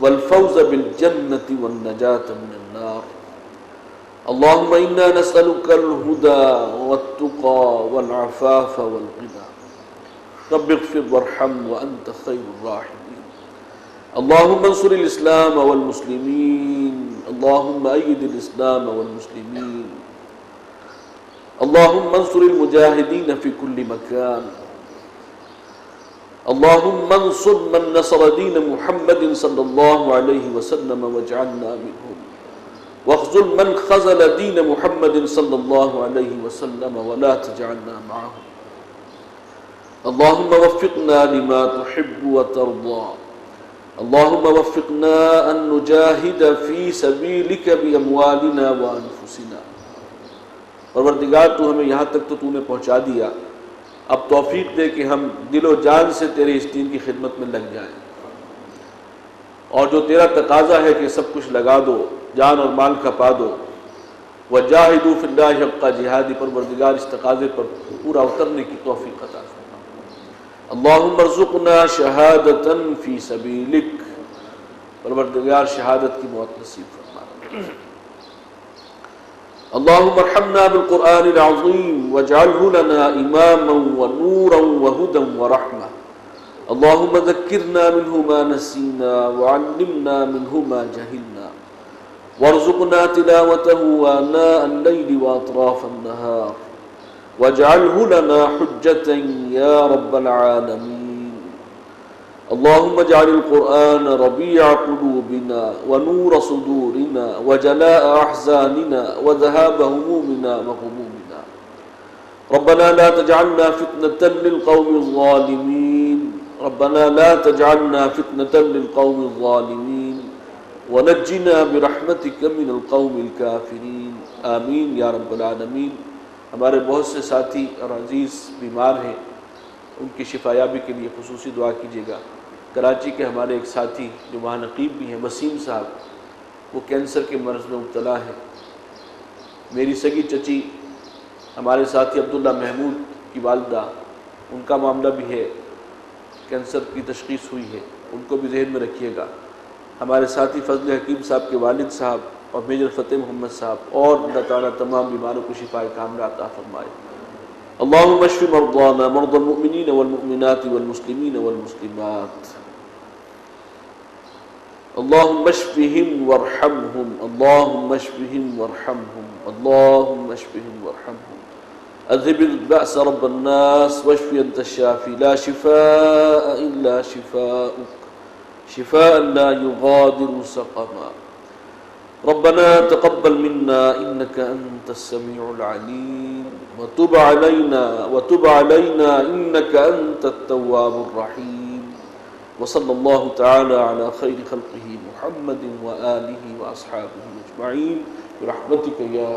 والفوز بالجنة والنجاة من النار. اللهم إنا نسألك الهدى والتقى والعفاف والغنى. رب اغفر وارحم وأنت خير الراحمين. اللهم انصر الإسلام والمسلمين. اللهم أيد الإسلام والمسلمين. اللهم انصر المجاهدين في كل مكان. اللهم انصر من نصر دين محمد صلى الله عليه وسلم واجعلنا منهم واخذل من خذل دين محمد صلى الله عليه وسلم ولا تجعلنا معهم. اللهم وفقنا لما تحب وترضى. اللهم وفقنا أن نجاهد في سبيلك بأموالنا وأنفسنا. پروردگار تو ہمیں یہاں تک تو نے پہنچا دیا، اب توفیق دے کہ ہم دل و جان سے تیرے اس دین کی خدمت میں لگ جائیں، اور جو تیرا تقاضا ہے کہ سب کچھ لگا دو، جان اور مال کھپا دو. وجاہدوا فی اللہ حق جہادی، پروردگار اس تقاضے پر پورا اترنے کی توفیق عطا فرما. اللہم ارزقنا شہادتا فی سبیلک، پروردگار شہادت کی موت نصیب فرما. اللہم ارحمنا بالقرآن العظیم واجعلہ لنا اماما ونورا وہدا ورحمہ. اللہم ذکرنا منہ ما نسینا وعلمنا منہ ما جہلنا وارزقنا تلاوته آناء الليل وأطراف النهار واجعله لنا حجة يا رب العالمين. اللهم اجعل القرآن ربيع قلوبنا ونور صدورنا وجلاء أحزاننا وذهاب همومنا وغمومنا. ربنا لا تجعلنا فتنة للقوم الظالمين. ربنا لا تجعلنا فتنة للقوم الظالمين ونجنا برحمتك من القوم الكافرين. آمین یا رب العالمین. ہمارے بہت سے ساتھی اور عزیز بیمار ہیں، ان کی شفا یابی کے لیے خصوصی دعا کیجیے گا. کراچی کے ہمارے ایک ساتھی جو وہاں نقیب بھی ہیں، وسیم صاحب، وہ کینسر کے مرض میں مبتلا ہے. میری سگی چچی ہمارے ساتھی عبداللہ محمود کی والدہ، ان کا معاملہ بھی ہے، کینسر کی تشخیص ہوئی ہے، ان کو بھی ذہن میں رکھیے گا. ہمارے ساتھی فضل حکیم صاحب کے والد صاحب اور میجر فتح محمد صاحب، اور اللہ تعالیٰ تمام بیماروں کو شفا کاملہ عطا فرمائے. اللہم اشف مرضانا مرضى المؤمنین والمؤمنات والمسلمین والمسلمات. اللہم اشفہم وارحمہم. اللہم اشفہم وارحمہم. اللہم اشفہم وارحمہم. اذهب البأس رب الناس واشف انت الشافي لا شفاء الا شفاؤك شفاء لا يغادر سقما. ربنا تقبل منا انك انت السميع العليم وتب علينا انك انت التواب الرحيم. وصلى الله تعالى على خير خلقه محمد وآله وأصحابه أجمعين برحمتك يا